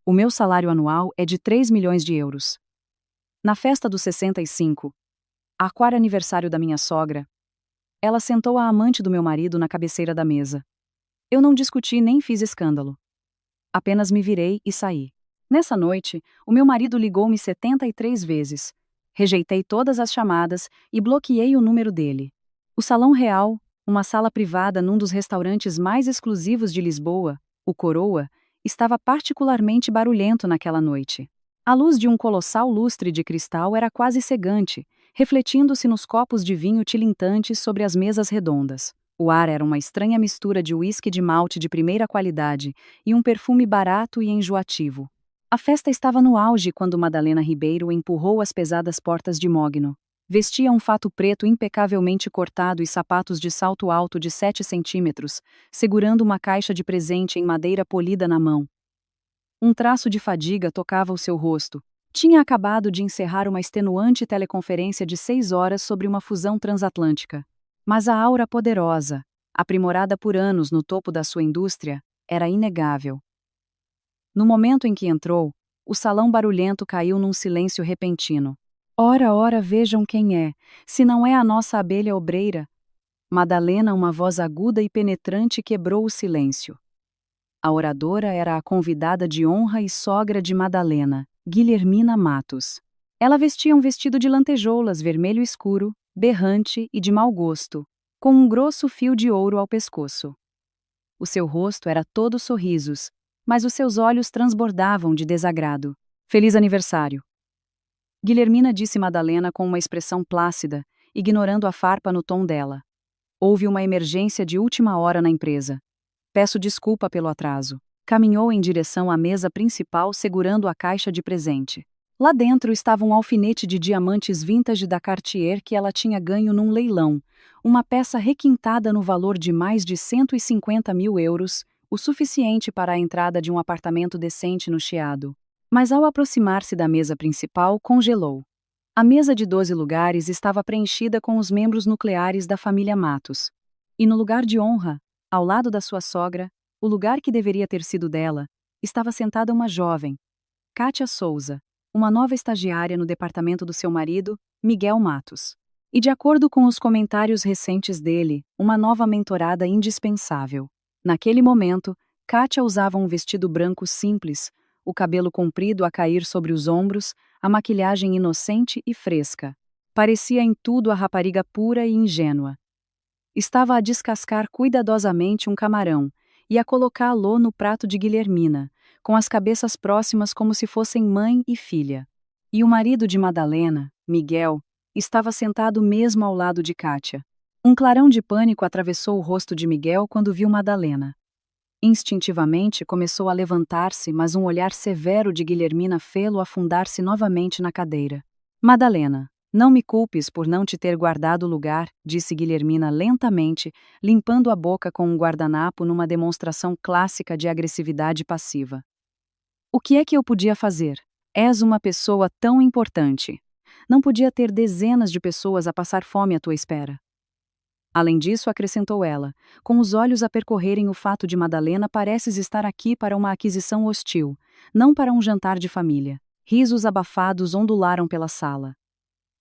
O meu salário anual é de 3 milhões de euros. Na festa dos 65, a quarto aniversário da minha sogra, ela sentou a amante do meu marido na cabeceira da mesa. Eu não discuti nem fiz escândalo. Apenas me virei e saí. Nessa noite, o meu marido ligou-me 73 vezes. Rejeitei todas as chamadas e bloqueei o número dele. O Salão Real, uma sala privada num dos restaurantes mais exclusivos de Lisboa, o Coroa, estava particularmente barulhento naquela noite. A luz de um colossal lustre de cristal era quase cegante, refletindo-se nos copos de vinho tilintantes sobre as mesas redondas. O ar era uma estranha mistura de uísque de malte de primeira qualidade e um perfume barato e enjoativo. A festa estava no auge quando Madalena Ribeiro empurrou as pesadas portas de mogno. Vestia um fato preto impecavelmente cortado e sapatos de salto alto de 7 centímetros, segurando uma caixa de presente em madeira polida na mão. Um traço de fadiga tocava o seu rosto. Tinha acabado de encerrar uma extenuante teleconferência de 6 horas sobre uma fusão transatlântica. Mas a aura poderosa, aprimorada por anos no topo da sua indústria, era inegável. No momento em que entrou, o salão barulhento caiu num silêncio repentino. Ora, ora, vejam quem é, se não é a nossa abelha obreira. Madalena, uma voz aguda e penetrante, quebrou o silêncio. A oradora era a convidada de honra e sogra de Madalena, Guilhermina Matos. Ela vestia um vestido de lantejoulas vermelho escuro, berrante e de mau gosto, com um grosso fio de ouro ao pescoço. O seu rosto era todo sorrisos, mas os seus olhos transbordavam de desagrado. Feliz aniversário! Guilhermina disse Madalena com uma expressão plácida, ignorando a farpa no tom dela. Houve uma emergência de última hora na empresa. Peço desculpa pelo atraso. Caminhou em direção à mesa principal segurando a caixa de presente. Lá dentro estava um alfinete de diamantes vintage da Cartier que ela tinha ganho num leilão, uma peça requintada no valor de mais de 150 mil euros, o suficiente para a entrada de um apartamento decente no Chiado. Mas ao aproximar-se da mesa principal, congelou. A mesa de 12 lugares estava preenchida com os membros nucleares da família Matos. E no lugar de honra, ao lado da sua sogra, o lugar que deveria ter sido dela, estava sentada uma jovem, Kátia Souza, uma nova estagiária no departamento do seu marido, Miguel Matos. E de acordo com os comentários recentes dele, uma nova mentorada indispensável. Naquele momento, Kátia usava um vestido branco simples, o cabelo comprido a cair sobre os ombros, a maquilhagem inocente e fresca. Parecia em tudo a rapariga pura e ingênua. Estava a descascar cuidadosamente um camarão e a colocá-lo no prato de Guilhermina, com as cabeças próximas como se fossem mãe e filha. E o marido de Madalena, Miguel, estava sentado mesmo ao lado de Kátia. Um clarão de pânico atravessou o rosto de Miguel quando viu Madalena. Instintivamente começou a levantar-se, mas um olhar severo de Guilhermina fê-lo afundar-se novamente na cadeira. Madalena, não me culpes por não te ter guardado o lugar, disse Guilhermina lentamente, limpando a boca com um guardanapo numa demonstração clássica de agressividade passiva. O que é que eu podia fazer? És uma pessoa tão importante. Não podia ter dezenas de pessoas a passar fome à tua espera. Além disso, acrescentou ela, com os olhos a percorrerem o fato de Madalena, pareces estar aqui para uma aquisição hostil, não para um jantar de família. Risos abafados ondularam pela sala.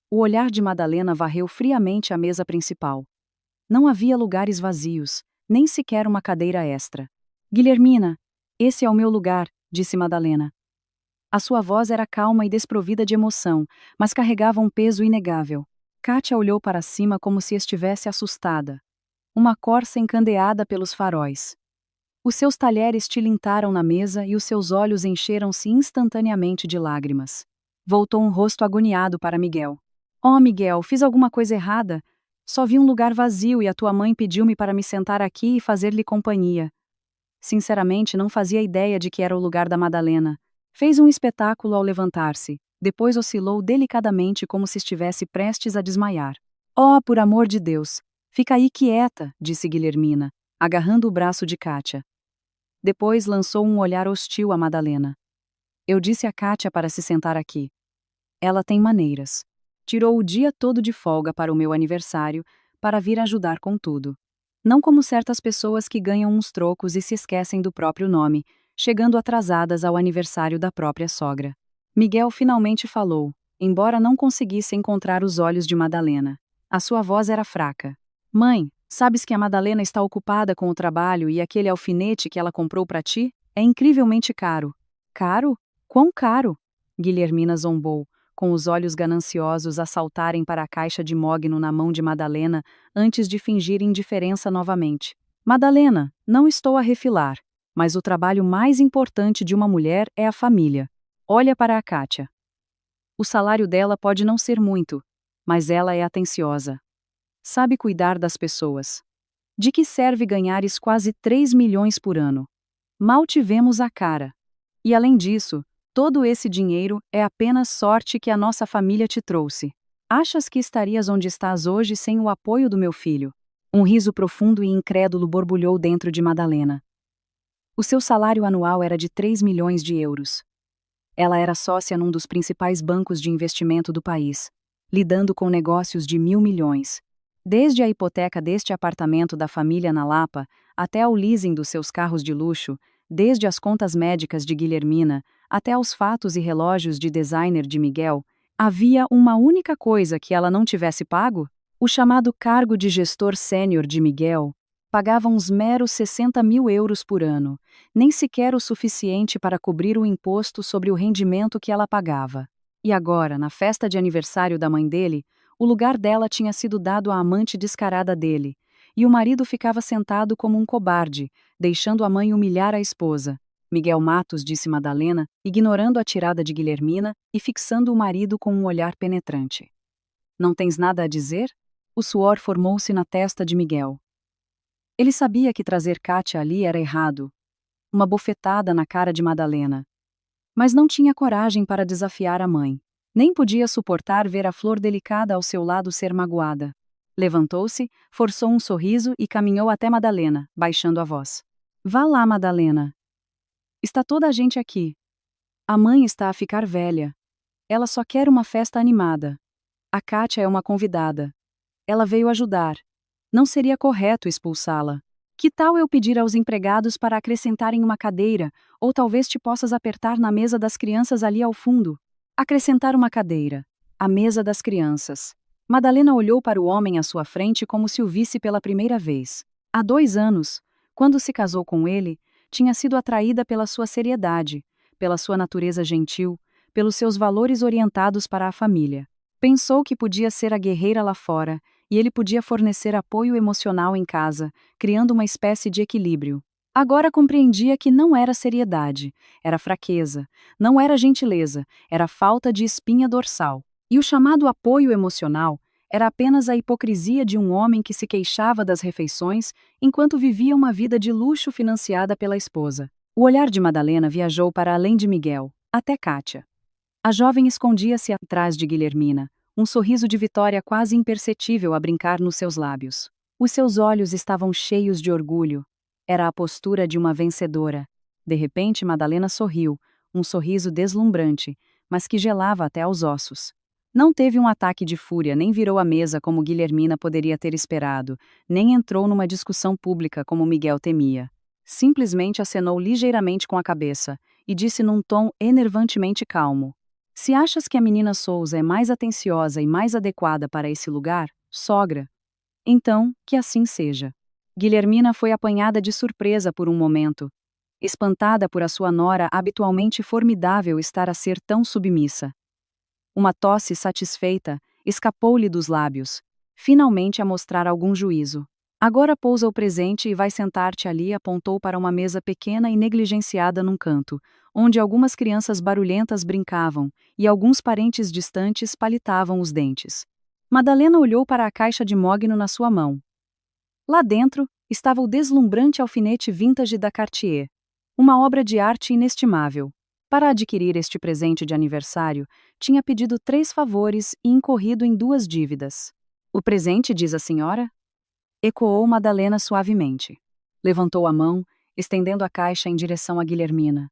O olhar de Madalena varreu friamente a mesa principal. Não havia lugares vazios, nem sequer uma cadeira extra. Guilhermina, esse é o meu lugar, disse Madalena. A sua voz era calma e desprovida de emoção, mas carregava um peso inegável. Kátia olhou para cima como se estivesse assustada. Uma corça encandeada pelos faróis. Os seus talheres tilintaram na mesa e os seus olhos encheram-se instantaneamente de lágrimas. Voltou um rosto agoniado para Miguel. Oh, Miguel, fiz alguma coisa errada? Só vi um lugar vazio e a tua mãe pediu-me para me sentar aqui e fazer-lhe companhia. Sinceramente, não fazia ideia de que era o lugar da Madalena. Fez um espetáculo ao levantar-se. Depois oscilou delicadamente como se estivesse prestes a desmaiar. Oh, por amor de Deus! Fica aí quieta, disse Guilhermina, agarrando o braço de Kátia. Depois lançou um olhar hostil a Madalena. Eu disse a Kátia para se sentar aqui. Ela tem maneiras. Tirou o dia todo de folga para o meu aniversário, para vir ajudar com tudo. Não como certas pessoas que ganham uns trocos e se esquecem do próprio nome. chegando atrasadas ao aniversário da própria sogra. Miguel finalmente falou, embora não conseguisse encontrar os olhos de Madalena. A sua voz era fraca. Mãe, sabes que a Madalena está ocupada com o trabalho e aquele alfinete que ela comprou para ti é incrivelmente caro. Caro? Quão caro? Guilhermina zombou, com os olhos gananciosos a saltarem para a caixa de mogno na mão de Madalena antes de fingir indiferença novamente. Madalena, não estou a refilar, mas o trabalho mais importante de uma mulher é a família. Olha para a Kátia. O salário dela pode não ser muito, mas ela é atenciosa. Sabe cuidar das pessoas. De que serve ganhares quase 3 milhões por ano? Mal tivemos a cara. E além disso, todo esse dinheiro é apenas sorte que a nossa família te trouxe. Achas que estarias onde estás hoje sem o apoio do meu filho? Um riso profundo e incrédulo borbulhou dentro de Madalena. O seu salário anual era de 3 milhões de euros. Ela era sócia num dos principais bancos de investimento do país, lidando com negócios de 1.000 milhões. Desde a hipoteca deste apartamento da família na Lapa, até ao leasing dos seus carros de luxo, desde as contas médicas de Guilhermina, até aos fatos e relógios de designer de Miguel, havia uma única coisa que ela não tivesse pago? O chamado cargo de gestor sênior de Miguel pagava uns meros 60 mil euros por ano, nem sequer o suficiente para cobrir o imposto sobre o rendimento que ela pagava. E agora, na festa de aniversário da mãe dele, o lugar dela tinha sido dado à amante descarada dele, e o marido ficava sentado como um cobarde, deixando a mãe humilhar a esposa. Miguel Matos, disse Madalena, ignorando a tirada de Guilhermina e fixando o marido com um olhar penetrante. Não tens nada a dizer? O suor formou-se na testa de Miguel. Ele sabia que trazer Kátia ali era errado. Uma bofetada na cara de Madalena. Mas não tinha coragem para desafiar a mãe. Nem podia suportar ver a flor delicada ao seu lado ser magoada. Levantou-se, forçou um sorriso e caminhou até Madalena, baixando a voz. Vá lá, Madalena. Está toda a gente aqui. A mãe está a ficar velha. Ela só quer uma festa animada. A Kátia é uma convidada. Ela veio ajudar. Não seria correto expulsá-la. Que tal eu pedir aos empregados para acrescentarem uma cadeira, ou talvez te possas apertar na mesa das crianças ali ao fundo? Acrescentar uma cadeira. A mesa das crianças. Madalena olhou para o homem à sua frente como se o visse pela primeira vez. Há 2 anos, quando se casou com ele, tinha sido atraída pela sua seriedade, pela sua natureza gentil, pelos seus valores orientados para a família. Pensou que podia ser a guerreira lá fora, e ele podia fornecer apoio emocional em casa, criando uma espécie de equilíbrio. Agora compreendia que não era seriedade, era fraqueza, não era gentileza, era falta de espinha dorsal. E o chamado apoio emocional era apenas a hipocrisia de um homem que se queixava das refeições enquanto vivia uma vida de luxo financiada pela esposa. O olhar de Madalena viajou para além de Miguel, até Kátia. A jovem escondia-se atrás de Guilhermina, um sorriso de vitória quase imperceptível a brincar nos seus lábios. Os seus olhos estavam cheios de orgulho. Era a postura de uma vencedora. De repente, Madalena sorriu, um sorriso deslumbrante, mas que gelava até aos ossos. Não teve um ataque de fúria, nem virou a mesa como Guilhermina poderia ter esperado, nem entrou numa discussão pública como Miguel temia. Simplesmente acenou ligeiramente com a cabeça e disse num tom enervantemente calmo: se achas que a menina Souza é mais atenciosa e mais adequada para esse lugar, sogra, então, que assim seja. Guilhermina foi apanhada de surpresa por um momento, espantada por a sua nora habitualmente formidável estar a ser tão submissa. Uma tosse satisfeita escapou-lhe dos lábios, finalmente a mostrar algum juízo. Agora pousa o presente e vai sentar-te ali, apontou para uma mesa pequena e negligenciada num canto, onde algumas crianças barulhentas brincavam, e alguns parentes distantes palitavam os dentes. Madalena olhou para a caixa de mogno na sua mão. Lá dentro, estava o deslumbrante alfinete vintage da Cartier, uma obra de arte inestimável. Para adquirir este presente de aniversário, tinha pedido 3 favores e incorrido em 2 dívidas. O presente, diz a senhora? Ecoou Madalena suavemente. Levantou a mão, estendendo a caixa em direção a Guilhermina.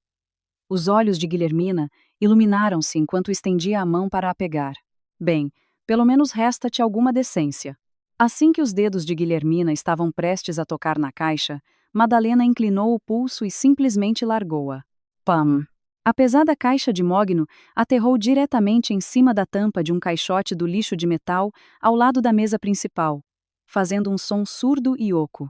Os olhos de Guilhermina iluminaram-se enquanto estendia a mão para a pegar. Bem, pelo menos resta-te alguma decência. Assim que os dedos de Guilhermina estavam prestes a tocar na caixa, Madalena inclinou o pulso e simplesmente largou-a. Pam! A pesada caixa de mogno aterrou diretamente em cima da tampa de um caixote do lixo de metal ao lado da mesa principal, fazendo um som surdo e oco.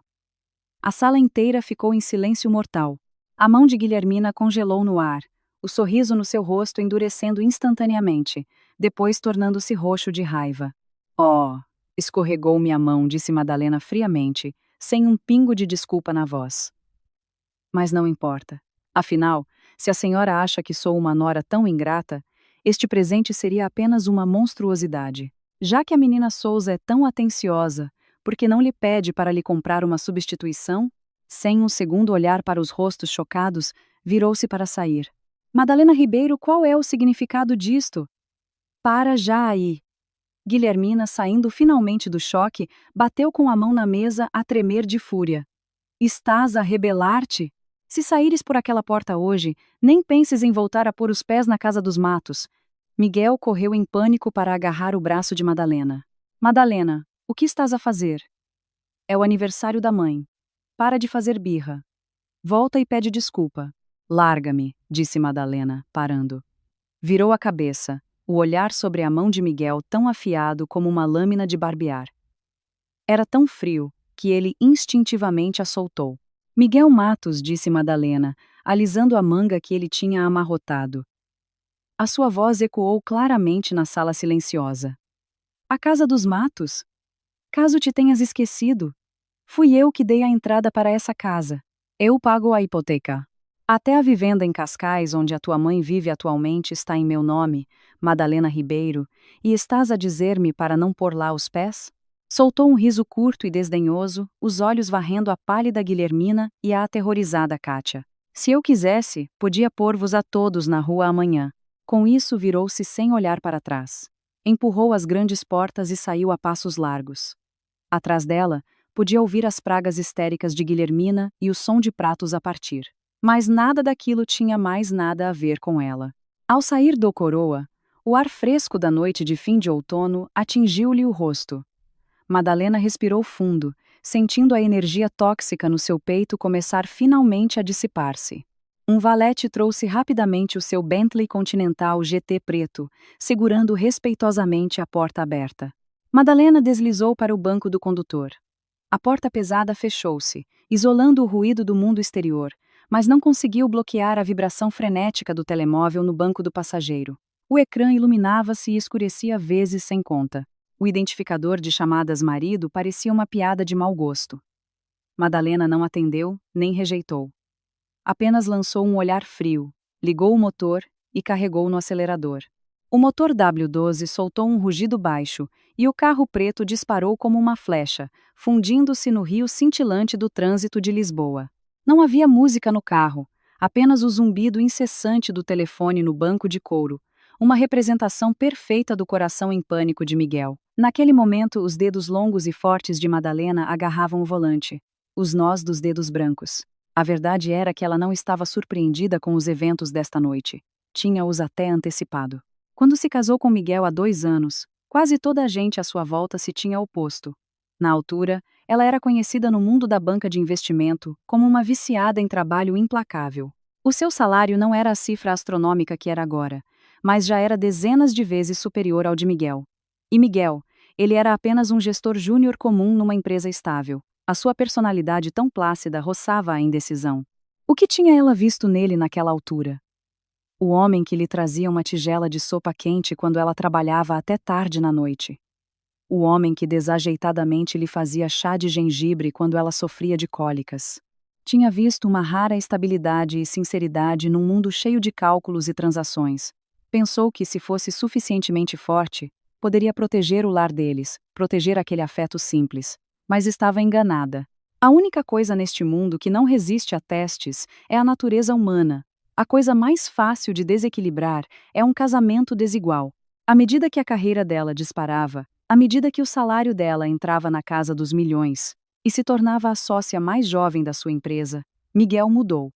A sala inteira ficou em silêncio mortal. A mão de Guilhermina congelou no ar, o sorriso no seu rosto endurecendo instantaneamente, depois tornando-se roxo de raiva. Oh! Escorregou-me a mão, disse Madalena friamente, sem um pingo de desculpa na voz. Mas não importa. Afinal, se a senhora acha que sou uma nora tão ingrata, este presente seria apenas uma monstruosidade. Já que a menina Souza é tão atenciosa, por que não lhe pede para lhe comprar uma substituição? Sem um segundo olhar para os rostos chocados, virou-se para sair. Madalena Ribeiro, qual é o significado disto? Para já aí! Guilhermina, saindo finalmente do choque, bateu com a mão na mesa a tremer de fúria. Estás a rebelar-te? Se saíres por aquela porta hoje, nem penses em voltar a pôr os pés na casa dos matos. Miguel correu em pânico para agarrar o braço de Madalena. Madalena, o que estás a fazer? É o aniversário da mãe. Para de fazer birra. Volta e pede desculpa. Larga-me, disse Madalena, parando. Virou a cabeça, o olhar sobre a mão de Miguel tão afiado como uma lâmina de barbear. Era tão frio que ele instintivamente a soltou. Miguel Matos, disse Madalena, alisando a manga que ele tinha amarrotado. A sua voz ecoou claramente na sala silenciosa. A casa dos Matos? Caso te tenhas esquecido, fui eu que dei a entrada para essa casa. Eu pago a hipoteca. Até a vivenda em Cascais, onde a tua mãe vive atualmente, está em meu nome, Madalena Ribeiro, e estás a dizer-me para não pôr lá os pés? Soltou um riso curto e desdenhoso, os olhos varrendo a pálida Guilhermina e a aterrorizada Kátia. Se eu quisesse, podia pôr-vos a todos na rua amanhã. Com isso virou-se sem olhar para trás. Empurrou as grandes portas e saiu a passos largos. Atrás dela, podia ouvir as pragas histéricas de Guilhermina e o som de pratos a partir. Mas nada daquilo tinha mais nada a ver com ela. Ao sair do coroa, o ar fresco da noite de fim de outono atingiu-lhe o rosto. Madalena respirou fundo, sentindo a energia tóxica no seu peito começar finalmente a dissipar-se. Um valete trouxe rapidamente o seu Bentley Continental GT preto, segurando respeitosamente a porta aberta. Madalena deslizou para o banco do condutor. A porta pesada fechou-se, isolando o ruído do mundo exterior, mas não conseguiu bloquear a vibração frenética do telemóvel no banco do passageiro. O ecrã iluminava-se e escurecia vezes sem conta. O identificador de chamadas marido parecia uma piada de mau gosto. Madalena não atendeu, nem rejeitou. Apenas lançou um olhar frio, ligou o motor e carregou no acelerador. O motor W12 soltou um rugido baixo e o carro preto disparou como uma flecha, fundindo-se no rio cintilante do trânsito de Lisboa. Não havia música no carro, apenas o zumbido incessante do telefone no banco de couro, uma representação perfeita do coração em pânico de Miguel. Naquele momento, os dedos longos e fortes de Madalena agarravam o volante, os nós dos dedos brancos. A verdade era que ela não estava surpreendida com os eventos desta noite. Tinha-os até antecipado. Quando se casou com Miguel há 2 anos, quase toda a gente à sua volta se tinha oposto. Na altura, ela era conhecida no mundo da banca de investimento como uma viciada em trabalho implacável. O seu salário não era a cifra astronômica que era agora, mas já era dezenas de vezes superior ao de Miguel. E Miguel, ele era apenas um gestor júnior comum numa empresa estável. A sua personalidade tão plácida roçava a indecisão. O que tinha ela visto nele naquela altura? O homem que lhe trazia uma tigela de sopa quente quando ela trabalhava até tarde na noite. O homem que desajeitadamente lhe fazia chá de gengibre quando ela sofria de cólicas. Tinha visto uma rara estabilidade e sinceridade num mundo cheio de cálculos e transações. Pensou que, se fosse suficientemente forte, poderia proteger o lar deles, proteger aquele afeto simples. Mas estava enganada. A única coisa neste mundo que não resiste a testes é a natureza humana. A coisa mais fácil de desequilibrar é um casamento desigual. À medida que a carreira dela disparava, à medida que o salário dela entrava na casa dos milhões e se tornava a sócia mais jovem da sua empresa, Miguel mudou.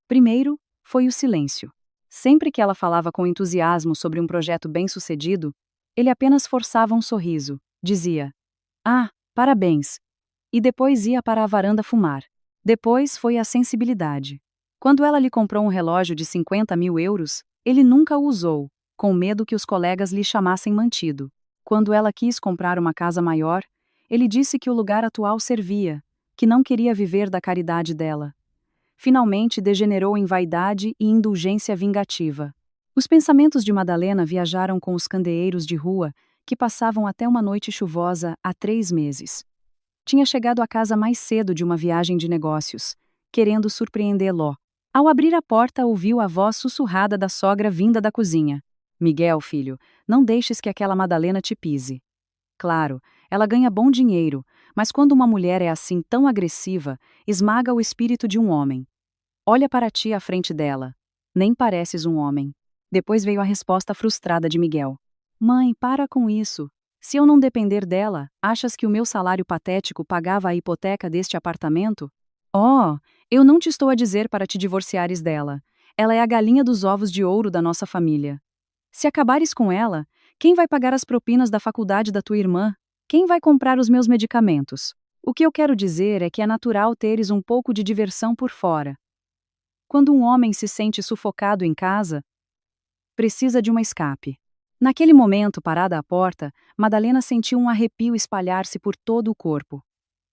Primeiro, foi o silêncio. Sempre que ela falava com entusiasmo sobre um projeto bem-sucedido, ele apenas forçava um sorriso, dizia: "Ah, parabéns!" E depois ia para a varanda fumar. Depois foi a sensibilidade. Quando ela lhe comprou um relógio de 50.000 euros, ele nunca o usou, com medo que os colegas lhe chamassem mantido. Quando ela quis comprar uma casa maior, ele disse que o lugar atual servia, que não queria viver da caridade dela. Finalmente degenerou em vaidade e indulgência vingativa. Os pensamentos de Madalena viajaram com os candeeiros de rua, que passavam até uma noite chuvosa há 3 meses. Tinha chegado à casa mais cedo de uma viagem de negócios, querendo surpreender Ló. Ao abrir a porta, ouviu a voz sussurrada da sogra vinda da cozinha. Miguel, filho, não deixes que aquela Madalena te pise. Claro, ela ganha bom dinheiro, mas quando uma mulher é assim tão agressiva, esmaga o espírito de um homem. Olha para ti à frente dela. Nem pareces um homem. Depois veio a resposta frustrada de Miguel. Mãe, para com isso. Se eu não depender dela, achas que o meu salário patético pagava a hipoteca deste apartamento? Oh, eu não te estou a dizer para te divorciares dela. Ela é a galinha dos ovos de ouro da nossa família. Se acabares com ela, quem vai pagar as propinas da faculdade da tua irmã? Quem vai comprar os meus medicamentos? O que eu quero dizer é que é natural teres um pouco de diversão por fora. Quando um homem se sente sufocado em casa, precisa de uma escape. Naquele momento, parada à porta, Madalena sentiu um arrepio espalhar-se por todo o corpo.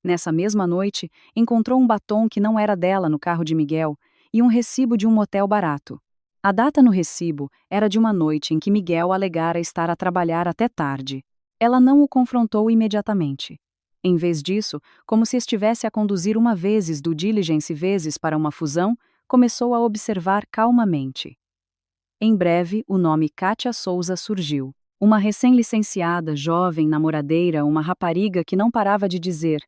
Nessa mesma noite, encontrou um batom que não era dela no carro de Miguel e um recibo de um motel barato. A data no recibo era de uma noite em que Miguel alegara estar a trabalhar até tarde. Ela não o confrontou imediatamente. Em vez disso, como se estivesse a conduzir uma vezes do diligence vezes para uma fusão, começou a observar calmamente. Em breve, o nome Kátia Souza surgiu. Uma recém-licenciada, jovem, namoradeira, uma rapariga que não parava de dizer: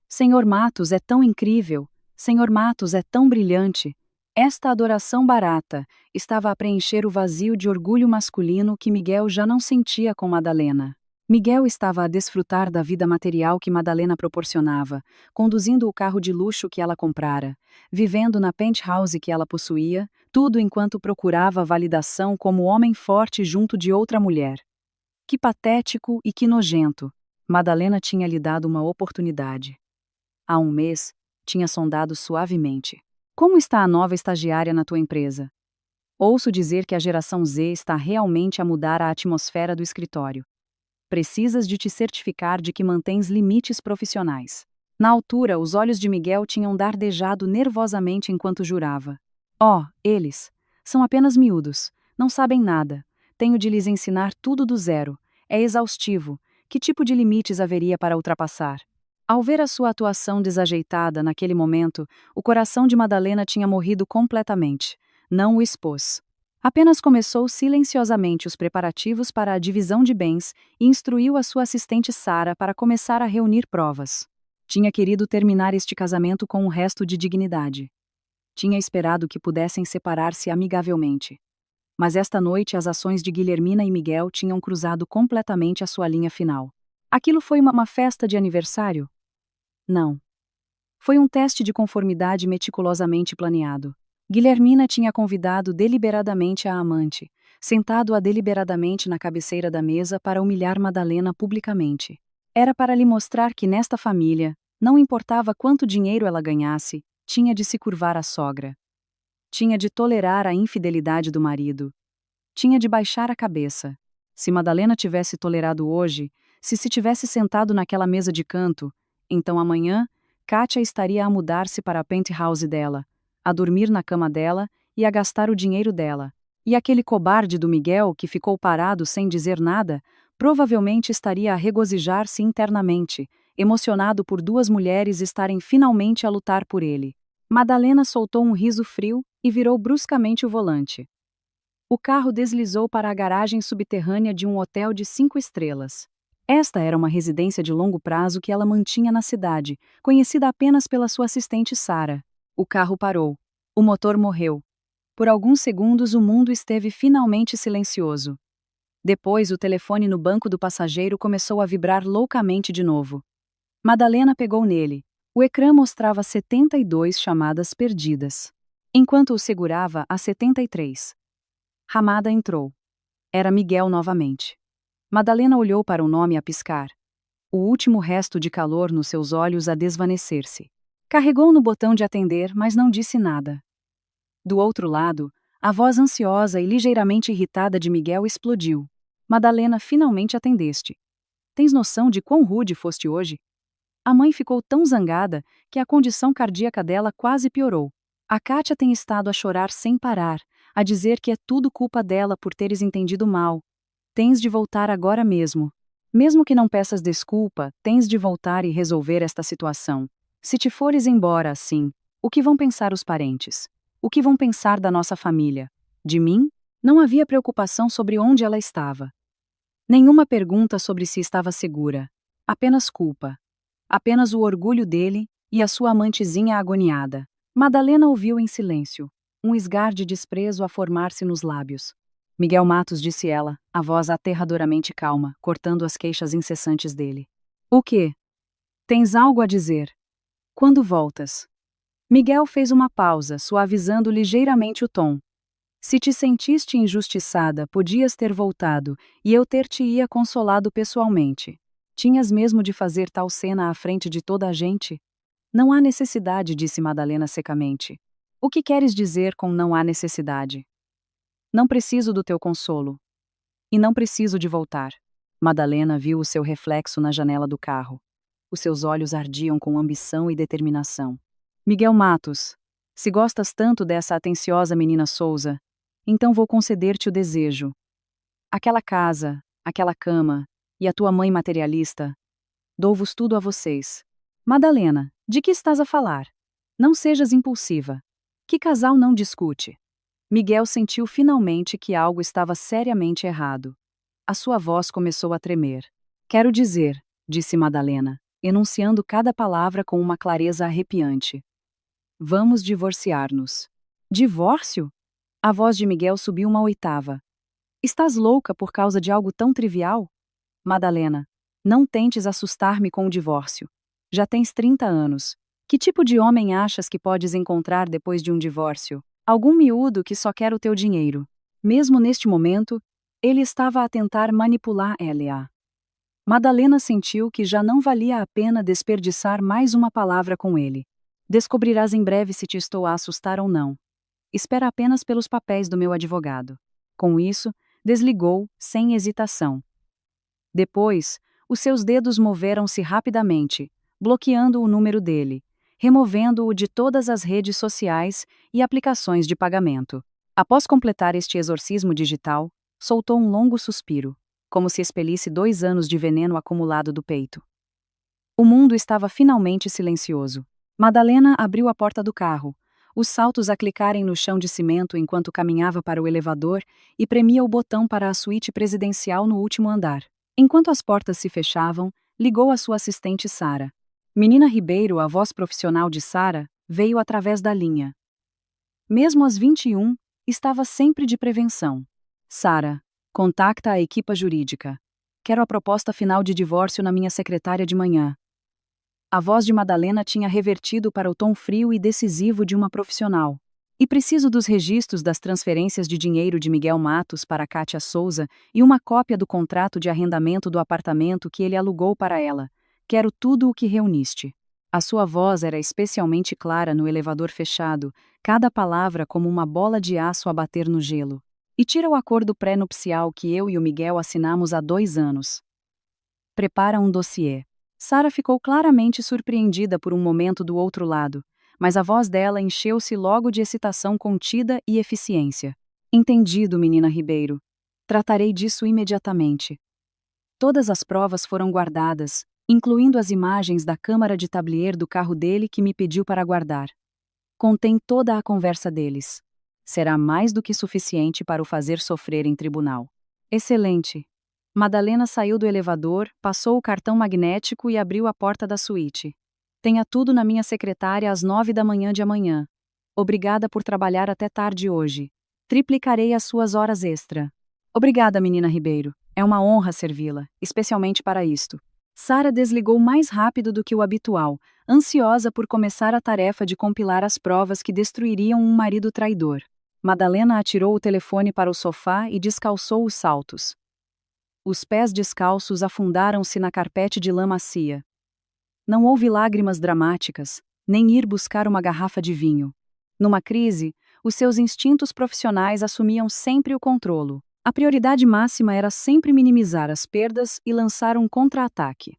Senhor Matos é tão incrível, Senhor Matos é tão brilhante. Esta adoração barata estava a preencher o vazio de orgulho masculino que Miguel já não sentia com Madalena. Miguel estava a desfrutar da vida material que Madalena proporcionava, conduzindo o carro de luxo que ela comprara, vivendo na penthouse que ela possuía, tudo enquanto procurava validação como homem forte junto de outra mulher. Que patético e que nojento! Madalena tinha lhe dado uma oportunidade. Há um mês, tinha sondado suavemente. Como está a nova estagiária na tua empresa? Ouço dizer que a geração Z está realmente a mudar a atmosfera do escritório. Precisas de te certificar de que mantens limites profissionais. Na altura, os olhos de Miguel tinham dardejado nervosamente enquanto jurava. Oh, eles! São apenas miúdos. Não sabem nada. Tenho de lhes ensinar tudo do zero. É exaustivo. Que tipo de limites haveria para ultrapassar? Ao ver a sua atuação desajeitada naquele momento, o coração de Madalena tinha morrido completamente. Não o expôs. Apenas começou silenciosamente os preparativos para a divisão de bens e instruiu a sua assistente Sara para começar a reunir provas. Tinha querido terminar este casamento com um resto de dignidade. Tinha esperado que pudessem separar-se amigavelmente. Mas esta noite as ações de Guilhermina e Miguel tinham cruzado completamente a sua linha final. Aquilo foi uma festa de aniversário? Não. Foi um teste de conformidade meticulosamente planeado. Guilhermina tinha convidado deliberadamente a amante, sentado-a deliberadamente na cabeceira da mesa para humilhar Madalena publicamente. Era para lhe mostrar que nesta família, não importava quanto dinheiro ela ganhasse, tinha de se curvar à sogra. Tinha de tolerar a infidelidade do marido. Tinha de baixar a cabeça. Se Madalena tivesse tolerado hoje, se tivesse sentado naquela mesa de canto, então amanhã, Kátia estaria a mudar-se para a penthouse dela, a dormir na cama dela e a gastar o dinheiro dela. E aquele cobarde do Miguel, que ficou parado sem dizer nada, provavelmente estaria a regozijar-se internamente, emocionado por duas mulheres estarem finalmente a lutar por ele. Madalena soltou um riso frio e virou bruscamente o volante. O carro deslizou para a garagem subterrânea de um hotel de 5 estrelas. Esta era uma residência de longo prazo que ela mantinha na cidade, conhecida apenas pela sua assistente Sara. O carro parou. O motor morreu. Por alguns segundos o mundo esteve finalmente silencioso. Depois o telefone no banco do passageiro começou a vibrar loucamente de novo. Madalena pegou nele. O ecrã mostrava 72 chamadas perdidas. Enquanto o segurava a 73. Ramada entrou. Era Miguel novamente. Madalena olhou para o nome a piscar. O último resto de calor nos seus olhos a desvanecer-se. Carregou no botão de atender, mas não disse nada. Do outro lado, a voz ansiosa e ligeiramente irritada de Miguel explodiu. Madalena, finalmente atendeste. Tens noção de quão rude foste hoje? A mãe ficou tão zangada que a condição cardíaca dela quase piorou. A Kátia tem estado a chorar sem parar, a dizer que é tudo culpa dela por teres entendido mal. Tens de voltar agora mesmo. Mesmo que não peças desculpa, tens de voltar e resolver esta situação. Se te fores embora assim, o que vão pensar os parentes? O que vão pensar da nossa família? De mim? Não havia preocupação sobre onde ela estava. Nenhuma pergunta sobre se estava segura. Apenas culpa. Apenas o orgulho dele e a sua amantezinha agoniada. Madalena ouviu em silêncio, um esgar de desprezo a formar-se nos lábios. Miguel Matos, disse ela, a voz aterradoramente calma, cortando as queixas incessantes dele. O quê? Tens algo a dizer? Quando voltas? Miguel fez uma pausa, suavizando ligeiramente o tom. Se te sentiste injustiçada, podias ter voltado, e eu ter-te-ia consolado pessoalmente. Tinhas mesmo de fazer tal cena à frente de toda a gente? Não há necessidade, disse Madalena secamente. O que queres dizer com não há necessidade? Não preciso do teu consolo. E não preciso de voltar. Madalena viu o seu reflexo na janela do carro. Os seus olhos ardiam com ambição e determinação. Miguel Matos, se gostas tanto dessa atenciosa menina Souza, então vou conceder-te o desejo. Aquela casa, aquela cama, e a tua mãe materialista, dou-vos tudo a vocês. Madalena, de que estás a falar? Não sejas impulsiva. Que casal não discute? Miguel sentiu finalmente que algo estava seriamente errado. A sua voz começou a tremer. Quero dizer, disse Madalena, enunciando cada palavra com uma clareza arrepiante. Vamos divorciar-nos. Divórcio? A voz de Miguel subiu uma oitava. Estás louca por causa de algo tão trivial? Madalena, não tentes assustar-me com o divórcio. Já tens 30 anos. Que tipo de homem achas que podes encontrar depois de um divórcio? Algum miúdo que só quer o teu dinheiro. Mesmo neste momento, ele estava a tentar manipular Elia. Madalena sentiu que já não valia a pena desperdiçar mais uma palavra com ele. Descobrirás em breve se te estou a assustar ou não. Espera apenas pelos papéis do meu advogado. Com isso, desligou, sem hesitação. Depois, os seus dedos moveram-se rapidamente, bloqueando o número dele, removendo-o de todas as redes sociais e aplicações de pagamento. Após completar este exorcismo digital, soltou um longo suspiro, como se expelisse 2 anos de veneno acumulado do peito. O mundo estava finalmente silencioso. Madalena abriu a porta do carro, os saltos a clicarem no chão de cimento enquanto caminhava para o elevador e premia o botão para a suíte presidencial no último andar. Enquanto as portas se fechavam, ligou a sua assistente Sara. Menina Ribeiro, a voz profissional de Sara, veio através da linha. Mesmo às 21, estava sempre de prevenção. Sara, contacta a equipa jurídica. Quero a proposta final de divórcio na minha secretária de manhã. A voz de Madalena tinha revertido para o tom frio e decisivo de uma profissional. E preciso dos registros das transferências de dinheiro de Miguel Matos para Kátia Souza e uma cópia do contrato de arrendamento do apartamento que ele alugou para ela. Quero tudo o que reuniste. A sua voz era especialmente clara no elevador fechado, cada palavra como uma bola de aço a bater no gelo. E tira o acordo pré-nupcial que eu e o Miguel assinamos há 2 anos. Prepara um dossiê. Sara ficou claramente surpreendida por um momento do outro lado, mas a voz dela encheu-se logo de excitação contida e eficiência. Entendido, menina Ribeiro. Tratarei disso imediatamente. Todas as provas foram guardadas, incluindo as imagens da câmara de tablier do carro dele que me pediu para guardar. Contém toda a conversa deles. Será mais do que suficiente para o fazer sofrer em tribunal. Excelente. Madalena saiu do elevador, passou o cartão magnético e abriu a porta da suíte. Tenha tudo na minha secretária às 9 da manhã de amanhã. Obrigada por trabalhar até tarde hoje. Triplicarei as suas horas extra. Obrigada, menina Ribeiro. É uma honra servi-la, especialmente para isto. Sara desligou mais rápido do que o habitual, ansiosa por começar a tarefa de compilar as provas que destruiriam um marido traidor. Madalena atirou o telefone para o sofá e descalçou os saltos. Os pés descalços afundaram-se na carpete de lã macia. Não houve lágrimas dramáticas, nem ir buscar uma garrafa de vinho. Numa crise, os seus instintos profissionais assumiam sempre o controle. A prioridade máxima era sempre minimizar as perdas e lançar um contra-ataque.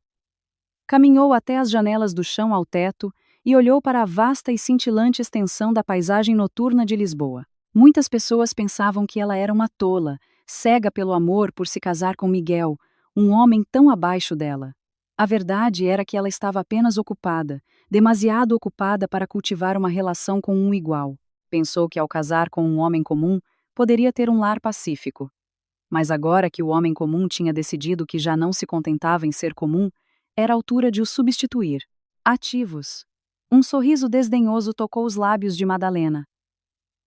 Caminhou até as janelas do chão ao teto e olhou para a vasta e cintilante extensão da paisagem noturna de Lisboa. Muitas pessoas pensavam que ela era uma tola, cega pelo amor por se casar com Miguel, um homem tão abaixo dela. A verdade era que ela estava apenas ocupada, demasiado ocupada para cultivar uma relação com um igual. Pensou que ao casar com um homem comum, poderia ter um lar pacífico. Mas agora que o homem comum tinha decidido que já não se contentava em ser comum, era a altura de o substituir. Ativos. Um sorriso desdenhoso tocou os lábios de Madalena.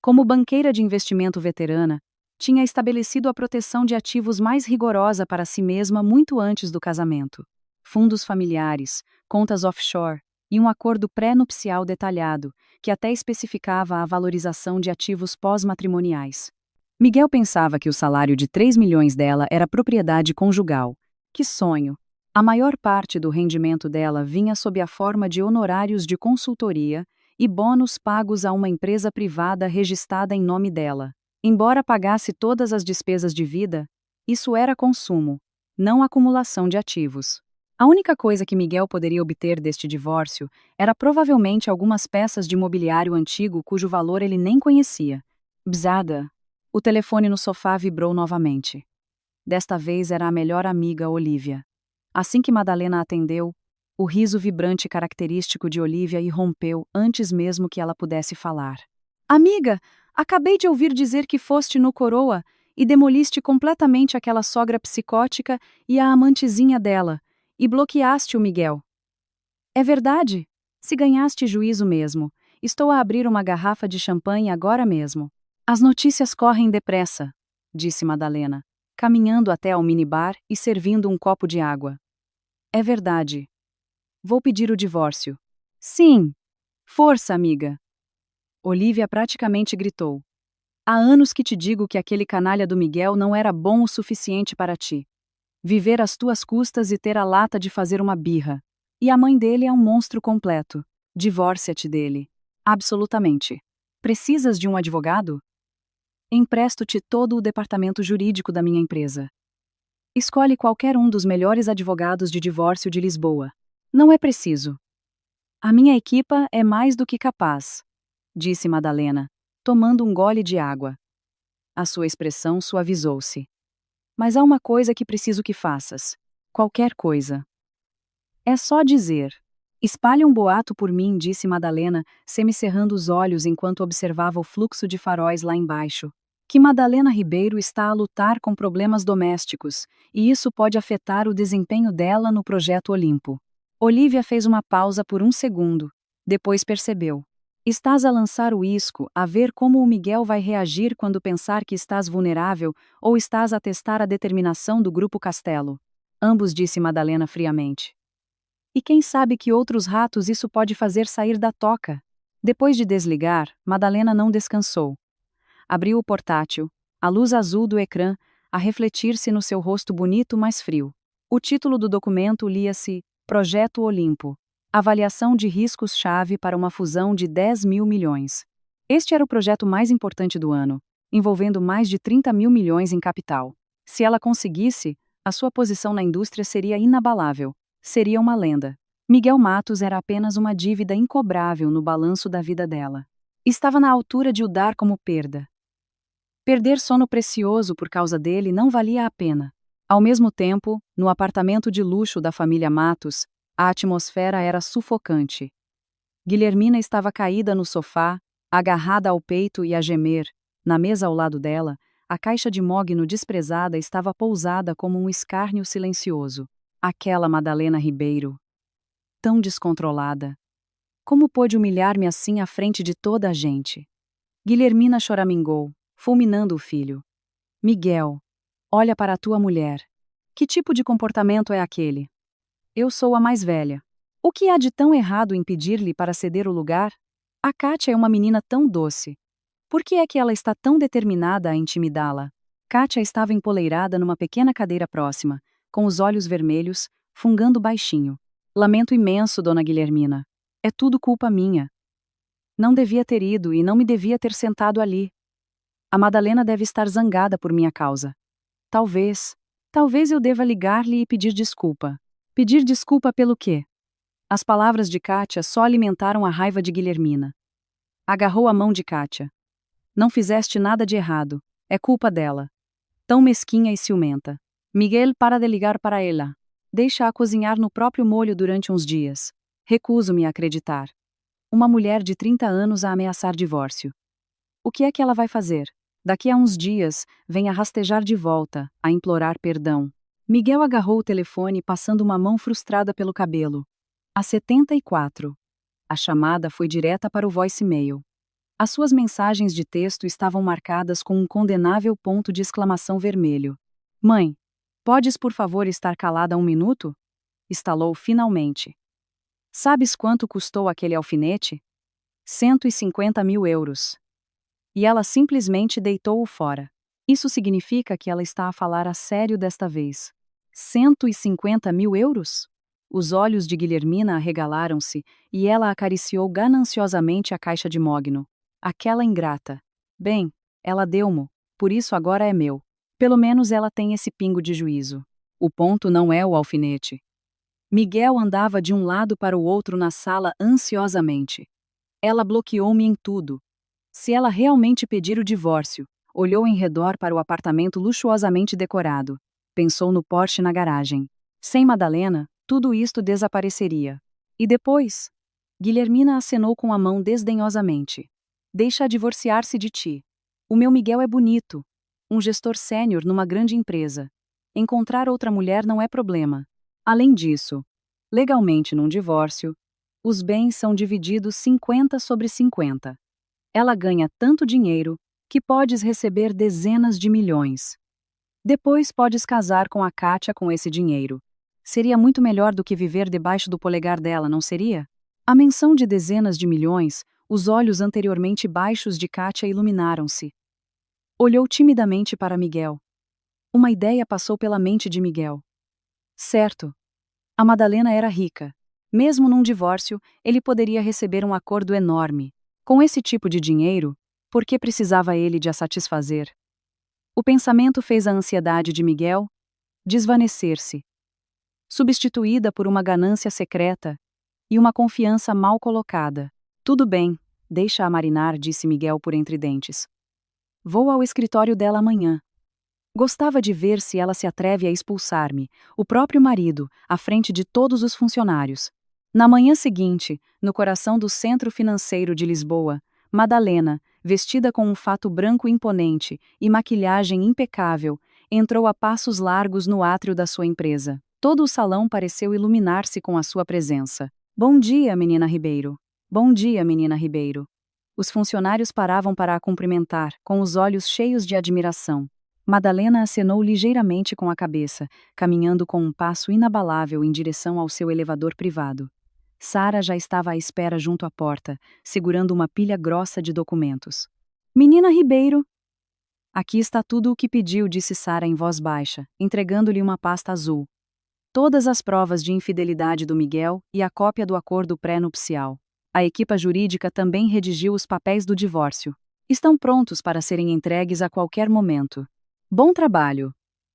Como banqueira de investimento veterana, tinha estabelecido a proteção de ativos mais rigorosa para si mesma muito antes do casamento. Fundos familiares, contas offshore e um acordo pré-nupcial detalhado, que até especificava a valorização de ativos pós-matrimoniais. Miguel pensava que o salário de 3 milhões dela era propriedade conjugal. Que sonho! A maior parte do rendimento dela vinha sob a forma de honorários de consultoria e bônus pagos a uma empresa privada registrada em nome dela. Embora pagasse todas as despesas de vida, isso era consumo, não acumulação de ativos. A única coisa que Miguel poderia obter deste divórcio era provavelmente algumas peças de mobiliário antigo cujo valor ele nem conhecia. Bzada. O telefone no sofá vibrou novamente. Desta vez era a melhor amiga, Olivia. Assim que Madalena atendeu, o riso vibrante característico de Olivia irrompeu antes mesmo que ela pudesse falar. Amiga, acabei de ouvir dizer que foste no Coroa e demoliste completamente aquela sogra psicótica e a amantezinha dela, e bloqueaste o Miguel. É verdade? Se ganhaste juízo mesmo, estou a abrir uma garrafa de champanhe agora mesmo. As notícias correm depressa, disse Madalena, caminhando até ao minibar e servindo um copo de água. É verdade. Vou pedir o divórcio. Sim. Força, amiga. Olivia praticamente gritou. Há anos que te digo que aquele canalha do Miguel não era bom o suficiente para ti. Viver às tuas custas e ter a lata de fazer uma birra. E a mãe dele é um monstro completo. Divórcia-te dele. Absolutamente. Precisas de um advogado? Empresto-te todo o departamento jurídico da minha empresa. Escolhe qualquer um dos melhores advogados de divórcio de Lisboa. Não é preciso. A minha equipa é mais do que capaz, disse Madalena, tomando um gole de água. A sua expressão suavizou-se. Mas há uma coisa que preciso que faças. Qualquer coisa. É só dizer. Espalhe um boato por mim, disse Madalena, semicerrando os olhos enquanto observava o fluxo de faróis lá embaixo. Que Madalena Ribeiro está a lutar com problemas domésticos, e isso pode afetar o desempenho dela no Projeto Olimpo. Olivia fez uma pausa por um segundo. Depois percebeu. Estás a lançar o isco, a ver como o Miguel vai reagir quando pensar que estás vulnerável, ou estás a testar a determinação do Grupo Castelo? Ambos, disse Madalena friamente. E quem sabe que outros ratos isso pode fazer sair da toca? Depois de desligar, Madalena não descansou. Abriu o portátil, a luz azul do ecrã a refletir-se no seu rosto bonito, mas frio. O título do documento lia-se Projeto Olimpo. Avaliação de riscos-chave para uma fusão de 10 mil milhões. Este era o projeto mais importante do ano, envolvendo mais de 30 mil milhões em capital. Se ela conseguisse, a sua posição na indústria seria inabalável. Seria uma lenda. Miguel Matos era apenas uma dívida incobrável no balanço da vida dela. Estava na altura de o dar como perda. Perder sono precioso por causa dele não valia a pena. Ao mesmo tempo, no apartamento de luxo da família Matos, a atmosfera era sufocante. Guilhermina estava caída no sofá, agarrada ao peito e a gemer. Na mesa ao lado dela, a caixa de mogno desprezada estava pousada como um escárnio silencioso. Aquela Madalena Ribeiro. Tão descontrolada. Como pôde humilhar-me assim à frente de toda a gente? Guilhermina choramingou, fulminando o filho. Miguel, olha para a tua mulher. Que tipo de comportamento é aquele? Eu sou a mais velha. O que há de tão errado em pedir-lhe para ceder o lugar? A Kátia é uma menina tão doce. Por que é que ela está tão determinada a intimidá-la? Kátia estava empoleirada numa pequena cadeira próxima, com os olhos vermelhos, fungando baixinho. Lamento imenso, dona Guilhermina. É tudo culpa minha. Não devia ter ido e não me devia ter sentado ali. A Madalena deve estar zangada por minha causa. Talvez eu deva ligar-lhe e pedir desculpa. Pedir desculpa pelo quê? As palavras de Kátia só alimentaram a raiva de Guilhermina. Agarrou a mão de Kátia. Não fizeste nada de errado. É culpa dela. Tão mesquinha e ciumenta. Miguel, para de ligar para ela. Deixa-a cozinhar no próprio molho durante uns dias. Recuso-me a acreditar. Uma mulher de 30 anos a ameaçar divórcio. O que é que ela vai fazer? Daqui a uns dias, vem a rastejar de volta, a implorar perdão. Miguel agarrou o telefone passando uma mão frustrada pelo cabelo. A 74. A chamada foi direta para o voicemail. As suas mensagens de texto estavam marcadas com um condenável ponto de exclamação vermelho. Mãe, podes por favor estar calada um minuto? Estalou finalmente. Sabes quanto custou aquele alfinete? 150 mil euros. E ela simplesmente deitou-o fora. Isso significa que ela está a falar a sério desta vez. 150 mil euros? Os olhos de Guilhermina arregalaram-se e ela acariciou gananciosamente a caixa de mogno. Aquela ingrata. Bem, ela deu-mo, por isso agora é meu. Pelo menos ela tem esse pingo de juízo. O ponto não é o alfinete. Miguel andava de um lado para o outro na sala ansiosamente. Ela bloqueou-me em tudo. Se ela realmente pedir o divórcio, olhou em redor para o apartamento luxuosamente decorado. Pensou no Porsche na garagem. Sem Madalena, tudo isto desapareceria. E depois? Guilhermina acenou com a mão desdenhosamente. Deixa-a divorciar-se de ti. O meu Miguel é bonito. Um gestor sênior numa grande empresa. Encontrar outra mulher não é problema. Além disso, legalmente num divórcio, os bens são divididos 50/50. Ela ganha tanto dinheiro que podes receber dezenas de milhões. Depois podes casar com a Kátia com esse dinheiro. Seria muito melhor do que viver debaixo do polegar dela, não seria? A menção de dezenas de milhões, os olhos anteriormente baixos de Kátia iluminaram-se. Olhou timidamente para Miguel. Uma ideia passou pela mente de Miguel. Certo. A Madalena era rica. Mesmo num divórcio, ele poderia receber um acordo enorme. Com esse tipo de dinheiro, por que precisava ele de a satisfazer? O pensamento fez a ansiedade de Miguel desvanecer-se, substituída por uma ganância secreta e uma confiança mal colocada. Tudo bem, deixa-a marinar, disse Miguel por entre dentes. Vou ao escritório dela amanhã. Gostava de ver se ela se atreve a expulsar-me, o próprio marido, à frente de todos os funcionários. Na manhã seguinte, no coração do Centro Financeiro de Lisboa, Madalena, vestida com um fato branco imponente e maquilhagem impecável, entrou a passos largos no átrio da sua empresa. Todo o salão pareceu iluminar-se com a sua presença. Bom dia, menina Ribeiro. Bom dia, menina Ribeiro. Os funcionários paravam para a cumprimentar, com os olhos cheios de admiração. Madalena acenou ligeiramente com a cabeça, caminhando com um passo inabalável em direção ao seu elevador privado. Sara já estava à espera junto à porta, segurando uma pilha grossa de documentos. Menina Ribeiro! Aqui está tudo o que pediu, disse Sara em voz baixa, entregando-lhe uma pasta azul. Todas as provas de infidelidade do Miguel e a cópia do acordo pré-nupcial. A equipa jurídica também redigiu os papéis do divórcio. Estão prontos para serem entregues a qualquer momento. Bom trabalho,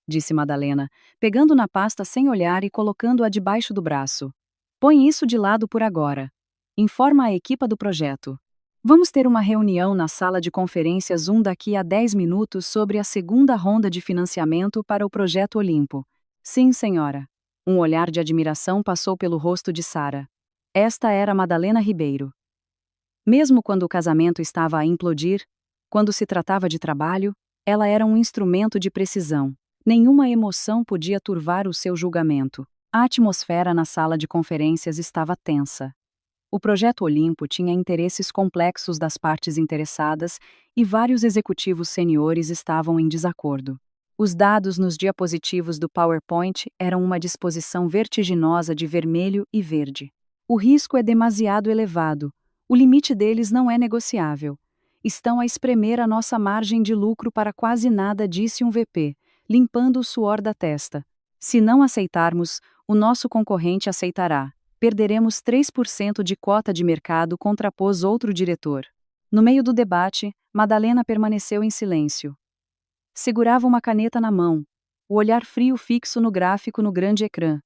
disse Madalena, pegando na pasta sem olhar e colocando-a debaixo do braço. Põe isso de lado por agora. Informa a equipa do projeto. Vamos ter uma reunião na sala de conferências daqui a 10 minutos sobre a segunda ronda de financiamento para o Projeto Olimpo. Sim, senhora. Um olhar de admiração passou pelo rosto de Sara. Esta era Madalena Ribeiro. Mesmo quando o casamento estava a implodir, quando se tratava de trabalho, ela era um instrumento de precisão. Nenhuma emoção podia turvar o seu julgamento. A atmosfera na sala de conferências estava tensa. O Projeto Olimpo tinha interesses complexos das partes interessadas e vários executivos seniores estavam em desacordo. Os dados nos diapositivos do PowerPoint eram uma disposição vertiginosa de vermelho e verde. O risco é demasiado elevado. O limite deles não é negociável. Estão a espremer a nossa margem de lucro para quase nada, disse um VP, limpando o suor da testa. Se não aceitarmos, o nosso concorrente aceitará. Perderemos 3% de cota de mercado, contrapôs outro diretor. No meio do debate, Madalena permaneceu em silêncio. Segurava uma caneta na mão, o olhar frio fixo no gráfico no grande ecrã.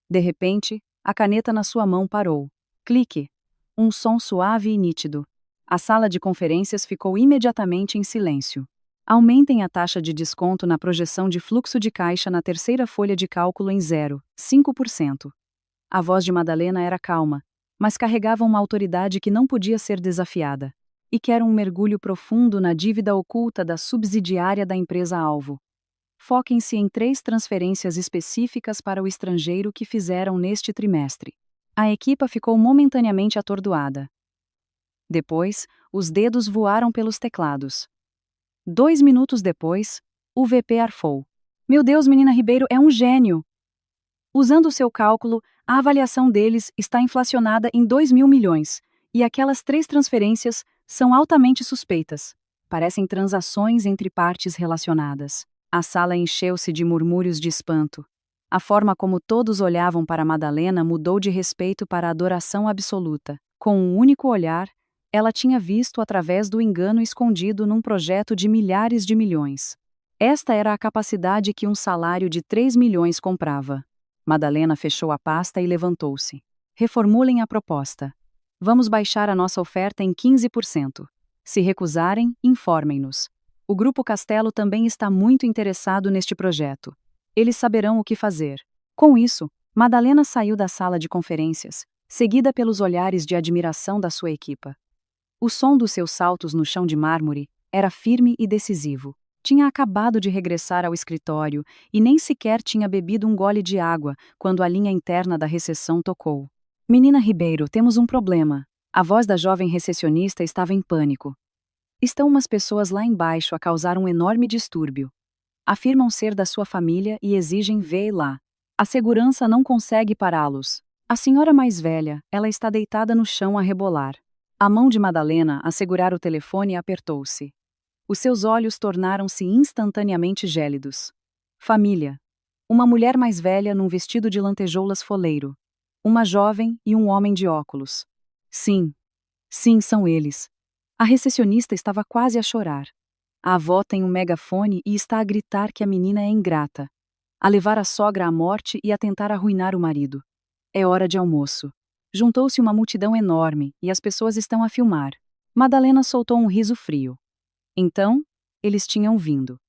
De repente, a caneta na sua mão parou. Clique. Um som suave e nítido. A sala de conferências ficou imediatamente em silêncio. Aumentem a taxa de desconto na projeção de fluxo de caixa na terceira folha de cálculo em 0,5%. A voz de Madalena era calma, mas carregava uma autoridade que não podia ser desafiada. E quer um mergulho profundo na dívida oculta da subsidiária da empresa-alvo. Foquem-se em 3 transferências específicas para o estrangeiro que fizeram neste trimestre. A equipa ficou momentaneamente atordoada. Depois, os dedos voaram pelos teclados. 2 minutos depois, o VP arfou. Meu Deus, menina Ribeiro é um gênio! Usando o seu cálculo, a avaliação deles está inflacionada em 2.000 milhões, e aquelas 3 transferências são altamente suspeitas. Parecem transações entre partes relacionadas. A sala encheu-se de murmúrios de espanto. A forma como todos olhavam para Madalena mudou de respeito para adoração absoluta. Com um único olhar, ela tinha visto através do engano escondido num projeto de milhares de milhões. Esta era a capacidade que um salário de 3 milhões comprava. Madalena fechou a pasta e levantou-se. Reformulem a proposta. Vamos baixar a nossa oferta em 15%. Se recusarem, informem-nos. O Grupo Castelo também está muito interessado neste projeto. Eles saberão o que fazer. Com isso, Madalena saiu da sala de conferências, seguida pelos olhares de admiração da sua equipa. O som dos seus saltos no chão de mármore era firme e decisivo. Tinha acabado de regressar ao escritório e nem sequer tinha bebido um gole de água quando a linha interna da recepção tocou. Menina Ribeiro, temos um problema. A voz da jovem recepcionista estava em pânico. Estão umas pessoas lá embaixo a causar um enorme distúrbio. Afirmam ser da sua família e exigem vê-la. A segurança não consegue pará-los. A senhora mais velha, ela está deitada no chão a rebolar. A mão de Madalena a segurar o telefone apertou-se. Os seus olhos tornaram-se instantaneamente gélidos. Família. Uma mulher mais velha num vestido de lantejoulas foleiro. Uma jovem e um homem de óculos. Sim. Sim, são eles. A recepcionista estava quase a chorar. A avó tem um megafone e está a gritar que a menina é ingrata. A levar a sogra à morte e a tentar arruinar o marido. É hora de almoço. Juntou-se uma multidão enorme e as pessoas estão a filmar. Madalena soltou um riso frio. Então, eles tinham vindo.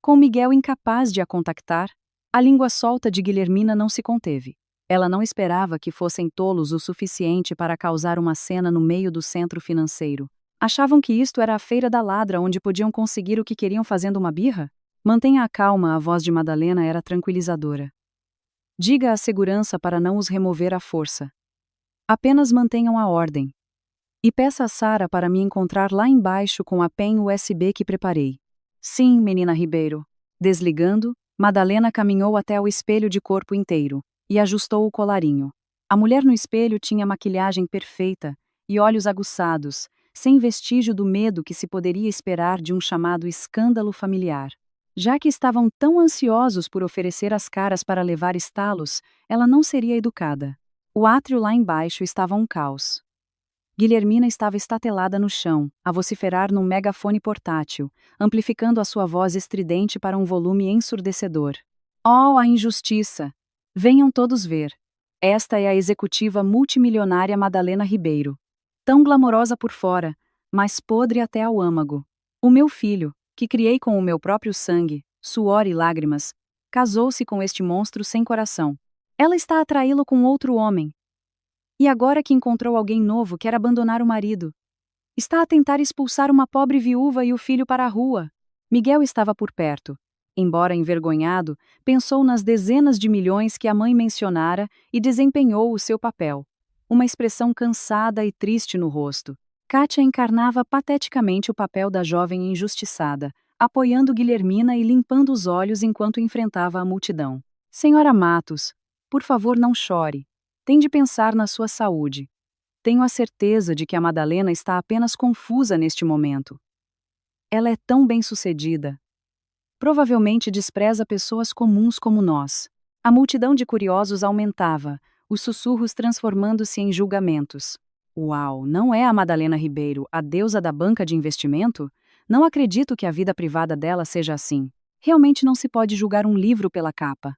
Com Miguel incapaz de a contactar, a língua solta de Guilhermina não se conteve. Ela não esperava que fossem tolos o suficiente para causar uma cena no meio do centro financeiro. Achavam que isto era a feira da ladra onde podiam conseguir o que queriam fazendo uma birra? Mantenha a calma, a voz de Madalena era tranquilizadora. Diga à segurança para não os remover à força. Apenas mantenham a ordem. E peça a Sara para me encontrar lá embaixo com a pen USB que preparei. Sim, menina Ribeiro. Desligando, Madalena caminhou até o espelho de corpo inteiro e ajustou o colarinho. A mulher no espelho tinha maquilhagem perfeita e olhos aguçados, sem vestígio do medo que se poderia esperar de um chamado escândalo familiar. Já que estavam tão ansiosos por oferecer as caras para levar estalos, ela não seria educada. O átrio lá embaixo estava um caos. Guilhermina estava estatelada no chão, a vociferar num megafone portátil, amplificando a sua voz estridente para um volume ensurdecedor. Oh, a injustiça! Venham todos ver. Esta é a executiva multimilionária Madalena Ribeiro. Tão glamourosa por fora, mas podre até ao âmago. O meu filho, que criei com o meu próprio sangue, suor e lágrimas, casou-se com este monstro sem coração. Ela está a traí-lo com outro homem. E agora que encontrou alguém novo, quer abandonar o marido. Está a tentar expulsar uma pobre viúva e o filho para a rua. Miguel estava por perto. Embora envergonhado, pensou nas dezenas de milhões que a mãe mencionara e desempenhou o seu papel. Uma expressão cansada e triste no rosto. Kátia encarnava pateticamente o papel da jovem injustiçada, apoiando Guilhermina e limpando os olhos enquanto enfrentava a multidão. Senhora Matos, por favor não chore. Tem de pensar na sua saúde. Tenho a certeza de que a Madalena está apenas confusa neste momento. Ela é tão bem-sucedida. Provavelmente despreza pessoas comuns como nós. A multidão de curiosos aumentava, os sussurros transformando-se em julgamentos. Uau, não é a Madalena Ribeiro, a deusa da banca de investimento? Não acredito que a vida privada dela seja assim. Realmente não se pode julgar um livro pela capa.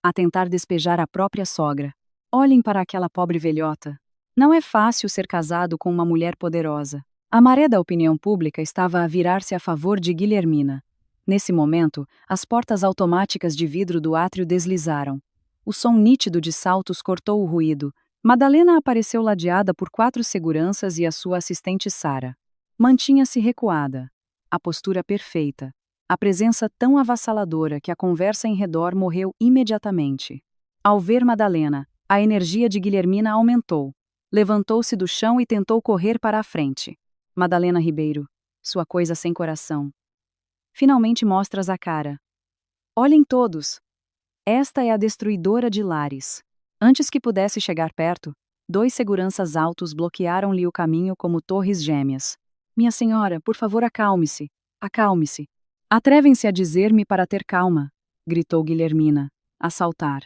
A tentar despejar a própria sogra. Olhem para aquela pobre velhota. Não é fácil ser casado com uma mulher poderosa. A maré da opinião pública estava a virar-se a favor de Guilhermina. Nesse momento, as portas automáticas de vidro do átrio deslizaram. O som nítido de saltos cortou o ruído. Madalena apareceu ladeada por 4 seguranças e a sua assistente Sara. Mantinha-se recuada. A postura perfeita. A presença tão avassaladora que a conversa em redor morreu imediatamente. Ao ver Madalena, a energia de Guilhermina aumentou. Levantou-se do chão e tentou correr para a frente. Madalena Ribeiro, sua coisa sem coração. Finalmente mostras a cara. Olhem todos! Esta é a destruidora de lares. Antes que pudesse chegar perto, 2 seguranças altos bloquearam-lhe o caminho como torres gêmeas. Minha senhora, por favor, acalme-se. Acalme-se. Atrevem-se a dizer-me para ter calma, gritou Guilhermina, a saltar.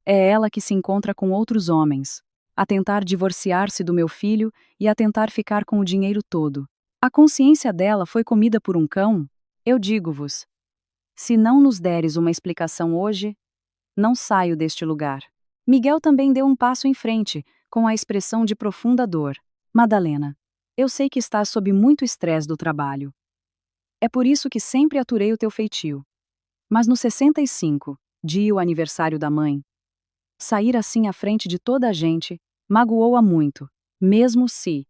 É ela que se encontra com outros homens, a tentar divorciar-se do meu filho e a tentar ficar com o dinheiro todo. A consciência dela foi comida por um cão? Eu digo-vos. Se não nos deres uma explicação hoje, não saio deste lugar. Miguel também deu um passo em frente, com a expressão de profunda dor. Madalena, eu sei que estás sob muito estresse do trabalho. É por isso que sempre aturei o teu feitio. Mas no 65, dia o aniversário da mãe, sair assim à frente de toda a gente, magoou-a muito, mesmo se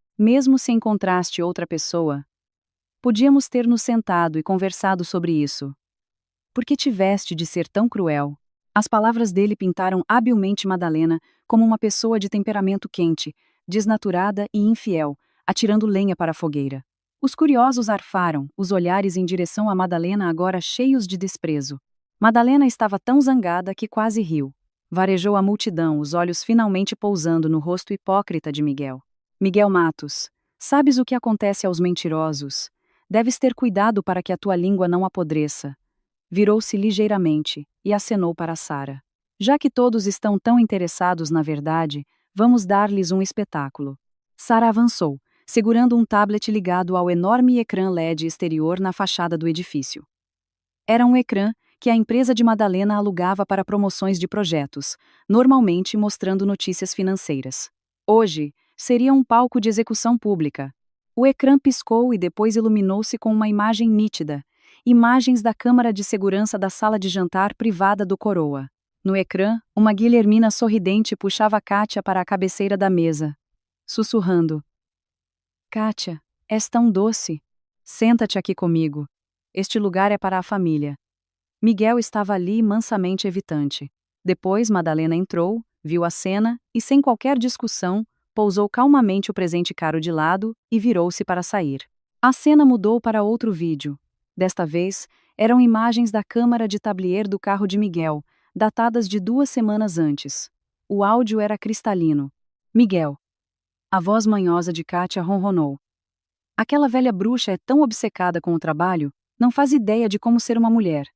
encontraste outra pessoa. Podíamos ter nos sentado e conversado sobre isso. Por que tiveste de ser tão cruel? As palavras dele pintaram habilmente Madalena como uma pessoa de temperamento quente, desnaturada e infiel, atirando lenha para a fogueira. Os curiosos arfaram, os olhares em direção a Madalena agora cheios de desprezo. Madalena estava tão zangada que quase riu. Varejou a multidão, os olhos finalmente pousando no rosto hipócrita de Miguel. Miguel Matos, sabes o que acontece aos mentirosos? Deves ter cuidado para que a tua língua não apodreça. Virou-se ligeiramente e acenou para Sara. Já que todos estão tão interessados na verdade, vamos dar-lhes um espetáculo. Sara avançou, segurando um tablet ligado ao enorme ecrã LED exterior na fachada do edifício. Era um ecrã que a empresa de Madalena alugava para promoções de projetos, normalmente mostrando notícias financeiras. Hoje, seria um palco de execução pública. O ecrã piscou e depois iluminou-se com uma imagem nítida. Imagens da câmara de segurança da sala de jantar privada do Coroa. No ecrã, uma Guilhermina sorridente puxava Kátia para a cabeceira da mesa, sussurrando. Kátia, és tão doce. Senta-te aqui comigo. Este lugar é para a família. Miguel estava ali mansamente evitante. Depois Madalena entrou, viu a cena e, sem qualquer discussão, pousou calmamente o presente caro de lado e virou-se para sair. A cena mudou para outro vídeo. Desta vez, eram imagens da câmara de tablier do carro de Miguel, datadas de 2 semanas antes. O áudio era cristalino. Miguel. A voz manhosa de Kátia ronronou. Aquela velha bruxa é tão obcecada com o trabalho, não faz ideia de como ser uma mulher.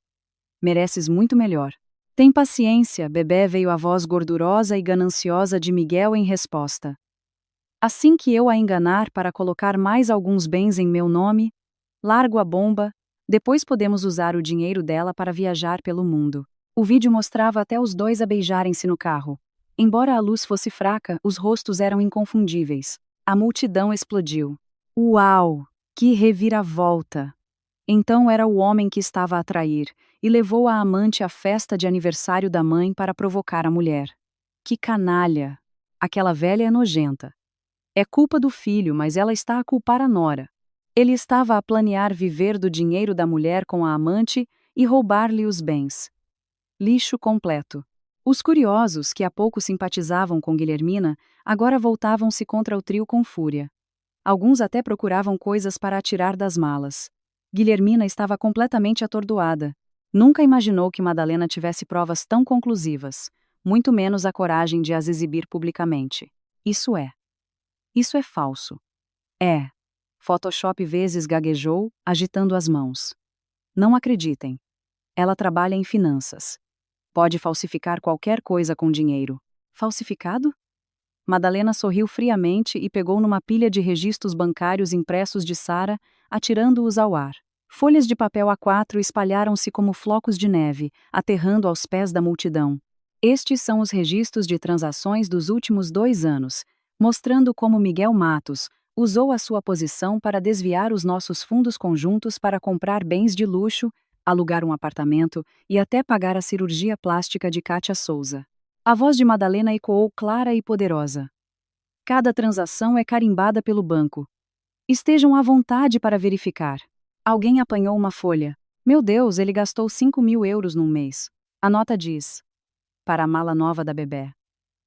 Mereces muito melhor. Tem paciência, bebê, veio a voz gordurosa e gananciosa de Miguel em resposta. Assim que eu a enganar para colocar mais alguns bens em meu nome, largo a bomba, depois podemos usar o dinheiro dela para viajar pelo mundo. O vídeo mostrava até os dois a beijarem-se no carro. Embora a luz fosse fraca, os rostos eram inconfundíveis. A multidão explodiu. Uau! Que reviravolta! Então era o homem que estava a trair, e levou a amante à festa de aniversário da mãe para provocar a mulher. Que canalha! Aquela velha é nojenta. É culpa do filho, mas ela está a culpar a nora. Ele estava a planear viver do dinheiro da mulher com a amante e roubar-lhe os bens. Lixo completo. Os curiosos, que há pouco simpatizavam com Guilhermina, agora voltavam-se contra o trio com fúria. Alguns até procuravam coisas para atirar das malas. Guilhermina estava completamente atordoada. Nunca imaginou que Madalena tivesse provas tão conclusivas, muito menos a coragem de as exibir publicamente. Isso é falso. É. Photoshop vezes gaguejou, agitando as mãos. Não acreditem. Ela trabalha em finanças. Pode falsificar qualquer coisa com dinheiro. Falsificado? Madalena sorriu friamente e pegou numa pilha de registros bancários impressos de Sara, atirando-os ao ar. Folhas de papel A4 espalharam-se como flocos de neve, aterrando aos pés da multidão. Estes são os registros de transações dos últimos 2 anos, mostrando como Miguel Matos usou a sua posição para desviar os nossos fundos conjuntos para comprar bens de luxo, alugar um apartamento e até pagar a cirurgia plástica de Kátia Souza. A voz de Madalena ecoou clara e poderosa. Cada transação é carimbada pelo banco. Estejam à vontade para verificar. Alguém apanhou uma folha. Meu Deus, ele gastou 5.000 euros num mês. A nota diz: para a mala nova da bebê.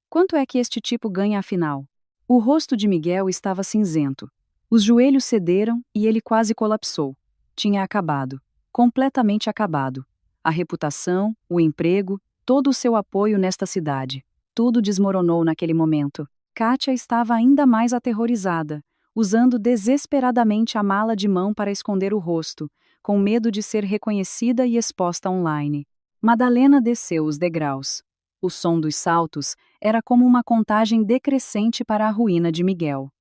Quanto é que este tipo ganha afinal? O rosto de Miguel estava cinzento. Os joelhos cederam e ele quase colapsou. Tinha acabado. Completamente acabado. A reputação, o emprego, todo o seu apoio nesta cidade. Tudo desmoronou naquele momento. Kátia estava ainda mais aterrorizada, usando desesperadamente a mala de mão para esconder o rosto, com medo de ser reconhecida e exposta online. Madalena desceu os degraus. O som dos saltos era como uma contagem decrescente para a ruína de Miguel.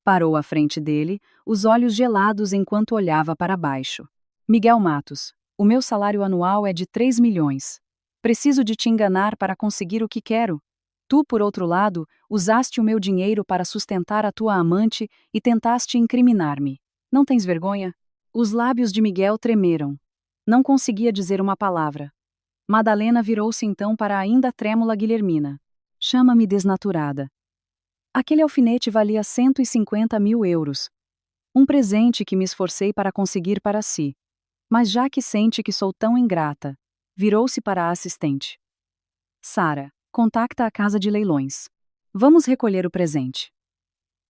Parou à frente dele, os olhos gelados enquanto olhava para baixo. Miguel Matos, o meu salário anual é de 3 milhões. Preciso de te enganar para conseguir o que quero. Tu, por outro lado, usaste o meu dinheiro para sustentar a tua amante e tentaste incriminar-me. Não tens vergonha? Os lábios de Miguel tremeram. Não conseguia dizer uma palavra. Madalena virou-se então para a ainda trêmula Guilhermina. Chama-me desnaturada. Aquele alfinete valia 150.000 euros. Um presente que me esforcei para conseguir para si. Mas já que sente que sou tão ingrata, virou-se para a assistente. Sara, contacta a casa de leilões. Vamos recolher o presente.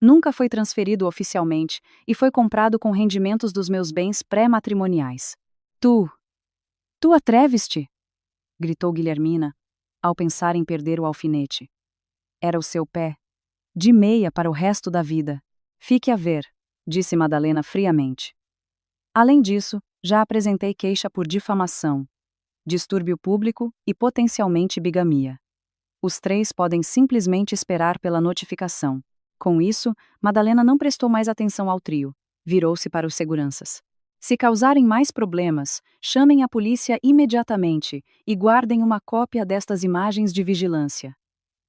Nunca foi transferido oficialmente e foi comprado com rendimentos dos meus bens pré-matrimoniais. Tu atreves-te? Gritou Guilhermina, ao pensar em perder o alfinete. Era o seu pé. De meia para o resto da vida. Fique a ver, disse Madalena friamente. Além disso, já apresentei queixa por difamação, distúrbio público e potencialmente bigamia. Os 3 podem simplesmente esperar pela notificação. Com isso, Madalena não prestou mais atenção ao trio. Virou-se para os seguranças. Se causarem mais problemas, chamem a polícia imediatamente e guardem uma cópia destas imagens de vigilância.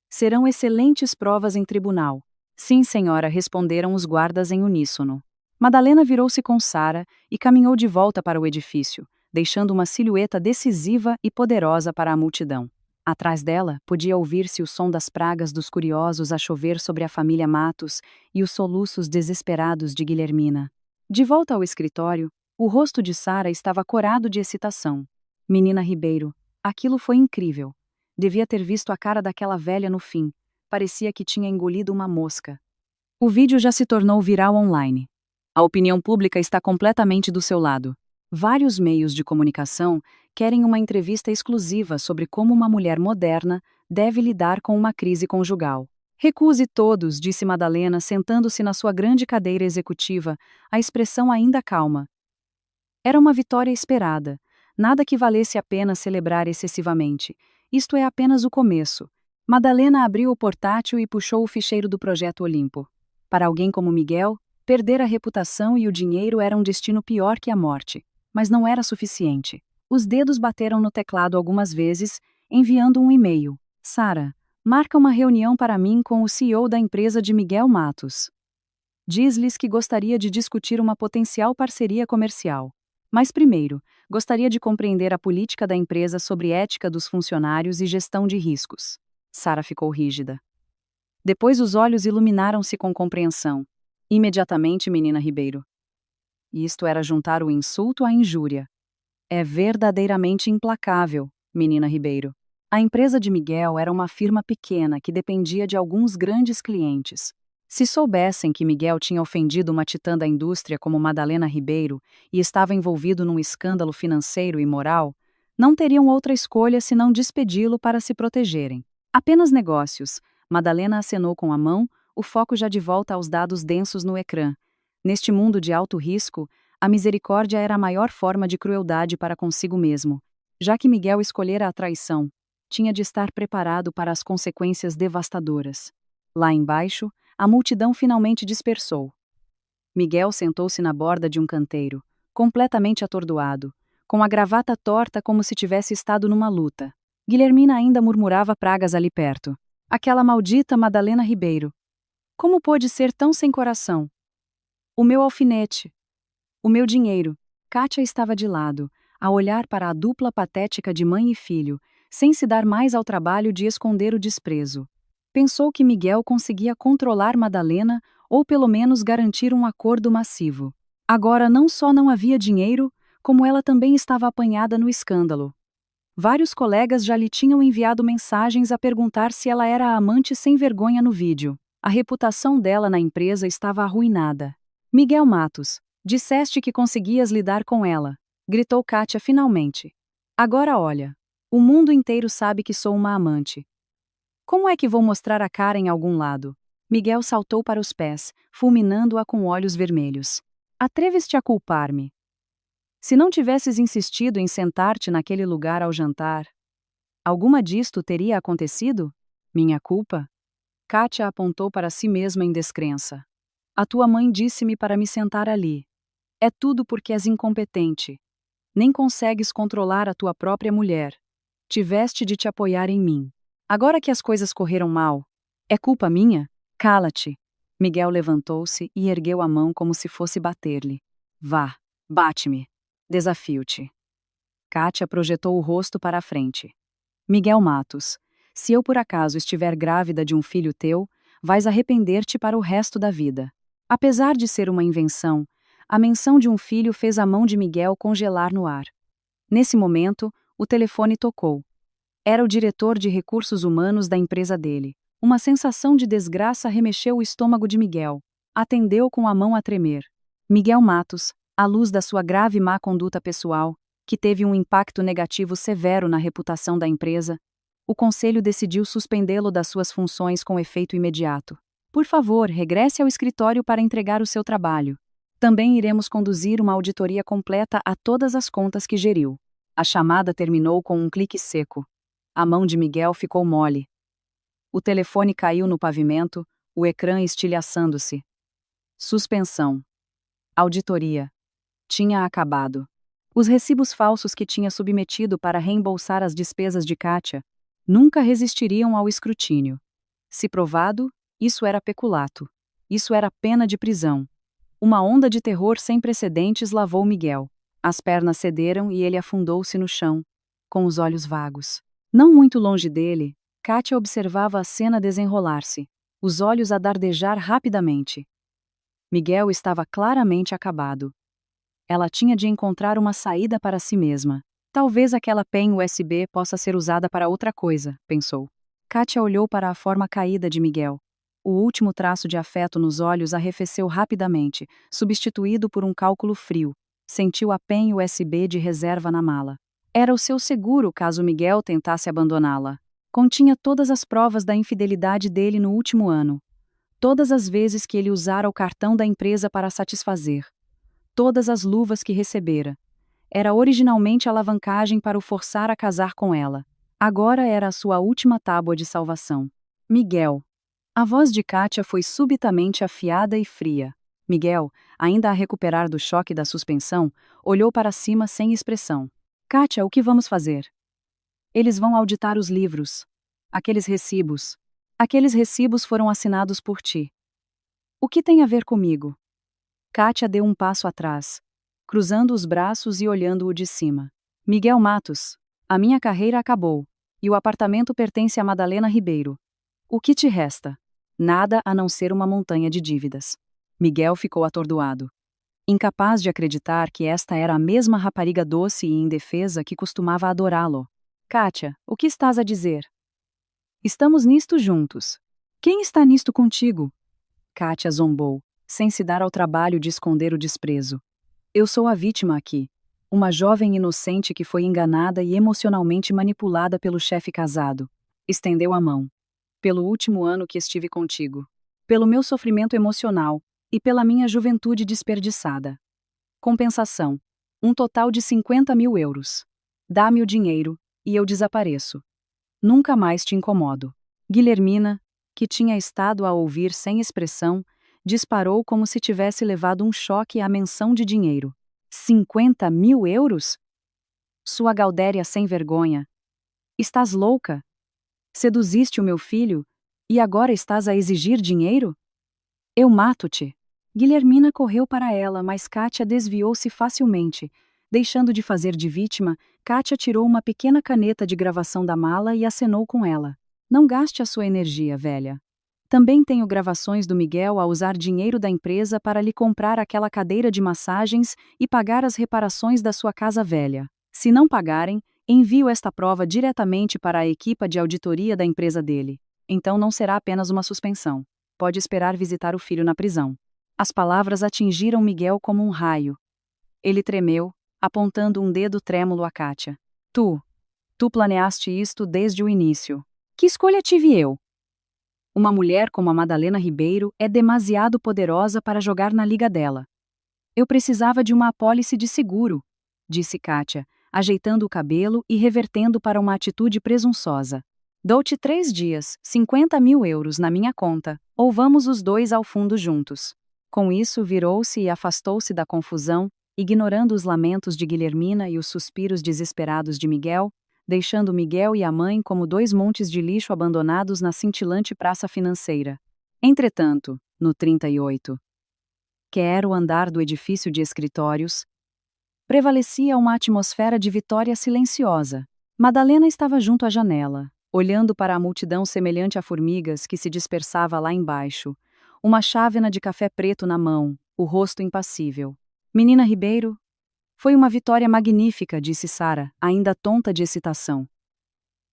Serão excelentes provas em tribunal. Sim, senhora, responderam os guardas em uníssono. Madalena virou-se com Sara e caminhou de volta para o edifício, deixando uma silhueta decisiva e poderosa para a multidão. Atrás dela, podia ouvir-se o som das pragas dos curiosos a chover sobre a família Matos e os soluços desesperados de Guilhermina. De volta ao escritório, o rosto de Sara estava corado de excitação. Menina Ribeiro, aquilo foi incrível. Devia ter visto a cara daquela velha no fim. Parecia que tinha engolido uma mosca. O vídeo já se tornou viral online. A opinião pública está completamente do seu lado. Vários meios de comunicação querem uma entrevista exclusiva sobre como uma mulher moderna deve lidar com uma crise conjugal. Recuse todos, disse Madalena, sentando-se na sua grande cadeira executiva, a expressão ainda calma. Era uma vitória esperada. Nada que valesse a pena celebrar excessivamente. Isto é apenas o começo. Madalena abriu o portátil e puxou o ficheiro do Projeto Olimpo. Para alguém como Miguel, perder a reputação e o dinheiro era um destino pior que a morte. Mas não era suficiente. Os dedos bateram no teclado algumas vezes, enviando um e-mail. Sara, marca uma reunião para mim com o CEO da empresa de Miguel Matos. Diz-lhes que gostaria de discutir uma potencial parceria comercial. Mas primeiro, gostaria de compreender a política da empresa sobre ética dos funcionários e gestão de riscos. Sara ficou rígida. Depois os olhos iluminaram-se com compreensão. Imediatamente, menina Ribeiro. Isto era juntar o insulto à injúria. É verdadeiramente implacável, menina Ribeiro. A empresa de Miguel era uma firma pequena que dependia de alguns grandes clientes. Se soubessem que Miguel tinha ofendido uma titã da indústria como Madalena Ribeiro e estava envolvido num escândalo financeiro e moral, não teriam outra escolha senão despedi-lo para se protegerem. Apenas negócios. Madalena acenou com a mão, o foco já de volta aos dados densos no ecrã. Neste mundo de alto risco, a misericórdia era a maior forma de crueldade para consigo mesmo, já que Miguel escolhera a traição. tinha de estar preparado para as consequências devastadoras. Lá embaixo, a multidão finalmente dispersou. Miguel sentou-se na borda de um canteiro, completamente atordoado, com a gravata torta como se tivesse estado numa luta. Guilhermina ainda murmurava pragas ali perto. Aquela maldita Madalena Ribeiro. Como pôde ser tão sem coração? O meu alfinete. O meu dinheiro. Kátia estava de lado, a olhar para a dupla patética de mãe e filho, sem se dar mais ao trabalho de esconder o desprezo. Pensou que Miguel conseguia controlar Madalena ou pelo menos garantir um acordo massivo. Agora não só não havia dinheiro, como ela também estava apanhada no escândalo. Vários colegas já lhe tinham enviado mensagens a perguntar se ela era a amante sem vergonha no vídeo. A reputação dela na empresa estava arruinada. Miguel Matos, disseste que conseguias lidar com ela, gritou Kátia finalmente. Agora olha, o mundo inteiro sabe que sou uma amante. Como é que vou mostrar a cara em algum lado? Miguel saltou para os pés, fulminando-a com olhos vermelhos. Atreves-te a culpar-me? Se não tivesses insistido em sentar-te naquele lugar ao jantar, alguma disto teria acontecido? Minha culpa? Kátia apontou para si mesma em descrença. A tua mãe disse-me para me sentar ali. É tudo porque és incompetente. Nem consegues controlar a tua própria mulher. Tiveste de te apoiar em mim. Agora que as coisas correram mal, é culpa minha? Cala-te. Miguel levantou-se e ergueu a mão como se fosse bater-lhe. Vá, bate-me. Desafio-te. Kátia projetou o rosto para a frente. Miguel Matos, se eu por acaso estiver grávida de um filho teu, vais arrepender-te para o resto da vida. Apesar de ser uma invenção, a menção de um filho fez a mão de Miguel congelar no ar. Nesse momento, o telefone tocou. Era o diretor de recursos humanos da empresa dele. Uma sensação de desgraça remexeu o estômago de Miguel. Atendeu com a mão a tremer. Miguel Matos, à luz da sua grave má conduta pessoal, que teve um impacto negativo severo na reputação da empresa, o conselho decidiu suspendê-lo das suas funções com efeito imediato. Por favor, regresse ao escritório para entregar o seu trabalho. Também iremos conduzir uma auditoria completa a todas as contas que geriu. A chamada terminou com um clique seco. A mão de Miguel ficou mole. O telefone caiu no pavimento, o ecrã estilhaçando-se. Suspensão. Auditoria. Tinha acabado. Os recibos falsos que tinha submetido para reembolsar as despesas de Kátia nunca resistiriam ao escrutínio. Se provado, isso era peculato. Isso era pena de prisão. Uma onda de terror sem precedentes lavou Miguel. As pernas cederam e ele afundou-se no chão, com os olhos vagos. Não muito longe dele, Kátia observava a cena desenrolar-se, os olhos a dardejar rapidamente. Miguel estava claramente acabado. Ela tinha de encontrar uma saída para si mesma. Talvez aquela pen USB possa ser usada para outra coisa, pensou. Kátia olhou para a forma caída de Miguel. O último traço de afeto nos olhos arrefeceu rapidamente, substituído por um cálculo frio. Sentiu a pen USB de reserva na mala. Era o seu seguro caso Miguel tentasse abandoná-la. Continha todas as provas da infidelidade dele no último ano. Todas as vezes que ele usara o cartão da empresa para satisfazer. Todas as luvas que recebera. Era originalmente a alavancagem para o forçar a casar com ela. Agora era a sua última tábua de salvação. Miguel. A voz de Kátia foi subitamente afiada e fria. Miguel, ainda a recuperar do choque da suspensão, olhou para cima sem expressão. Kátia, o que vamos fazer? Eles vão auditar os livros. Aqueles recibos. Aqueles recibos foram assinados por ti. O que tem a ver comigo? Kátia deu um passo atrás, cruzando os braços e olhando-o de cima. Miguel Matos, a minha carreira acabou, e o apartamento pertence a Madalena Ribeiro. O que te resta? Nada a não ser uma montanha de dívidas. Miguel ficou atordoado. Incapaz de acreditar que esta era a mesma rapariga doce e indefesa que costumava adorá-lo. Kátia, o que estás a dizer? Estamos nisto juntos. Quem está nisto contigo? Kátia zombou, sem se dar ao trabalho de esconder o desprezo. Eu sou a vítima aqui. Uma jovem inocente que foi enganada e emocionalmente manipulada pelo chefe casado. Estendeu a mão. Pelo último ano que estive contigo. Pelo meu sofrimento emocional e pela minha juventude desperdiçada. Compensação. Um total de 50.000 euros. Dá-me o dinheiro e eu desapareço. Nunca mais te incomodo. Guilhermina, que tinha estado a ouvir sem expressão, disparou como se tivesse levado um choque à menção de dinheiro. 50.000 euros? Sua Gaudéria sem vergonha. Estás louca? Seduziste o meu filho, e agora estás a exigir dinheiro? Eu mato-te. Guilhermina correu para ela, mas Kátia desviou-se facilmente. Deixando de fazer de vítima, Kátia tirou uma pequena caneta de gravação da mala e acenou com ela. Não gaste a sua energia, velha. Também tenho gravações do Miguel a usar dinheiro da empresa para lhe comprar aquela cadeira de massagens e pagar as reparações da sua casa velha. Se não pagarem, envio esta prova diretamente para a equipa de auditoria da empresa dele. Então não será apenas uma suspensão. Pode esperar visitar o filho na prisão. As palavras atingiram Miguel como um raio. Ele tremeu, apontando um dedo trêmulo a Kátia. Tu planeaste isto desde o início. Que escolha tive eu? Uma mulher como a Madalena Ribeiro é demasiado poderosa para jogar na liga dela. Eu precisava de uma apólice de seguro, disse Kátia, ajeitando o cabelo e revertendo para uma atitude presunçosa. Dou-te 3 dias, 50.000 euros na minha conta, ou vamos os dois ao fundo juntos. Com isso, virou-se e afastou-se da confusão, ignorando os lamentos de Guilhermina e os suspiros desesperados de Miguel, deixando Miguel e a mãe como 2 montes de lixo abandonados na cintilante praça financeira. Entretanto, no 38, que era o andar do edifício de escritórios, prevalecia uma atmosfera de vitória silenciosa. Madalena estava junto à janela, olhando para a multidão semelhante a formigas que se dispersava lá embaixo, uma chávena de café preto na mão, o rosto impassível. Menina Ribeiro, foi uma vitória magnífica, disse Sara, ainda tonta de excitação.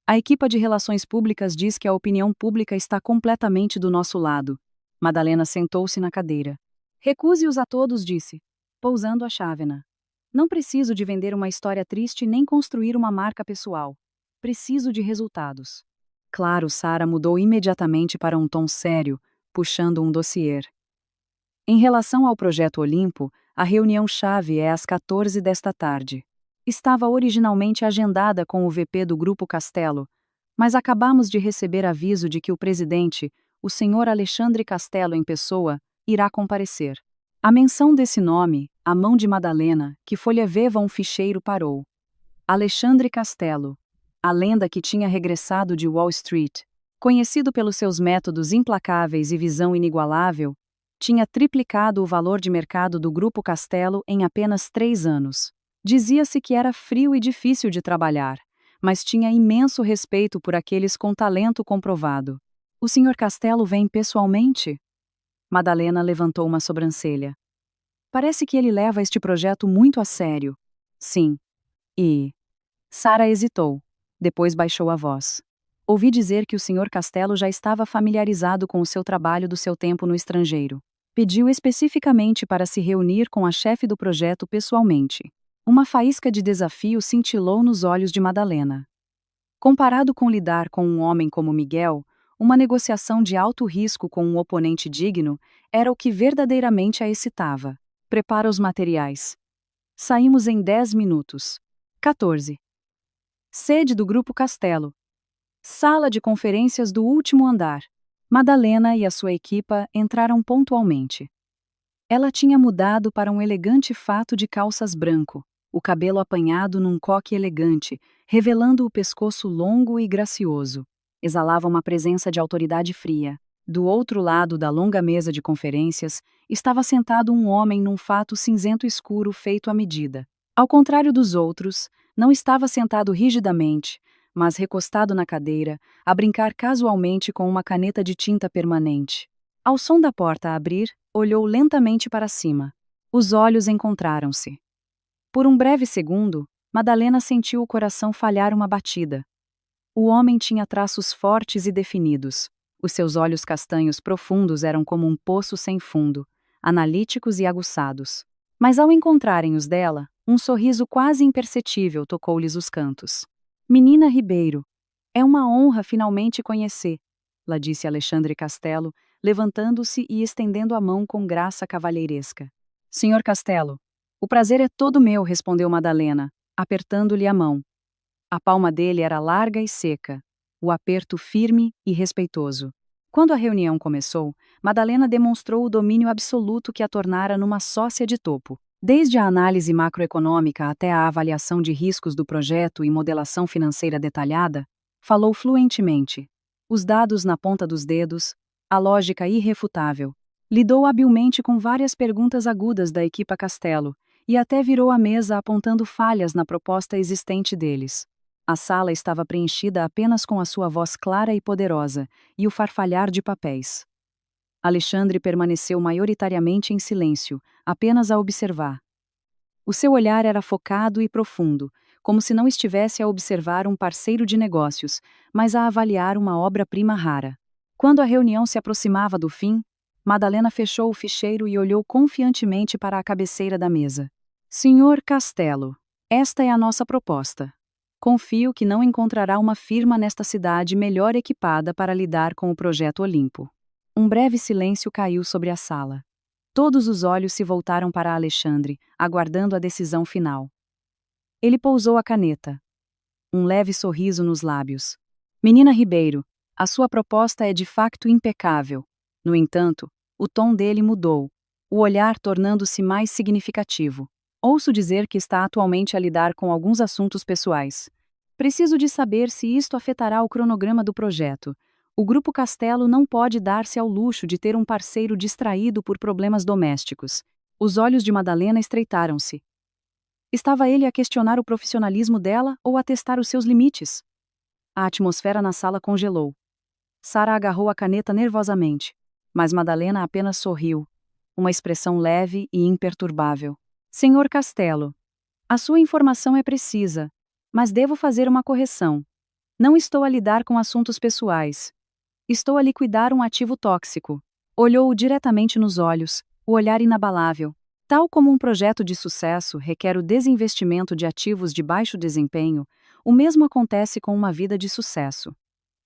A equipa de relações públicas diz que a opinião pública está completamente do nosso lado. Madalena sentou-se na cadeira. Recuse-os a todos, disse, pousando a chávena. Não preciso de vender uma história triste nem construir uma marca pessoal. Preciso de resultados. Claro, Sara mudou imediatamente para um tom sério, puxando um dossiê. Em relação ao projeto Olimpo, a reunião-chave é às 14 desta tarde. Estava originalmente agendada com o VP do Grupo Castelo, mas acabamos de receber aviso de que o presidente, o senhor Alexandre Castelo em pessoa, irá comparecer. A menção desse nome, a mão de Madalena, que folheveva um ficheiro, parou. Alexandre Castelo, a lenda que tinha regressado de Wall Street, conhecido pelos seus métodos implacáveis e visão inigualável, tinha triplicado o valor de mercado do Grupo Castelo em apenas 3 anos. Dizia-se que era frio e difícil de trabalhar, mas tinha imenso respeito por aqueles com talento comprovado. O Sr. Castelo vem pessoalmente? Madalena levantou uma sobrancelha. Parece que ele leva este projeto muito a sério. Sim. E... Sara hesitou. Depois baixou a voz. Ouvi dizer que o Sr. Castelo já estava familiarizado com o seu trabalho do seu tempo no estrangeiro. Pediu especificamente para se reunir com a chefe do projeto pessoalmente. Uma faísca de desafio cintilou nos olhos de Madalena. Comparado com lidar com um homem como Miguel, uma negociação de alto risco com um oponente digno era o que verdadeiramente a excitava. Prepara os materiais. Saímos em 10 minutos. 14. Sede do Grupo Castelo. Sala de conferências do último andar. Madalena e a sua equipa entraram pontualmente. Ela tinha mudado para um elegante fato de calças branco, o cabelo apanhado num coque elegante, revelando o pescoço longo e gracioso. Exalava uma presença de autoridade fria. Do outro lado da longa mesa de conferências, estava sentado um homem num fato cinzento escuro feito à medida. Ao contrário dos outros, não estava sentado rigidamente, mas recostado na cadeira, a brincar casualmente com uma caneta de tinta permanente. Ao som da porta a abrir, olhou lentamente para cima. Os olhos encontraram-se. Por um breve segundo, Madalena sentiu o coração falhar uma batida. O homem tinha traços fortes e definidos. Os seus olhos castanhos profundos eram como um poço sem fundo, analíticos e aguçados. Mas ao encontrarem os dela, um sorriso quase imperceptível tocou-lhes os cantos. Menina Ribeiro, é uma honra finalmente conhecer-la, disse Alexandre Castelo, levantando-se e estendendo a mão com graça cavalheiresca. Senhor Castelo, o prazer é todo meu, respondeu Madalena, apertando-lhe a mão. A palma dele era larga e seca. o aperto firme e respeitoso. Quando a reunião começou, Madalena demonstrou o domínio absoluto que a tornara numa sócia de topo. Desde a análise macroeconômica até a avaliação de riscos do projeto e modelação financeira detalhada, falou fluentemente. Os dados na ponta dos dedos, a lógica irrefutável. Lidou habilmente com várias perguntas agudas da equipa Castelo, e até virou a mesa apontando falhas na proposta existente deles. A sala estava preenchida apenas com a sua voz clara e poderosa, e o farfalhar de papéis. Alexandre permaneceu maioritariamente em silêncio, apenas a observar. O seu olhar era focado e profundo, como se não estivesse a observar um parceiro de negócios, mas a avaliar uma obra-prima rara. Quando a reunião se aproximava do fim, Madalena fechou o ficheiro e olhou confiantemente para a cabeceira da mesa. Senhor Castelo, esta é a nossa proposta. Confio que não encontrará uma firma nesta cidade melhor equipada para lidar com o projeto Olimpo. Um breve silêncio caiu sobre a sala. Todos os olhos se voltaram para Alexandre, aguardando a decisão final. Ele pousou a caneta. Um leve sorriso nos lábios. Menina Ribeiro, a sua proposta é de facto impecável. No entanto, o tom dele mudou, o olhar tornando-se mais significativo. Ouço dizer que está atualmente a lidar com alguns assuntos pessoais. Preciso de saber se isto afetará o cronograma do projeto. O Grupo Castelo não pode dar-se ao luxo de ter um parceiro distraído por problemas domésticos. Os olhos de Madalena estreitaram-se. Estava ele a questionar o profissionalismo dela ou a testar os seus limites? A atmosfera na sala congelou. Sara agarrou a caneta nervosamente, mas Madalena apenas sorriu, uma expressão leve e imperturbável. Senhor Castelo, a sua informação é precisa, mas devo fazer uma correção. Não estou a lidar com assuntos pessoais. Estou a liquidar um ativo tóxico. Olhou-o diretamente nos olhos, o olhar inabalável. Tal como um projeto de sucesso requer o desinvestimento de ativos de baixo desempenho, o mesmo acontece com uma vida de sucesso.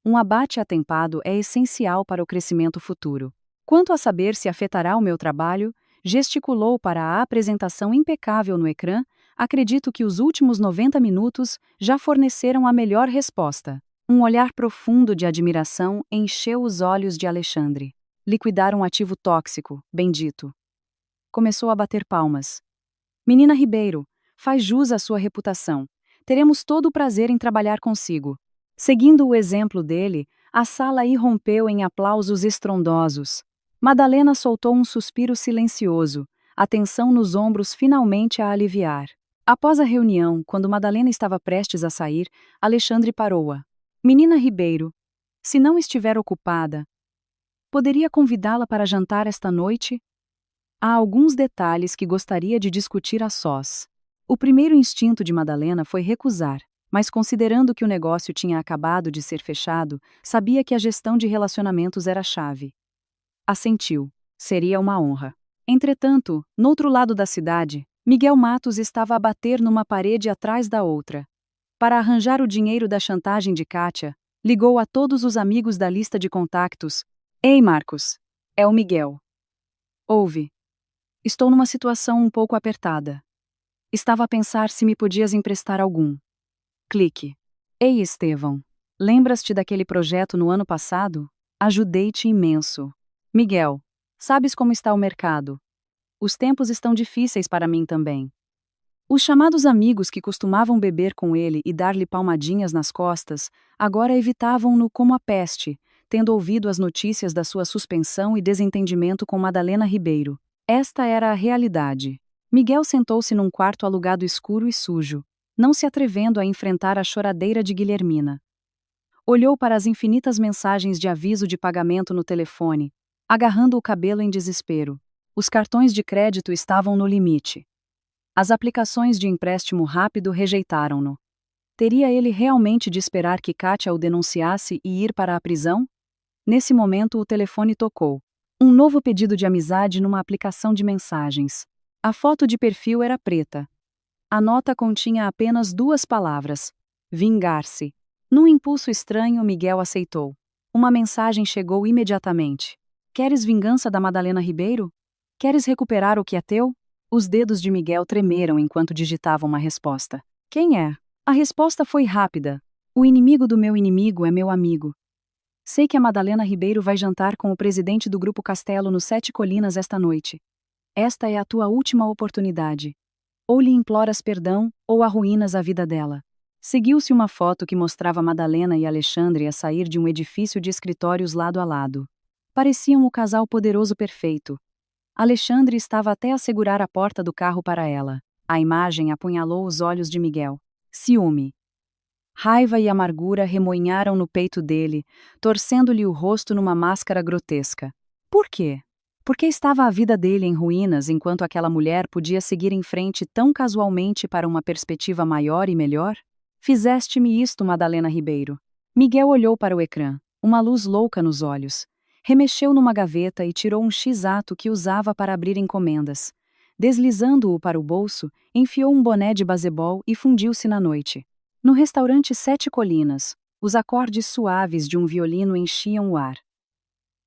Um abate atempado é essencial para o crescimento futuro. Quanto a saber se afetará o meu trabalho, gesticulou para a apresentação impecável no ecrã, acredito que os últimos 90 minutos já forneceram a melhor resposta. Um olhar profundo de admiração encheu os olhos de Alexandre. Liquidar um ativo tóxico, bendito. Começou a bater palmas. Menina Ribeiro, faz jus à sua reputação. Teremos todo o prazer em trabalhar consigo. Seguindo o exemplo dele, a sala irrompeu em aplausos estrondosos. Madalena soltou um suspiro silencioso, a tensão nos ombros finalmente a aliviar. Após a reunião, quando Madalena estava prestes a sair, Alexandre parou-a. Menina Ribeiro, se não estiver ocupada, poderia convidá-la para jantar esta noite? Há alguns detalhes que gostaria de discutir a sós. O primeiro instinto de Madalena foi recusar, mas considerando que o negócio tinha acabado de ser fechado, sabia que a gestão de relacionamentos era a chave. Assentiu. Seria uma honra. Entretanto, no outro lado da cidade, Miguel Matos estava a bater numa parede atrás da outra. Para arranjar o dinheiro da chantagem de Kátia, ligou a todos os amigos da lista de contactos. Ei, Marcos. É o Miguel. Ouve. Estou numa situação um pouco apertada. Estava a pensar se me podias emprestar algum. Clique. Ei, Estevão. Lembras-te daquele projeto no ano passado? Ajudei-te imenso. Miguel. Sabes como está o mercado? Os tempos estão difíceis para mim também. Os chamados amigos que costumavam beber com ele e dar-lhe palmadinhas nas costas, agora evitavam-no como a peste, tendo ouvido as notícias da sua suspensão e desentendimento com Madalena Ribeiro. Esta era a realidade. Miguel sentou-se num quarto alugado escuro e sujo, não se atrevendo a enfrentar a choradeira de Guilhermina. Olhou para as infinitas mensagens de aviso de pagamento no telefone, agarrando o cabelo em desespero. Os cartões de crédito estavam no limite. As aplicações de empréstimo rápido rejeitaram-no. Teria ele realmente de esperar que Kátia o denunciasse e ir para a prisão? Nesse momento o telefone tocou. Um novo pedido de amizade numa aplicação de mensagens. A foto de perfil era preta. A nota continha apenas 2 palavras: vingar-se. Num impulso estranho, Miguel aceitou. Uma mensagem chegou imediatamente. Queres vingança da Madalena Ribeiro? Queres recuperar o que é teu? Os dedos de Miguel tremeram enquanto digitava uma resposta. Quem é? A resposta foi rápida. O inimigo do meu inimigo é meu amigo. Sei que a Madalena Ribeiro vai jantar com o presidente do Grupo Castelo no Sete Colinas esta noite. Esta é a tua última oportunidade. Ou lhe imploras perdão, ou arruínas a vida dela. Seguiu-se uma foto que mostrava Madalena e Alexandre a sair de um edifício de escritórios lado a lado. Pareciam o casal poderoso perfeito. Alexandre estava até a segurar a porta do carro para ela. A imagem apunhalou os olhos de Miguel. Ciúme. Raiva e amargura remoinharam no peito dele, torcendo-lhe o rosto numa máscara grotesca. Por quê? Porque estava a vida dele em ruínas enquanto aquela mulher podia seguir em frente tão casualmente para uma perspectiva maior e melhor? Fizeste-me isto, Madalena Ribeiro. Miguel olhou para o ecrã, uma luz louca nos olhos. Remexeu numa gaveta e tirou um X-ato que usava para abrir encomendas. Deslizando-o para o bolso, enfiou um boné de basebol e fundiu-se na noite. No restaurante Sete Colinas, os acordes suaves de um violino enchiam o ar.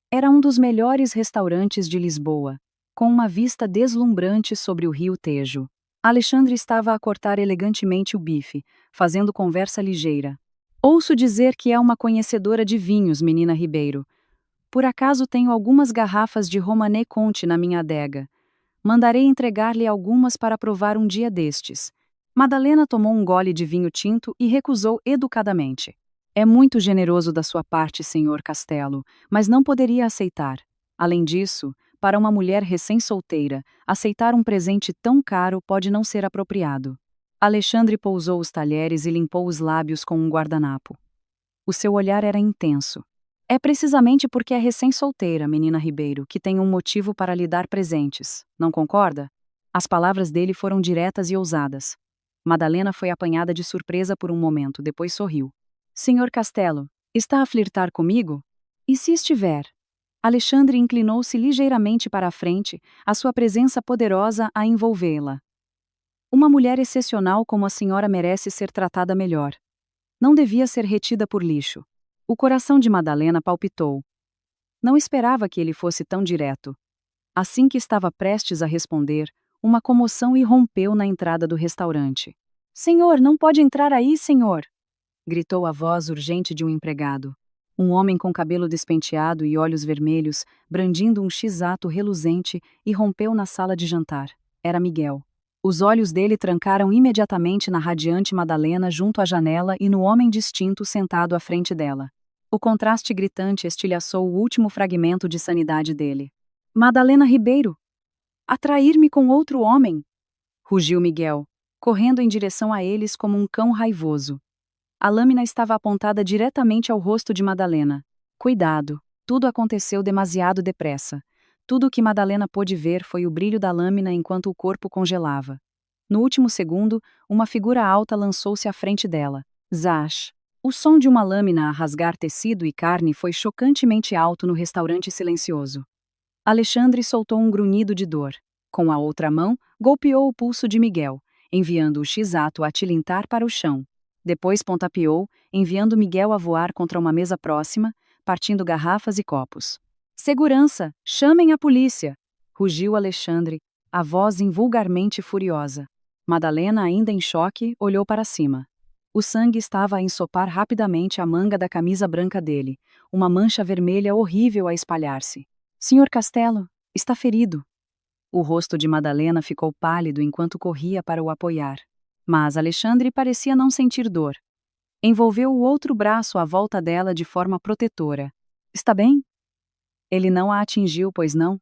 Era um dos melhores restaurantes de Lisboa, com uma vista deslumbrante sobre o rio Tejo. Alexandre estava a cortar elegantemente o bife, fazendo conversa ligeira. Ouço dizer que é uma conhecedora de vinhos, menina Ribeiro. Por acaso tenho algumas garrafas de Romanée Conti na minha adega. Mandarei entregar-lhe algumas para provar um dia destes. Madalena tomou um gole de vinho tinto e recusou educadamente. É muito generoso da sua parte, senhor Castelo, mas não poderia aceitar. Além disso, para uma mulher recém-solteira, aceitar um presente tão caro pode não ser apropriado. Alexandre pousou os talheres e limpou os lábios com um guardanapo. O seu olhar era intenso. É precisamente porque é recém-solteira, menina Ribeiro, que tem um motivo para lhe dar presentes, não concorda? As palavras dele foram diretas e ousadas. Madalena foi apanhada de surpresa por um momento, depois sorriu. Senhor Castelo, está a flirtar comigo? E se estiver? Alexandre inclinou-se ligeiramente para a frente, a sua presença poderosa a envolvê-la. Uma mulher excepcional como a senhora merece ser tratada melhor. Não devia ser retida por lixo. O coração de Madalena palpitou. Não esperava que ele fosse tão direto. Assim que estava prestes a responder, uma comoção irrompeu na entrada do restaurante. Senhor, não pode entrar aí, senhor! Gritou a voz urgente de um empregado. Um homem com cabelo despenteado e olhos vermelhos, brandindo um X-ato reluzente, irrompeu na sala de jantar. Era Miguel. Os olhos dele trancaram imediatamente na radiante Madalena junto à janela e no homem distinto sentado à frente dela. O contraste gritante estilhaçou o último fragmento de sanidade dele. Madalena Ribeiro! Atrair-me com outro homem! Rugiu Miguel, correndo em direção a eles como um cão raivoso. A lâmina estava apontada diretamente ao rosto de Madalena. Cuidado! Tudo aconteceu demasiado depressa. Tudo o que Madalena pôde ver foi o brilho da lâmina enquanto o corpo congelava. No último segundo, uma figura alta lançou-se à frente dela. Zash! O som de uma lâmina a rasgar tecido e carne foi chocantemente alto no restaurante silencioso. Alexandre soltou um grunhido de dor. Com a outra mão, golpeou o pulso de Miguel, enviando o X-ato a tilintar para o chão. Depois pontapeou, enviando Miguel a voar contra uma mesa próxima, partindo garrafas e copos. Segurança! Chamem a polícia! Rugiu Alexandre, a voz invulgarmente furiosa. Madalena, ainda em choque, olhou para cima. O sangue estava a ensopar rapidamente a manga da camisa branca dele, uma mancha vermelha horrível a espalhar-se. Senhor Castelo, está ferido. O rosto de Madalena ficou pálido enquanto corria para o apoiar. Mas Alexandre parecia não sentir dor. Envolveu o outro braço à volta dela de forma protetora. Está bem? Ele não a atingiu, pois não?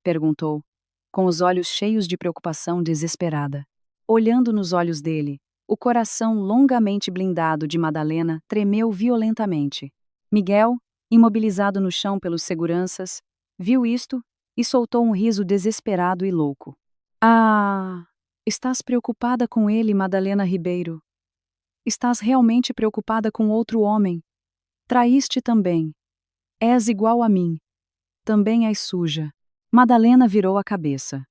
Perguntou, com os olhos cheios de preocupação desesperada. Olhando nos olhos dele, o coração longamente blindado de Madalena tremeu violentamente. Miguel, imobilizado no chão pelos seguranças, viu isto e soltou um riso desesperado e louco. Ah! Estás preocupada com ele, Madalena Ribeiro. Estás realmente preocupada com outro homem. Traíste também. És igual a mim. Também és suja. Madalena virou a cabeça.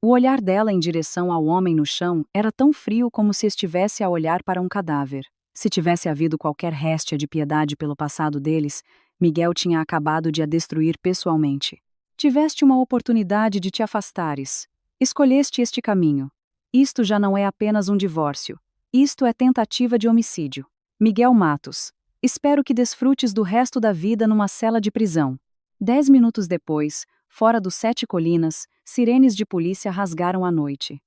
O olhar dela em direção ao homem no chão era tão frio como se estivesse a olhar para um cadáver. Se tivesse havido qualquer réstia de piedade pelo passado deles, Miguel tinha acabado de a destruir pessoalmente. Tiveste uma oportunidade de te afastares. Escolheste este caminho. Isto já não é apenas um divórcio. Isto é tentativa de homicídio. Miguel Matos. Espero que desfrutes do resto da vida numa cela de prisão. 10 minutos depois, fora dos 7 Colinas, sirenes de polícia rasgaram a noite.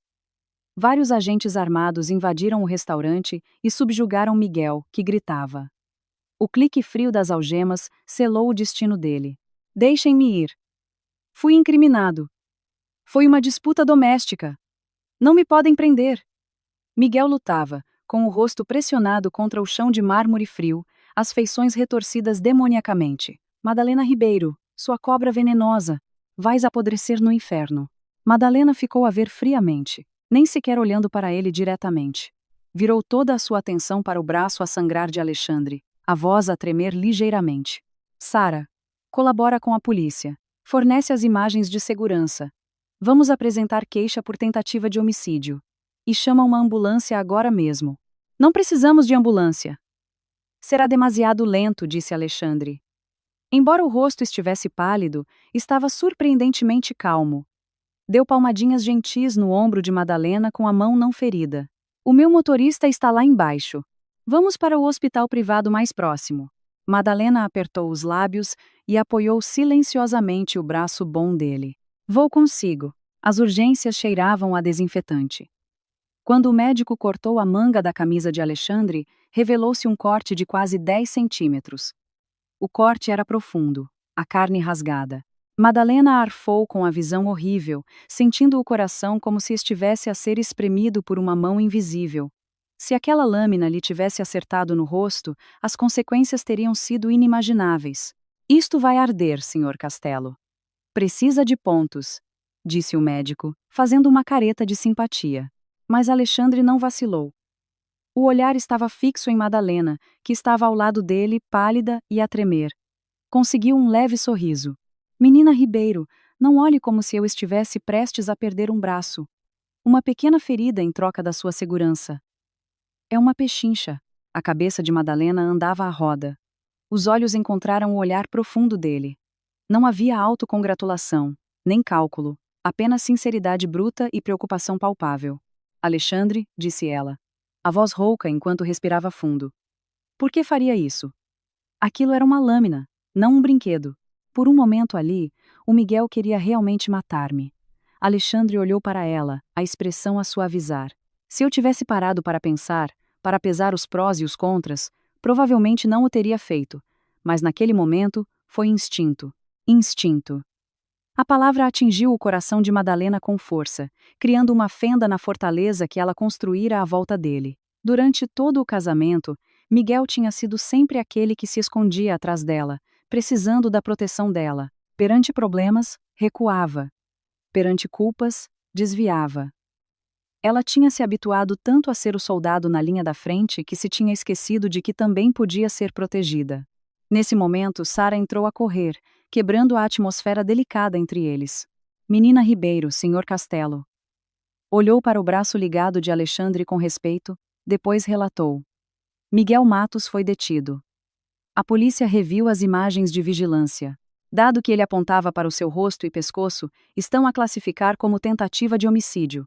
Vários agentes armados invadiram o restaurante e subjugaram Miguel, que gritava. O clique frio das algemas selou o destino dele. Deixem-me ir. Fui incriminado. Foi uma disputa doméstica. Não me podem prender. Miguel lutava, com o rosto pressionado contra o chão de mármore frio, as feições retorcidas demoniacamente. Madalena Ribeiro, sua cobra venenosa, vais apodrecer no inferno. Madalena ficou a ver friamente, nem sequer olhando para ele diretamente. Virou toda a sua atenção para o braço a sangrar de Alexandre, a voz a tremer ligeiramente. Sara, colabora com a polícia. Fornece as imagens de segurança. Vamos apresentar queixa por tentativa de homicídio. E chama uma ambulância agora mesmo. Não precisamos de ambulância. Será demasiado lento, disse Alexandre. Embora o rosto estivesse pálido, estava surpreendentemente calmo. Deu palmadinhas gentis no ombro de Madalena com a mão não ferida. O meu motorista está lá embaixo. Vamos para o hospital privado mais próximo. Madalena apertou os lábios e apoiou silenciosamente o braço bom dele. Vou consigo. As urgências cheiravam a desinfetante. Quando o médico cortou a manga da camisa de Alexandre, revelou-se um corte de quase 10 centímetros. O corte era profundo, a carne rasgada. Madalena arfou com a visão horrível, sentindo o coração como se estivesse a ser espremido por uma mão invisível. Se aquela lâmina lhe tivesse acertado no rosto, as consequências teriam sido inimagináveis. Isto vai arder, Sr. Castelo. Precisa de pontos, disse o médico, fazendo uma careta de simpatia. Mas Alexandre não vacilou. O olhar estava fixo em Madalena, que estava ao lado dele, pálida e a tremer. Conseguiu um leve sorriso. Menina Ribeiro, não olhe como se eu estivesse prestes a perder um braço. Uma pequena ferida em troca da sua segurança. É uma pechincha. A cabeça de Madalena andava à roda. Os olhos encontraram o olhar profundo dele. Não havia autocongratulação, nem cálculo, apenas sinceridade bruta e preocupação palpável. Alexandre, disse ela, a voz rouca enquanto respirava fundo. Por que faria isso? Aquilo era uma lâmina, não um brinquedo. Por um momento ali, o Miguel queria realmente matar-me. Alexandre olhou para ela, a expressão a suavizar. Se eu tivesse parado para pensar, para pesar os prós e os contras, provavelmente não o teria feito, mas naquele momento foi instinto. Instinto. A palavra atingiu o coração de Madalena com força, criando uma fenda na fortaleza que ela construíra à volta dele. Durante todo o casamento, Miguel tinha sido sempre aquele que se escondia atrás dela, precisando da proteção dela. Perante problemas, recuava. Perante culpas, desviava. Ela tinha se habituado tanto a ser o soldado na linha da frente que se tinha esquecido de que também podia ser protegida. Nesse momento, Sara entrou a correr, quebrando a atmosfera delicada entre eles. Menina Ribeiro, Sr. Castelo. Olhou para o braço ligado de Alexandre com respeito, depois relatou. Miguel Matos foi detido. A polícia reviu as imagens de vigilância. Dado que ele apontava para o seu rosto e pescoço, estão a classificar como tentativa de homicídio.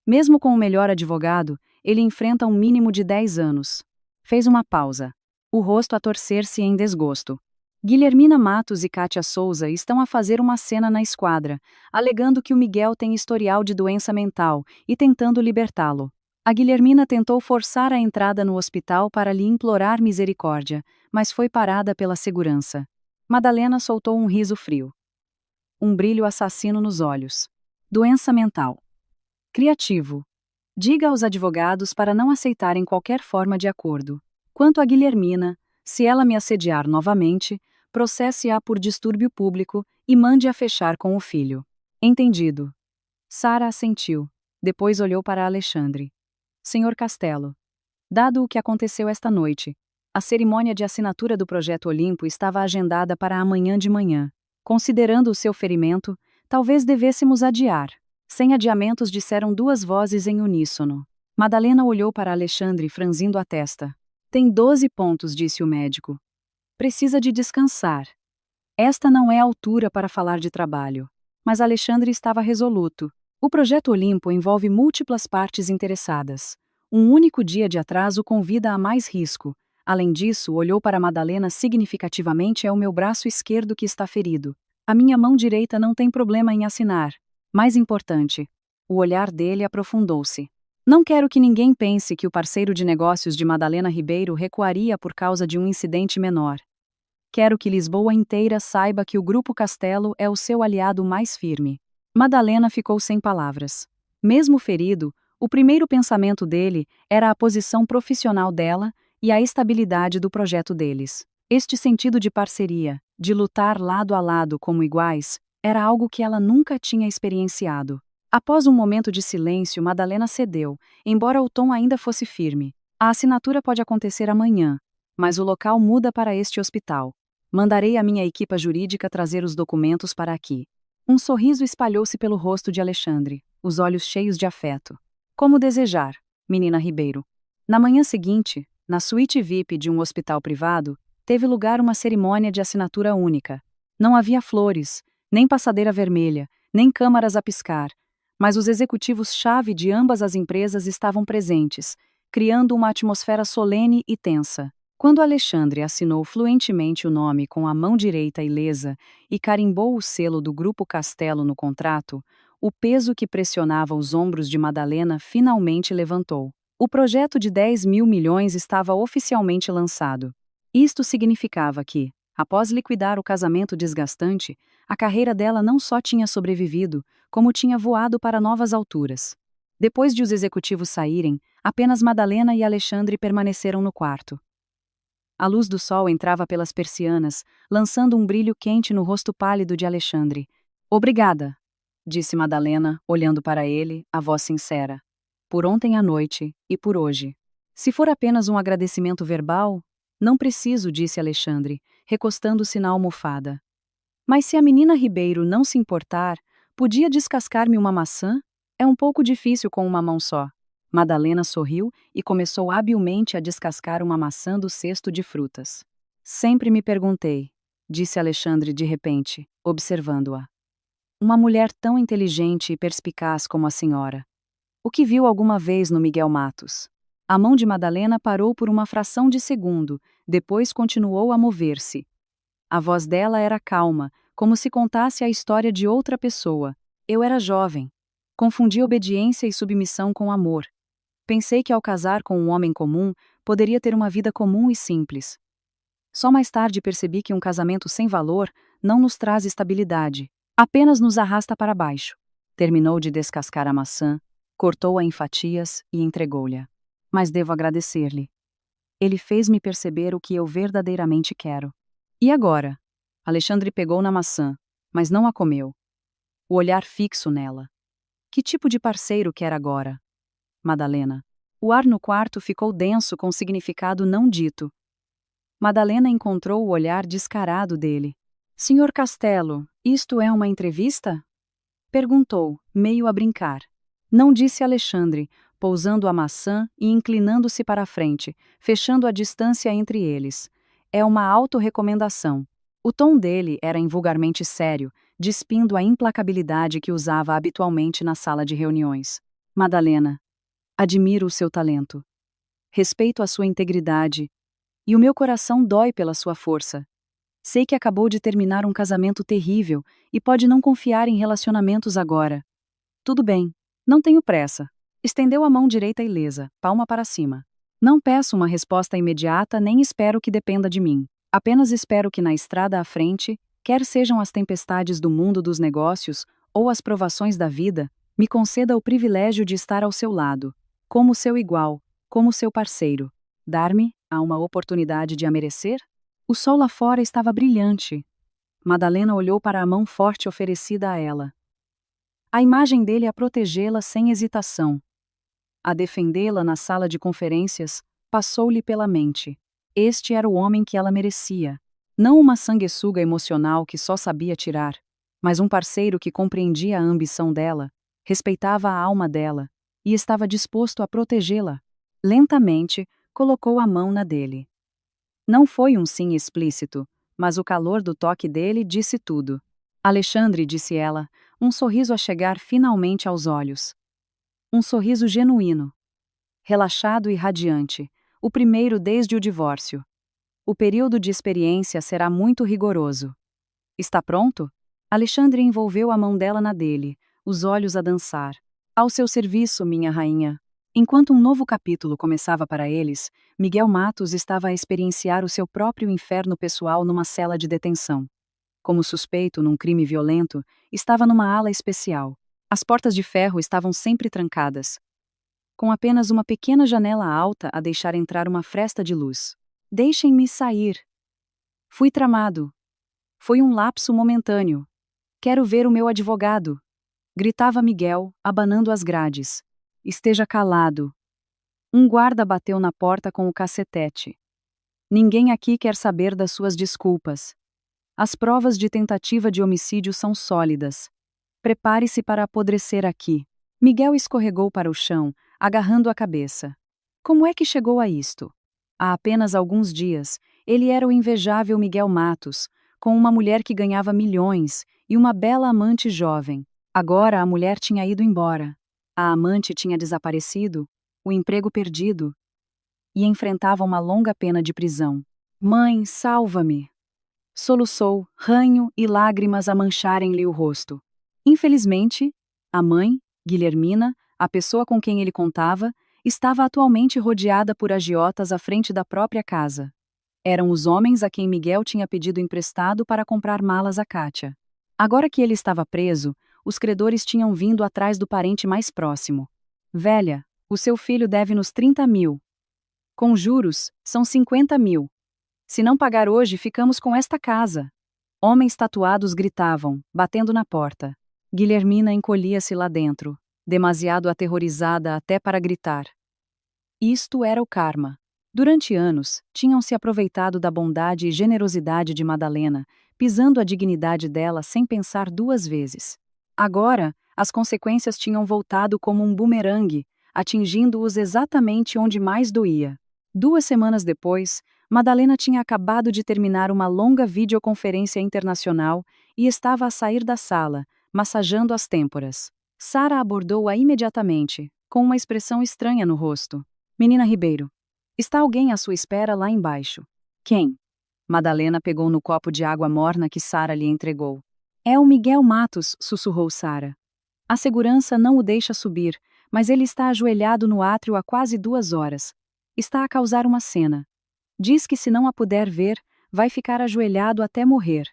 Mesmo com o melhor advogado, ele enfrenta um mínimo de 10 anos. Fez uma pausa. O rosto a torcer-se em desgosto. Guilhermina Matos e Kátia Souza estão a fazer uma cena na esquadra, alegando que o Miguel tem historial de doença mental e tentando libertá-lo. A Guilhermina tentou forçar a entrada no hospital para lhe implorar misericórdia, mas foi parada pela segurança. Madalena soltou um riso frio. Um brilho assassino nos olhos. Doença mental. Criativo. Diga aos advogados para não aceitarem qualquer forma de acordo. Quanto a Guilhermina, se ela me assediar novamente, processe-a por distúrbio público e mande-a fechar com o filho. Entendido. Sara assentiu. Depois olhou para Alexandre. Senhor Castelo. Dado o que aconteceu esta noite, a cerimônia de assinatura do Projeto Olimpo estava agendada para amanhã de manhã. Considerando o seu ferimento, talvez devêssemos adiar. Sem adiamentos, disseram duas vozes em uníssono. Madalena olhou para Alexandre franzindo a testa. Tem 12 pontos, disse o médico. Precisa de descansar. Esta não é a altura para falar de trabalho. Mas Alexandre estava resoluto. O Projeto Olimpo envolve múltiplas partes interessadas. Um único dia de atraso convida a mais risco. Além disso, olhou para Madalena significativamente. É o meu braço esquerdo que está ferido. A minha mão direita não tem problema em assinar. Mais importante, o olhar dele aprofundou-se. Não quero que ninguém pense que o parceiro de negócios de Madalena Ribeiro recuaria por causa de um incidente menor. Quero que Lisboa inteira saiba que o Grupo Castelo é o seu aliado mais firme. Madalena ficou sem palavras. Mesmo ferido, o primeiro pensamento dele era a posição profissional dela e a estabilidade do projeto deles. Este sentido de parceria, de lutar lado a lado como iguais, era algo que ela nunca tinha experienciado. Após um momento de silêncio, Madalena cedeu, embora o tom ainda fosse firme. A assinatura pode acontecer amanhã, mas o local muda para este hospital. Mandarei a minha equipa jurídica trazer os documentos para aqui. Um sorriso espalhou-se pelo rosto de Alexandre, os olhos cheios de afeto. Como desejar, menina Ribeiro. Na manhã seguinte, na suíte VIP de um hospital privado, teve lugar uma cerimônia de assinatura única. Não havia flores, nem passadeira vermelha, nem câmaras a piscar, mas os executivos-chave de ambas as empresas estavam presentes, criando uma atmosfera solene e tensa. Quando Alexandre assinou fluentemente o nome com a mão direita ilesa e carimbou o selo do Grupo Castelo no contrato, o peso que pressionava os ombros de Madalena finalmente levantou. O projeto de 10 mil milhões estava oficialmente lançado. Isto significava que, após liquidar o casamento desgastante, a carreira dela não só tinha sobrevivido, como tinha voado para novas alturas. Depois de os executivos saírem, apenas Madalena e Alexandre permaneceram no quarto. A luz do sol entrava pelas persianas, lançando um brilho quente no rosto pálido de Alexandre. Obrigada, disse Madalena, olhando para ele, a voz sincera. Por ontem à noite e por hoje. Se for apenas um agradecimento verbal, não preciso, disse Alexandre, recostando-se na almofada. Mas se a menina Ribeiro não se importar, podia descascar-me uma maçã? É um pouco difícil com uma mão só. Madalena sorriu e começou habilmente a descascar uma maçã do cesto de frutas. Sempre me perguntei, disse Alexandre de repente, observando-a. Uma mulher tão inteligente e perspicaz como a senhora. O que viu alguma vez no Miguel Matos? A mão de Madalena parou por uma fração de segundo, depois continuou a mover-se. A voz dela era calma, como se contasse a história de outra pessoa. Eu era jovem. Confundi obediência e submissão com amor. Pensei que ao casar com um homem comum, poderia ter uma vida comum e simples. Só mais tarde percebi que um casamento sem valor não nos traz estabilidade, apenas nos arrasta para baixo. Terminou de descascar a maçã, cortou-a em fatias e entregou-lhe. Mas devo agradecer-lhe. Ele fez-me perceber o que eu verdadeiramente quero. E agora? Alexandre pegou na maçã, mas não a comeu. O olhar fixo nela. Que tipo de parceiro quer agora? Madalena. O ar no quarto ficou denso com significado não dito. Madalena encontrou o olhar descarado dele. Senhor Castelo, isto é uma entrevista? Perguntou, meio a brincar. Não, disse Alexandre, pousando a maçã e inclinando-se para a frente, fechando a distância entre eles. É uma autorrecomendação. O tom dele era invulgarmente sério, despindo a implacabilidade que usava habitualmente na sala de reuniões. Madalena. Admiro o seu talento. Respeito a sua integridade. E o meu coração dói pela sua força. Sei que acabou de terminar um casamento terrível e pode não confiar em relacionamentos agora. Tudo bem, não tenho pressa. Estendeu a mão direita ilesa, palma para cima. Não peço uma resposta imediata nem espero que dependa de mim. Apenas espero que na estrada à frente, quer sejam as tempestades do mundo dos negócios ou as provações da vida, me conceda o privilégio de estar ao seu lado. Como seu igual, como seu parceiro. Dar-me a uma oportunidade de a merecer? O sol lá fora estava brilhante. Madalena olhou para a mão forte oferecida a ela. A imagem dele a protegê-la sem hesitação. A defendê-la na sala de conferências, passou-lhe pela mente. Este era o homem que ela merecia. Não uma sanguessuga emocional que só sabia tirar, mas um parceiro que compreendia a ambição dela, respeitava a alma dela, e estava disposto a protegê-la. Lentamente, colocou a mão na dele. Não foi um sim explícito, mas o calor do toque dele disse tudo. Alexandre, disse ela, um sorriso a chegar finalmente aos olhos. Um sorriso genuíno. relaxado e radiante, o primeiro desde o divórcio. O período de experiência será muito rigoroso. Está pronto? Alexandre envolveu a mão dela na dele, os olhos a dançar. Ao seu serviço, minha rainha. Enquanto um novo capítulo começava para eles, Miguel Matos estava a experienciar o seu próprio inferno pessoal numa cela de detenção. Como suspeito num crime violento, estava numa ala especial. As portas de ferro estavam sempre trancadas, com apenas uma pequena janela alta a deixar entrar uma fresta de luz. Deixem-me sair. Fui tramado. Foi um lapso momentâneo. Quero ver o meu advogado. Gritava Miguel, abanando as grades. Esteja calado. Um guarda bateu na porta com o cacetete. Ninguém aqui quer saber das suas desculpas. As provas de tentativa de homicídio são sólidas. Prepare-se para apodrecer aqui. Miguel escorregou para o chão, agarrando a cabeça. Como é que chegou a isto? Há apenas alguns dias, ele era o invejável Miguel Matos, com uma mulher que ganhava milhões e uma bela amante jovem. Agora a mulher tinha ido embora. A amante tinha desaparecido, o emprego perdido, e enfrentava uma longa pena de prisão. Mãe, salva-me! Soluçou, ranho e lágrimas a mancharem-lhe o rosto. Infelizmente, a mãe, Guilhermina, a pessoa com quem ele contava, estava atualmente rodeada por agiotas à frente da própria casa. Eram os homens a quem Miguel tinha pedido emprestado para comprar malas a Kátia. Agora que ele estava preso, os credores tinham vindo atrás do parente mais próximo. Velha, o seu filho deve-nos 30 mil. Com juros, são 50 mil. Se não pagar hoje, ficamos com esta casa. Homens tatuados gritavam, batendo na porta. Guilhermina encolhia-se lá dentro, demasiado aterrorizada até para gritar. Isto era o karma. Durante anos, tinham se aproveitado da bondade e generosidade de Madalena, pisando a dignidade dela sem pensar duas vezes. Agora, as consequências tinham voltado como um bumerangue, atingindo-os exatamente onde mais doía. 2 semanas depois, Madalena tinha acabado de terminar uma longa videoconferência internacional e estava a sair da sala, massageando as têmporas. Sara abordou-a imediatamente, com uma expressão estranha no rosto. Menina Ribeiro, está alguém à sua espera lá embaixo. Quem? Madalena pegou no copo de água morna que Sara lhe entregou. É o Miguel Matos, sussurrou Sara. A segurança não o deixa subir, mas ele está ajoelhado no átrio há quase 2 horas. Está a causar uma cena. Diz que se não a puder ver, vai ficar ajoelhado até morrer.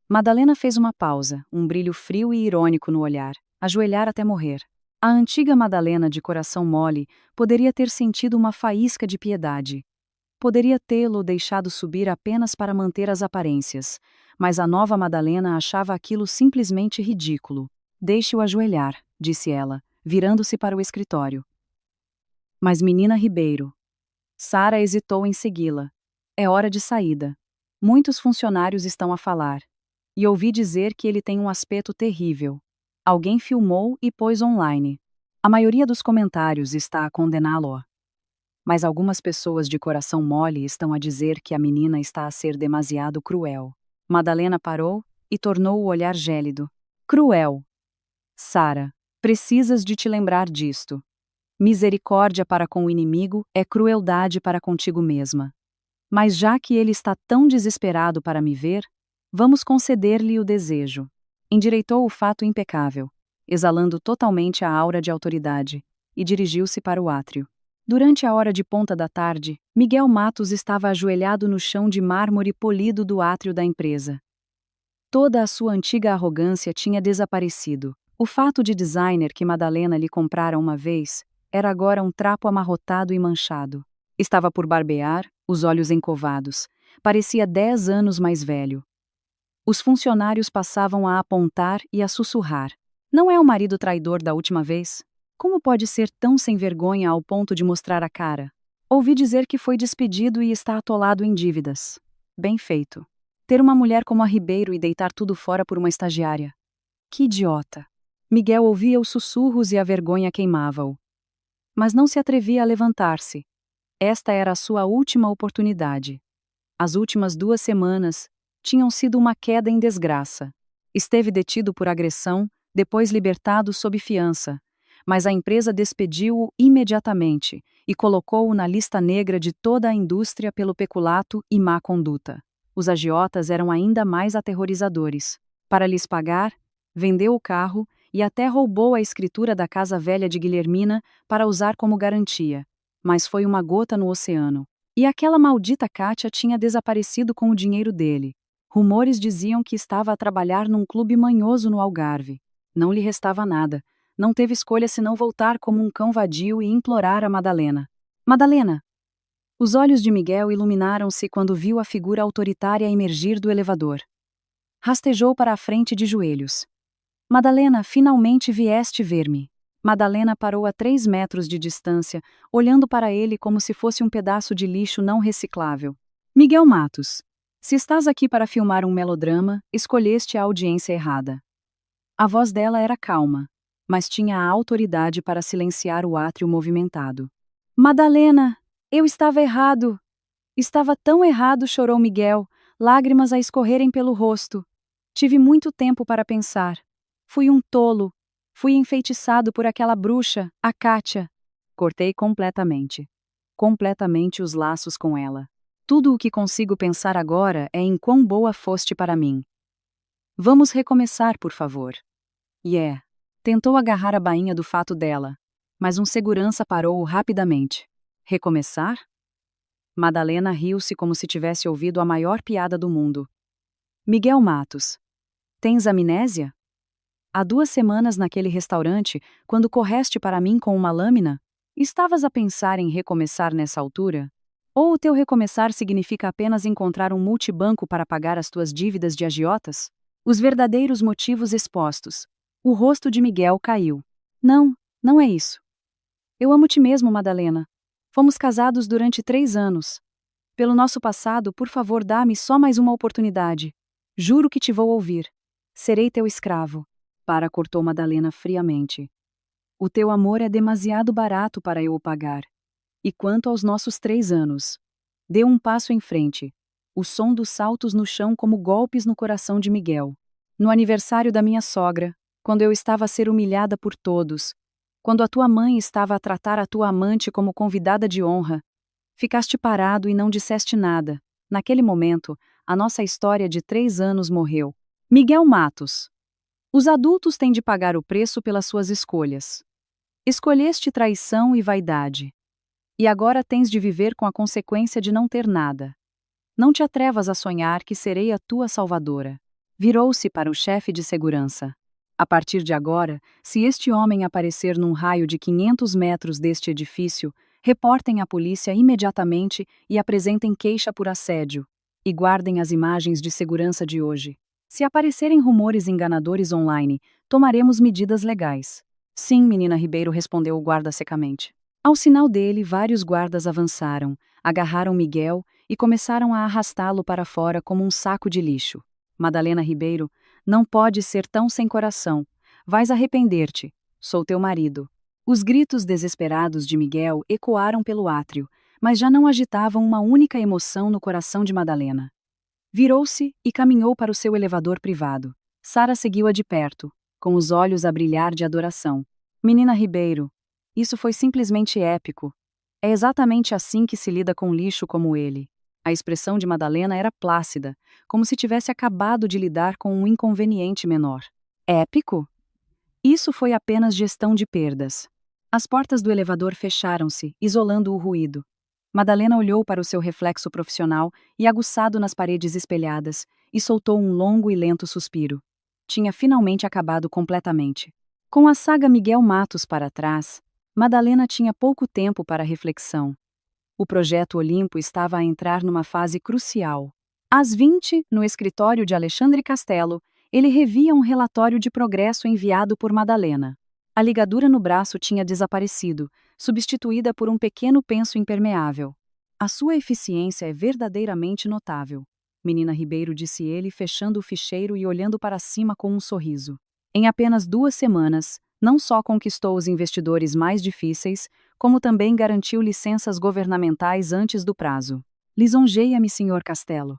Madalena fez uma pausa, um brilho frio e irônico no olhar. Ajoelhar até morrer. A antiga Madalena de coração mole poderia ter sentido uma faísca de piedade. Poderia tê-lo deixado subir apenas para manter as aparências, mas a nova Madalena achava aquilo simplesmente ridículo. Deixe-o ajoelhar, disse ela, virando-se para o escritório. Mas menina Ribeiro. Sara hesitou em segui-la. É hora de saída. Muitos funcionários estão a falar. E ouvi dizer que ele tem um aspecto terrível. Alguém filmou e pôs online. A maioria dos comentários está a condená-lo. Mas algumas pessoas de coração mole estão a dizer que a menina está a ser demasiado cruel. Madalena parou e tornou o olhar gélido. Cruel. Sara, precisas de te lembrar disto. Misericórdia para com o inimigo é crueldade para contigo mesma. Mas já que ele está tão desesperado para me ver, vamos conceder-lhe o desejo. Endireitou o fato impecável, exalando totalmente a aura de autoridade, e dirigiu-se para o átrio. Durante a hora de ponta da tarde, Miguel Matos estava ajoelhado no chão de mármore polido do átrio da empresa. Toda a sua antiga arrogância tinha desaparecido. O fato de designer que Madalena lhe comprara uma vez era agora um trapo amarrotado e manchado. Estava por barbear, os olhos encovados. Parecia 10 anos mais velho. Os funcionários passavam a apontar e a sussurrar. Não é o marido traidor da última vez? Como pode ser tão sem vergonha ao ponto de mostrar a cara? Ouvi dizer que foi despedido e está atolado em dívidas. Bem feito. Ter uma mulher como a Ribeiro e deitar tudo fora por uma estagiária. Que idiota. Miguel ouvia os sussurros e a vergonha queimava-o. Mas não se atrevia a levantar-se. Esta era a sua última oportunidade. As últimas 2 semanas tinham sido uma queda em desgraça. Esteve detido por agressão, depois libertado sob fiança. Mas a empresa despediu-o imediatamente, e colocou-o na lista negra de toda a indústria pelo peculato e má conduta. Os agiotas eram ainda mais aterrorizadores. Para lhes pagar, vendeu o carro e até roubou a escritura da casa velha de Guilhermina para usar como garantia. Mas foi uma gota no oceano. E aquela maldita Kátia tinha desaparecido com o dinheiro dele. Rumores diziam que estava a trabalhar num clube manhoso no Algarve. Não lhe restava nada. Não teve escolha senão voltar como um cão vadio e implorar a Madalena. Madalena! Os olhos de Miguel iluminaram-se quando viu a figura autoritária emergir do elevador. Rastejou para a frente de joelhos. Madalena, finalmente vieste ver-me. Madalena parou a 3 metros de distância, olhando para ele como se fosse um pedaço de lixo não reciclável. Miguel Matos, se estás aqui para filmar um melodrama, escolheste a audiência errada. A voz dela era calma, mas tinha a autoridade para silenciar o átrio movimentado. Madalena, eu estava errado. Estava tão errado, chorou Miguel, lágrimas a escorrerem pelo rosto. Tive muito tempo para pensar. Fui um tolo. Fui enfeitiçado por aquela bruxa, a Kátia. Cortei completamente. Completamente os laços com ela. Tudo o que consigo pensar agora é em quão boa foste para mim. Vamos recomeçar, por favor. Tentou agarrar a bainha do fato dela, mas um segurança parou-o rapidamente. Recomeçar? Madalena riu-se como se tivesse ouvido a maior piada do mundo. Miguel Matos. Tens amnésia? Há 2 semanas naquele restaurante, quando correste para mim com uma lâmina, estavas a pensar em recomeçar nessa altura? Ou o teu recomeçar significa apenas encontrar um multibanco para pagar as tuas dívidas de agiotas? Os verdadeiros motivos expostos. O rosto de Miguel caiu. Não, não é isso. Eu amo-te mesmo, Madalena. Fomos casados durante 3 anos. Pelo nosso passado, por favor, dá-me só mais uma oportunidade. Juro que te vou ouvir. Serei teu escravo. Cortou Madalena friamente. O teu amor é demasiado barato para eu o pagar. E quanto aos nossos 3 anos? Deu um passo em frente. O som dos saltos no chão como golpes no coração de Miguel. No aniversário da minha sogra, quando eu estava a ser humilhada por todos, quando a tua mãe estava a tratar a tua amante como convidada de honra, ficaste parado e não disseste nada. Naquele momento, a nossa história de 3 anos morreu. Miguel Matos. Os adultos têm de pagar o preço pelas suas escolhas. Escolheste traição e vaidade. E agora tens de viver com a consequência de não ter nada. Não te atrevas a sonhar que serei a tua salvadora. Virou-se para o chefe de segurança. A partir de agora, se este homem aparecer num raio de 500 metros deste edifício, reportem à polícia imediatamente e apresentem queixa por assédio. E guardem as imagens de segurança de hoje. Se aparecerem rumores enganadores online, tomaremos medidas legais. Sim, menina Ribeiro, respondeu o guarda secamente. Ao sinal dele, vários guardas avançaram, agarraram Miguel e começaram a arrastá-lo para fora como um saco de lixo. Madalena Ribeiro, não podes ser tão sem coração. Vais arrepender-te. Sou teu marido. Os gritos desesperados de Miguel ecoaram pelo átrio, mas já não agitavam uma única emoção no coração de Madalena. Virou-se e caminhou para o seu elevador privado. Sara seguiu-a de perto, com os olhos a brilhar de adoração. Menina Ribeiro, isso foi simplesmente épico. É exatamente assim que se lida com lixo como ele. A expressão de Madalena era plácida, como se tivesse acabado de lidar com um inconveniente menor. Épico? Isso foi apenas gestão de perdas. As portas do elevador fecharam-se, isolando o ruído. Madalena olhou para o seu reflexo profissional e aguçado nas paredes espelhadas, e soltou um longo e lento suspiro. Tinha finalmente acabado completamente. Com a saga Miguel Matos para trás, Madalena tinha pouco tempo para reflexão. O projeto Olimpo estava a entrar numa fase crucial. Às 20, no escritório de Alexandre Castelo, ele revia um relatório de progresso enviado por Madalena. A ligadura no braço tinha desaparecido, substituída por um pequeno penso impermeável. A sua eficiência é verdadeiramente notável, menina Ribeiro, disse ele, fechando o ficheiro e olhando para cima com um sorriso. Em apenas 2 semanas, não só conquistou os investidores mais difíceis, como também garantiu licenças governamentais antes do prazo. Lisonjeia-me, Sr. Castelo.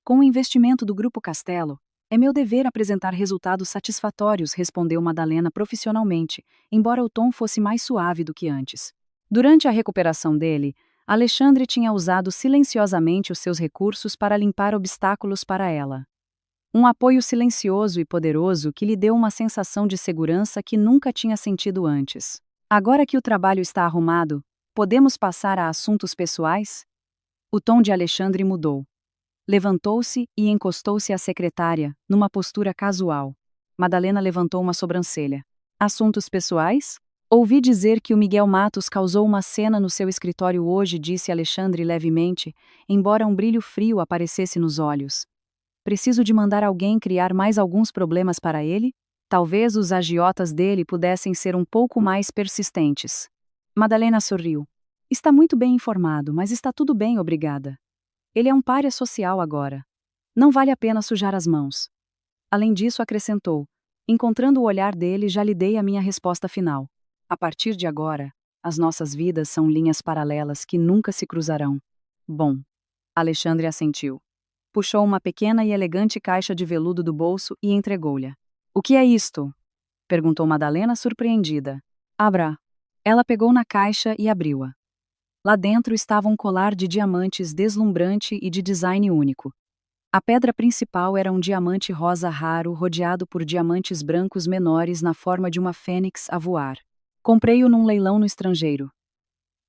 Com o investimento do Grupo Castelo, é meu dever apresentar resultados satisfatórios, respondeu Madalena profissionalmente, embora o tom fosse mais suave do que antes. Durante a recuperação dele, Alexandre tinha usado silenciosamente os seus recursos para limpar obstáculos para ela. Um apoio silencioso e poderoso que lhe deu uma sensação de segurança que nunca tinha sentido antes. Agora que o trabalho está arrumado, podemos passar a assuntos pessoais? O tom de Alexandre mudou. Levantou-se e encostou-se à secretária, numa postura casual. Madalena levantou uma sobrancelha. Assuntos pessoais? Ouvi dizer que o Miguel Matos causou uma cena no seu escritório hoje, disse Alexandre levemente, embora um brilho frio aparecesse nos olhos. Preciso de mandar alguém criar mais alguns problemas para ele? Talvez os agiotas dele pudessem ser um pouco mais persistentes. Madalena sorriu. Está muito bem informado, mas está tudo bem, obrigada. Ele é um pária social agora. Não vale a pena sujar as mãos. Além disso, acrescentou. Encontrando o olhar dele, já lhe dei a minha resposta final. A partir de agora, as nossas vidas são linhas paralelas que nunca se cruzarão. Bom. Alexandre assentiu. Puxou uma pequena e elegante caixa de veludo do bolso e entregou-lhe. O que é isto? Perguntou Madalena surpreendida. Abra. Ela pegou na caixa e abriu-a. Lá dentro estava um colar de diamantes deslumbrante e de design único. A pedra principal era um diamante rosa raro rodeado por diamantes brancos menores na forma de uma fênix a voar. Comprei-o num leilão no estrangeiro.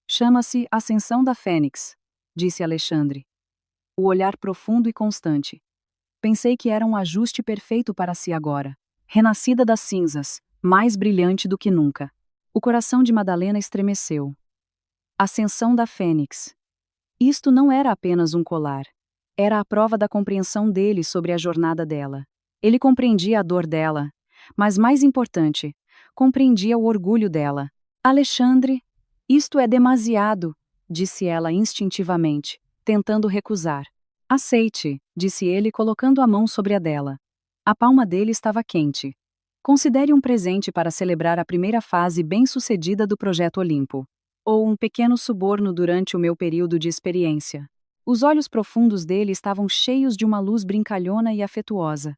Chama-se Ascensão da Fênix, disse Alexandre. O olhar profundo e constante. Pensei que era um ajuste perfeito para si agora. Renascida das cinzas, mais brilhante do que nunca. O coração de Madalena estremeceu. Ascensão da Fênix. Isto não era apenas um colar. Era a prova da compreensão dele sobre a jornada dela. Ele compreendia a dor dela, mas mais importante, compreendia o orgulho dela. Alexandre, isto é demasiado, disse ela instintivamente, tentando recusar. Aceite, disse ele colocando a mão sobre a dela. A palma dele estava quente. Considere um presente para celebrar a primeira fase bem-sucedida do Projeto Olimpo. Ou um pequeno suborno durante o meu período de experiência. Os olhos profundos dele estavam cheios de uma luz brincalhona e afetuosa.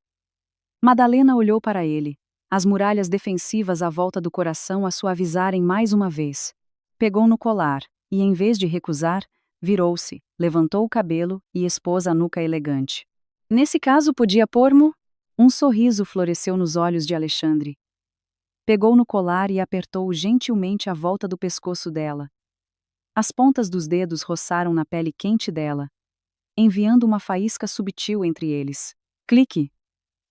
Madalena olhou para ele, as muralhas defensivas à volta do coração a suavizarem mais uma vez. Pegou no colar, e em vez de recusar, virou-se, levantou o cabelo e expôs a nuca elegante. Nesse caso podia pôr-mo? Um sorriso floresceu nos olhos de Alexandre. Pegou no colar e apertou-o gentilmente à volta do pescoço dela. As pontas dos dedos roçaram na pele quente dela, enviando uma faísca subtil entre eles. Clique!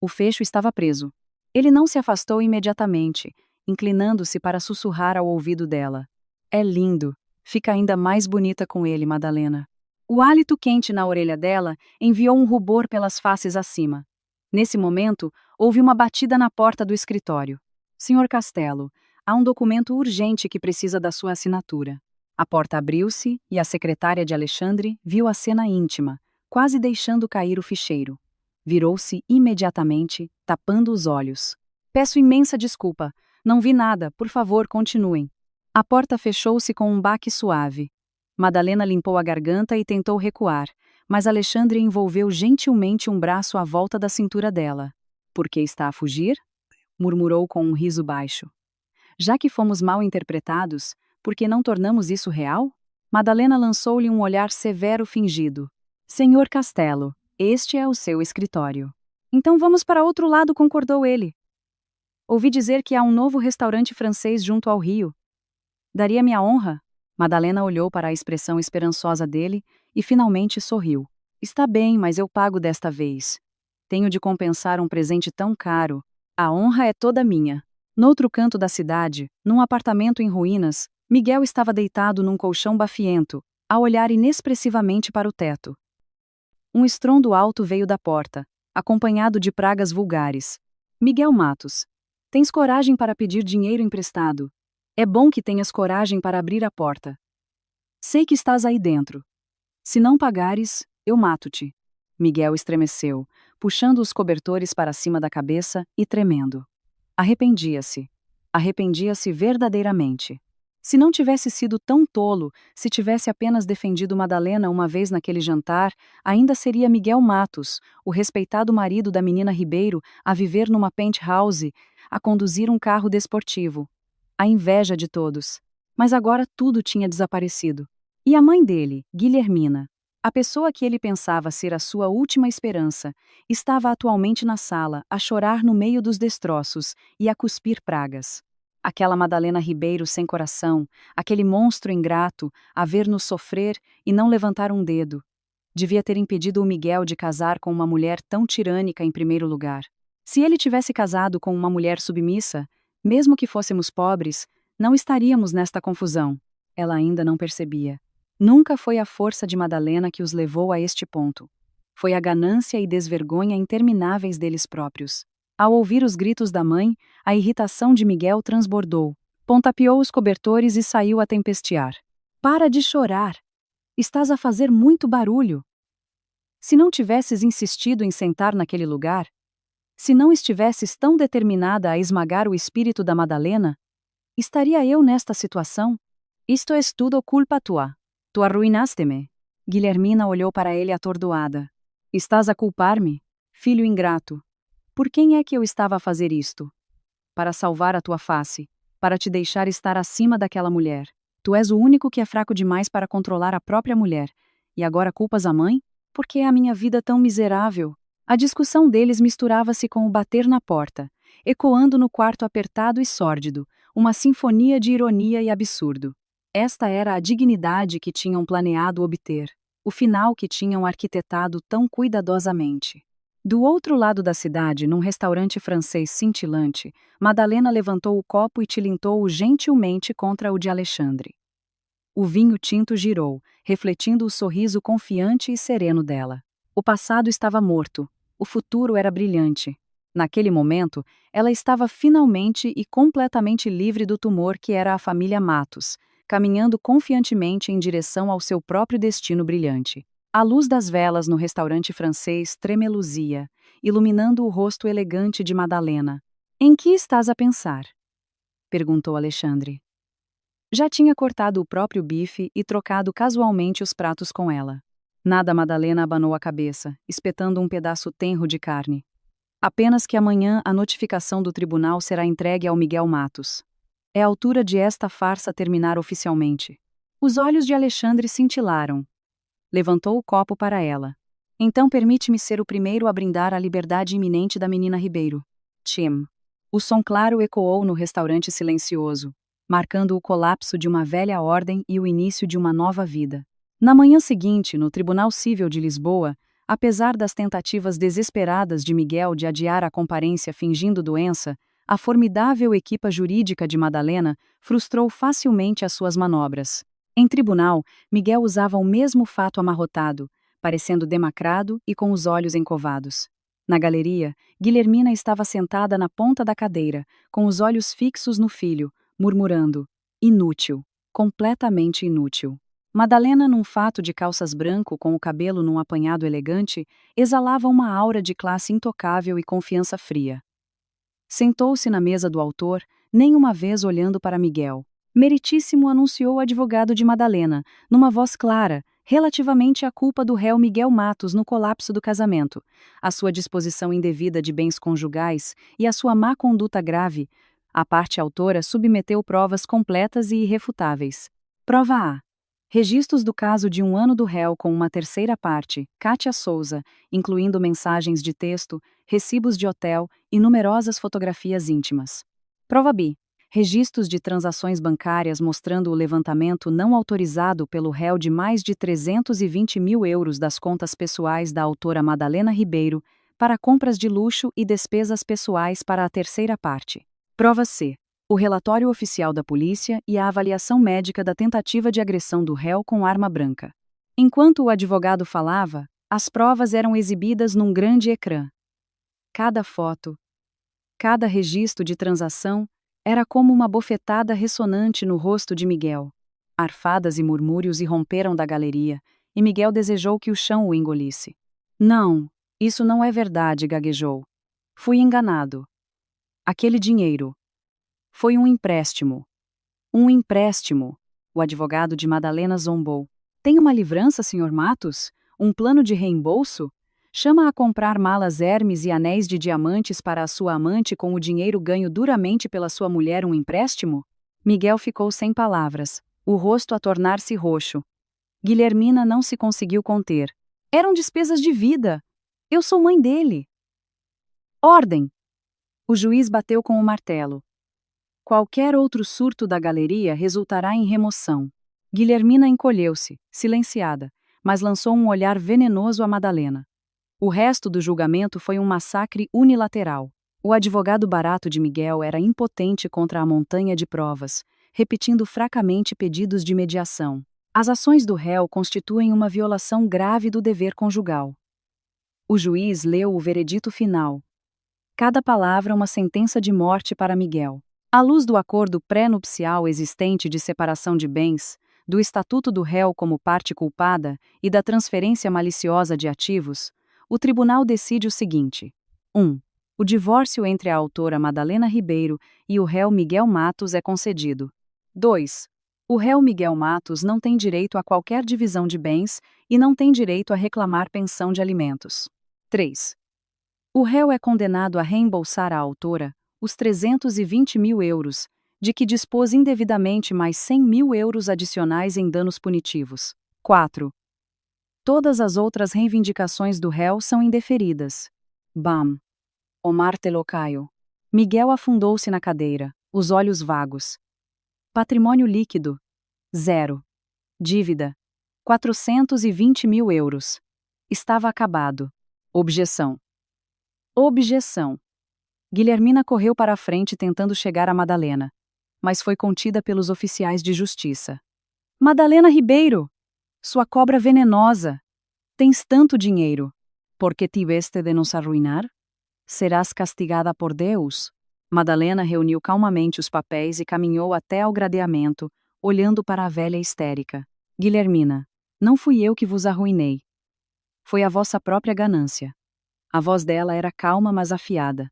O fecho estava preso. Ele não se afastou imediatamente, inclinando-se para sussurrar ao ouvido dela. É lindo. Fica ainda mais bonita com ele, Madalena. O hálito quente na orelha dela enviou um rubor pelas faces acima. Nesse momento, houve uma batida na porta do escritório. Senhor Castelo, há um documento urgente que precisa da sua assinatura. A porta abriu-se e a secretária de Alexandre viu a cena íntima, quase deixando cair o ficheiro. Virou-se imediatamente, tapando os olhos. Peço imensa desculpa. Não vi nada, por favor, continuem. A porta fechou-se com um baque suave. Madalena limpou a garganta e tentou recuar, mas Alexandre envolveu gentilmente um braço à volta da cintura dela. Por que está a fugir? Murmurou com um riso baixo. Já que fomos mal interpretados, por que não tornamos isso real? Madalena lançou-lhe um olhar severo fingido. Senhor Castelo, este é o seu escritório. Então vamos para outro lado, concordou ele. Ouvi dizer que há um novo restaurante francês junto ao rio. Daria-me a honra? Madalena olhou para a expressão esperançosa dele e finalmente sorriu. Está bem, mas eu pago desta vez. Tenho de compensar um presente tão caro. A honra é toda minha. Noutro canto da cidade, num apartamento em ruínas, Miguel estava deitado num colchão bafiento, a olhar inexpressivamente para o teto. Um estrondo alto veio da porta, acompanhado de pragas vulgares. Miguel Matos. Tens coragem para pedir dinheiro emprestado? É bom que tenhas coragem para abrir a porta. Sei que estás aí dentro. Se não pagares, eu mato-te. Miguel estremeceu, puxando os cobertores para cima da cabeça e tremendo. Arrependia-se. Arrependia-se verdadeiramente. Se não tivesse sido tão tolo, se tivesse apenas defendido Madalena uma vez naquele jantar, ainda seria Miguel Matos, o respeitado marido da menina Ribeiro, a viver numa penthouse, a conduzir um carro desportivo. A inveja de todos. Mas agora tudo tinha desaparecido. E a mãe dele, Guilhermina, a pessoa que ele pensava ser a sua última esperança, estava atualmente na sala, a chorar no meio dos destroços e a cuspir pragas. Aquela Madalena Ribeiro sem coração, aquele monstro ingrato, a ver-nos sofrer e não levantar um dedo. Devia ter impedido o Miguel de casar com uma mulher tão tirânica em primeiro lugar. Se ele tivesse casado com uma mulher submissa, mesmo que fôssemos pobres, não estaríamos nesta confusão. Ela ainda não percebia. Nunca foi a força de Madalena que os levou a este ponto. Foi a ganância e desvergonha intermináveis deles próprios. Ao ouvir os gritos da mãe, a irritação de Miguel transbordou. Pontapeou os cobertores e saiu a tempestear. Para de chorar! Estás a fazer muito barulho. Se não tivesses insistido em sentar naquele lugar, se não estivesses tão determinada a esmagar o espírito da Madalena, estaria eu nesta situação? Isto é tudo culpa tua. Tu arruinaste-me. Guilhermina olhou para ele atordoada. Estás a culpar-me? Filho ingrato. Por quem é que eu estava a fazer isto? Para salvar a tua face, para te deixar estar acima daquela mulher. Tu és o único que é fraco demais para controlar a própria mulher. E agora culpas a mãe? Por que é a minha vida tão miserável? A discussão deles misturava-se com o bater na porta, ecoando no quarto apertado e sórdido, uma sinfonia de ironia e absurdo. Esta era a dignidade que tinham planeado obter, o final que tinham arquitetado tão cuidadosamente. Do outro lado da cidade, num restaurante francês cintilante, Madalena levantou o copo e tilintou-o gentilmente contra o de Alexandre. O vinho tinto girou, refletindo o sorriso confiante e sereno dela. O passado estava morto, o futuro era brilhante. Naquele momento, ela estava finalmente e completamente livre do tumor que era a família Matos, caminhando confiantemente em direção ao seu próprio destino brilhante. A luz das velas no restaurante francês tremeluzia, iluminando o rosto elegante de Madalena. "Em que estás a pensar?" perguntou Alexandre. Já tinha cortado o próprio bife e trocado casualmente os pratos com ela. Nada. Madalena abanou a cabeça, espetando um pedaço tenro de carne. Apenas que amanhã a notificação do tribunal será entregue ao Miguel Matos. É a altura de esta farsa terminar oficialmente. Os olhos de Alexandre cintilaram. Levantou o copo para ela. "Então permite-me ser o primeiro a brindar a liberdade iminente da menina Ribeiro." Tim. O som claro ecoou no restaurante silencioso, marcando o colapso de uma velha ordem e o início de uma nova vida. Na manhã seguinte, no Tribunal Cível de Lisboa, apesar das tentativas desesperadas de Miguel de adiar a comparência fingindo doença, a formidável equipa jurídica de Madalena frustrou facilmente as suas manobras. Em tribunal, Miguel usava o mesmo fato amarrotado, parecendo demacrado e com os olhos encovados. Na galeria, Guilhermina estava sentada na ponta da cadeira, com os olhos fixos no filho, murmurando: "Inútil, completamente inútil." Madalena, num fato de calças branco com o cabelo num apanhado elegante, exalava uma aura de classe intocável e confiança fria. Sentou-se na mesa do autor, nem uma vez olhando para Miguel. "Meritíssimo", anunciou o advogado de Madalena, numa voz clara, relativamente à culpa do réu Miguel Matos no colapso do casamento, a sua disposição indevida de bens conjugais e a sua má conduta grave. A parte autora submeteu provas completas e irrefutáveis. Prova A. Registros do caso de 1 ano do réu com uma terceira parte, Kátia Souza, incluindo mensagens de texto, recibos de hotel e numerosas fotografias íntimas. Prova B. Registros de transações bancárias mostrando o levantamento não autorizado pelo réu de mais de 320 mil euros das contas pessoais da autora Madalena Ribeiro para compras de luxo e despesas pessoais para a terceira parte. Prova C. O relatório oficial da polícia e a avaliação médica da tentativa de agressão do réu com arma branca. Enquanto o advogado falava, as provas eram exibidas num grande ecrã. Cada foto, cada registro de transação era como uma bofetada ressonante no rosto de Miguel. Arfadas e murmúrios irromperam da galeria, e Miguel desejou que o chão o engolisse. "Não, isso não é verdade", gaguejou. "Fui enganado. Aquele dinheiro foi um empréstimo." "Um empréstimo?" O advogado de Madalena zombou. "Tem uma livrança, Sr. Matos? Um plano de reembolso? Chama a comprar malas Hermes e anéis de diamantes para a sua amante com o dinheiro ganho duramente pela sua mulher um empréstimo?" Miguel ficou sem palavras, o rosto a tornar-se roxo. Guilhermina não se conseguiu conter. Eram despesas de vida. Eu sou mãe dele. Ordem! O juiz bateu com o martelo. Qualquer outro surto da galeria resultará em remoção. Guilhermina encolheu-se, silenciada, mas lançou um olhar venenoso a Madalena. O resto do julgamento foi um massacre unilateral. O advogado barato de Miguel era impotente contra a montanha de provas, repetindo fracamente pedidos de mediação. As ações do réu constituem uma violação grave do dever conjugal. O juiz leu o veredito final. Cada palavra uma sentença de morte para Miguel. À luz do acordo pré-nupcial existente de separação de bens, do estatuto do réu como parte culpada e da transferência maliciosa de ativos, o tribunal decide o seguinte: 1. O divórcio entre a autora Madalena Ribeiro e o réu Miguel Matos é concedido. 2. O réu Miguel Matos não tem direito a qualquer divisão de bens e não tem direito a reclamar pensão de alimentos. 3. O réu é condenado a reembolsar à autora os 320 mil euros, de que dispôs indevidamente mais 100 mil euros adicionais em danos punitivos. 4. Todas as outras reivindicações do réu são indeferidas. Bam! Omar Telocaio. Miguel afundou-se na cadeira, os olhos vagos. Patrimônio líquido: 0. Dívida: 420 mil euros. Estava acabado. Objeção. Objeção. Guilhermina correu para a frente tentando chegar a Madalena, mas foi contida pelos oficiais de justiça. Madalena Ribeiro! Sua cobra venenosa! Tens tanto dinheiro. Por que tiveste de nos arruinar? Serás castigada por Deus. Madalena reuniu calmamente os papéis e caminhou até ao gradeamento, olhando para a velha histérica. Guilhermina, não fui eu que vos arruinei. Foi a vossa própria ganância. A voz dela era calma, mas afiada.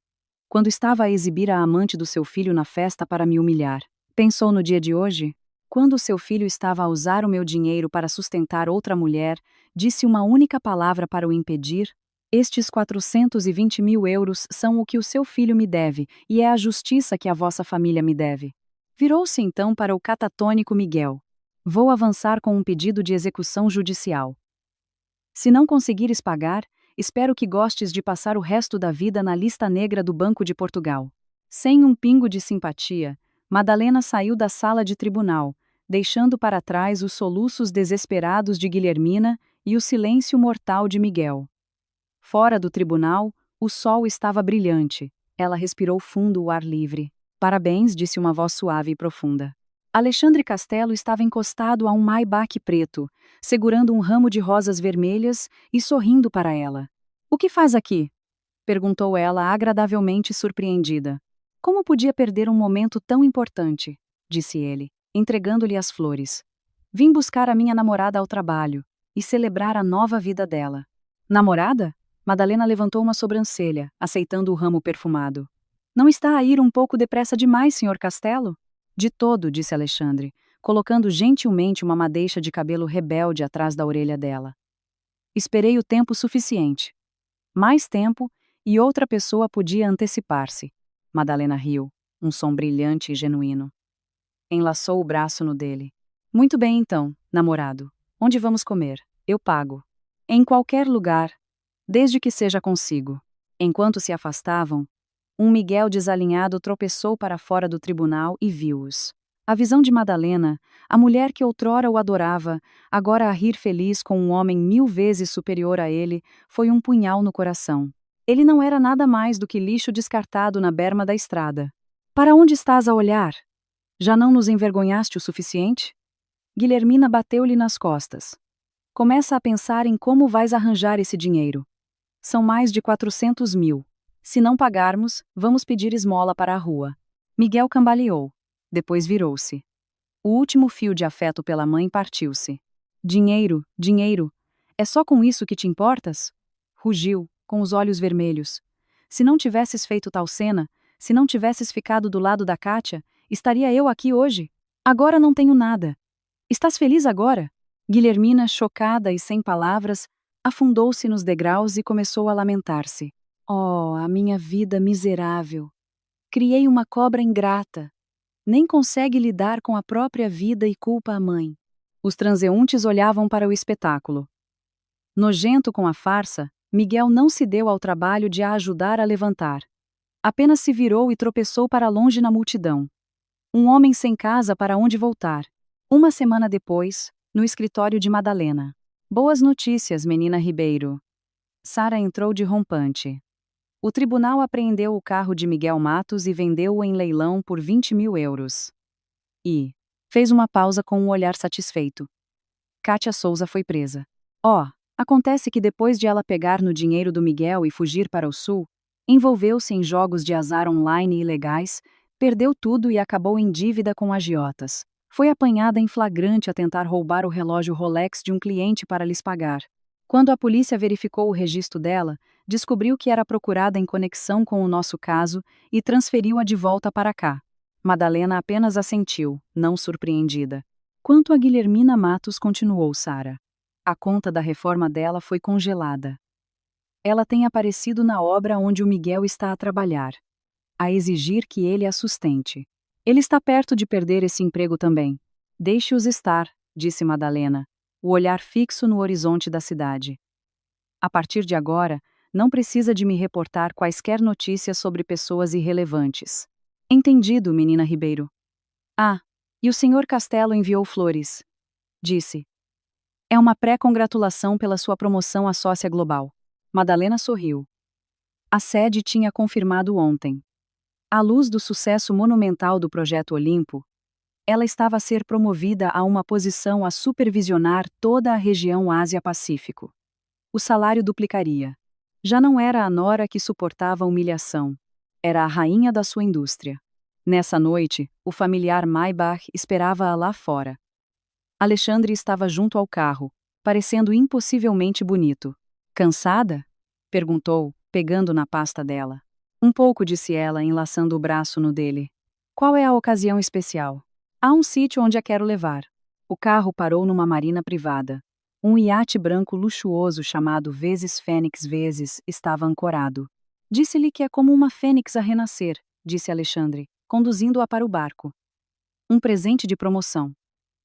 Quando estava a exibir a amante do seu filho na festa para me humilhar. Pensou no dia de hoje? Quando o seu filho estava a usar o meu dinheiro para sustentar outra mulher, disse uma única palavra para o impedir? Estes 420 mil euros são o que o seu filho me deve, e é a justiça que a vossa família me deve. Virou-se então para o catatônico Miguel. Vou avançar com um pedido de execução judicial. Se não conseguires pagar, espero que gostes de passar o resto da vida na lista negra do Banco de Portugal. Sem um pingo de simpatia, Madalena saiu da sala de tribunal, deixando para trás os soluços desesperados de Guilhermina e o silêncio mortal de Miguel. Fora do tribunal, o sol estava brilhante. Ela respirou fundo o ar livre. Parabéns, disse uma voz suave e profunda. Alexandre Castelo estava encostado a um Maybach preto, segurando um ramo de rosas vermelhas e sorrindo para ela. O que faz aqui? Perguntou ela agradavelmente surpreendida. Como podia perder um momento tão importante? Disse ele, entregando-lhe as flores. Vim buscar a minha namorada ao trabalho e celebrar a nova vida dela. Namorada? Madalena levantou uma sobrancelha, aceitando o ramo perfumado. Não está a ir um pouco depressa demais, Sr. Castelo? De todo, disse Alexandre, colocando gentilmente uma madeixa de cabelo rebelde atrás da orelha dela. Esperei o tempo suficiente. Mais tempo, e outra pessoa podia antecipar-se. Madalena riu, um som brilhante e genuíno. Enlaçou o braço no dele. Muito bem então, namorado. Onde vamos comer? Eu pago. Em qualquer lugar, desde que seja consigo. Enquanto se afastavam, um Miguel desalinhado tropeçou para fora do tribunal e viu-os. A visão de Madalena, a mulher que outrora o adorava, agora a rir feliz com um homem 1000 vezes superior a ele, foi um punhal no coração. Ele não era nada mais do que lixo descartado na berma da estrada. Para onde estás a olhar? Já não nos envergonhaste o suficiente? Guilhermina bateu-lhe nas costas. Começa a pensar em como vais arranjar esse dinheiro. São mais de 400 mil. Se não pagarmos, vamos pedir esmola para a rua. Miguel cambaleou. Depois virou-se. O último fio de afeto pela mãe partiu-se. Dinheiro, dinheiro. É só com isso que te importas? Rugiu, com os olhos vermelhos. Se não tivesses feito tal cena, se não tivesses ficado do lado da Kátia, estaria eu aqui hoje. Agora não tenho nada. Estás feliz agora? Guilhermina, chocada e sem palavras, afundou-se nos degraus e começou a lamentar-se. Oh, a minha vida miserável! Criei uma cobra ingrata. Nem consegue lidar com a própria vida e culpa a mãe. Os transeuntes olhavam para o espetáculo. Nojento com a farsa, Miguel não se deu ao trabalho de a ajudar a levantar. Apenas se virou e tropeçou para longe na multidão. Um homem sem casa para onde voltar. Uma semana depois, no escritório de Madalena. Boas notícias, menina Ribeiro. Sara entrou de rompante. O tribunal apreendeu o carro de Miguel Matos e vendeu-o em leilão por 20.000 euros. E fez uma pausa com um olhar satisfeito. Kátia Souza foi presa. Acontece que depois de ela pegar no dinheiro do Miguel e fugir para o sul, envolveu-se em jogos de azar online ilegais, perdeu tudo e acabou em dívida com agiotas. Foi apanhada em flagrante a tentar roubar o relógio Rolex de um cliente para lhes pagar. Quando a polícia verificou o registro dela, descobriu que era procurada em conexão com o nosso caso e transferiu-a de volta para cá. Madalena apenas assentiu, não surpreendida. Quanto a Guilhermina Matos, continuou Sara. A conta da reforma dela foi congelada. Ela tem aparecido na obra onde o Miguel está a trabalhar, a exigir que ele a sustente. Ele está perto de perder esse emprego também. Deixe-os estar, disse Madalena, o olhar fixo no horizonte da cidade. A partir de agora, não precisa de me reportar quaisquer notícias sobre pessoas irrelevantes. Entendido, menina Ribeiro. E o senhor Castelo enviou flores. Disse. É uma pré-congratulação pela sua promoção a sócia global. Madalena sorriu. A sede tinha confirmado ontem. À luz do sucesso monumental do Projeto Olimpo, ela estava a ser promovida a uma posição a supervisionar toda a região Ásia-Pacífico. O salário duplicaria. Já não era a nora que suportava a humilhação. Era a rainha da sua indústria. Nessa noite, o familiar Maybach esperava-a lá fora. Alexandre estava junto ao carro, parecendo impossivelmente bonito. Cansada? Perguntou, pegando na pasta dela. Um pouco, disse ela, enlaçando o braço no dele. Qual é a ocasião especial? Há um sítio onde a quero levar. O carro parou numa marina privada. Um iate branco luxuoso chamado Vezes Fênix Vezes estava ancorado. Disse-lhe que é como uma fênix a renascer, disse Alexandre, conduzindo-a para o barco. Um presente de promoção.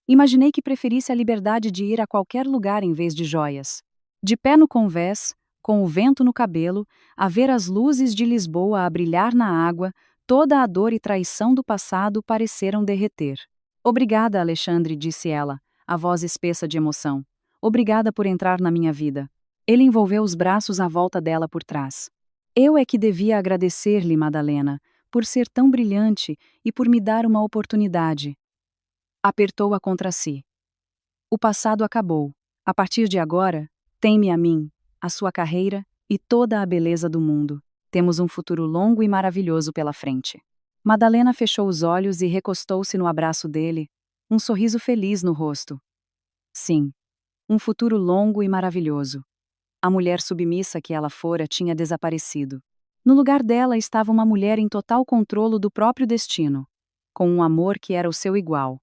Imaginei que preferisse a liberdade de ir a qualquer lugar em vez de joias. De pé no convés, com o vento no cabelo, a ver as luzes de Lisboa a brilhar na água, toda a dor e traição do passado pareceram derreter. Obrigada, Alexandre, disse ela, a voz espessa de emoção. Obrigada por entrar na minha vida. Ele envolveu os braços à volta dela por trás. Eu é que devia agradecer-lhe, Madalena, por ser tão brilhante e por me dar uma oportunidade. Apertou-a contra si. O passado acabou. A partir de agora, tem-me a mim, a sua carreira e toda a beleza do mundo. Temos um futuro longo e maravilhoso pela frente. Madalena fechou os olhos e recostou-se no abraço dele, um sorriso feliz no rosto. Sim, um futuro longo e maravilhoso. A mulher submissa que ela fora tinha desaparecido. No lugar dela estava uma mulher em total controle do próprio destino, com um amor que era o seu igual.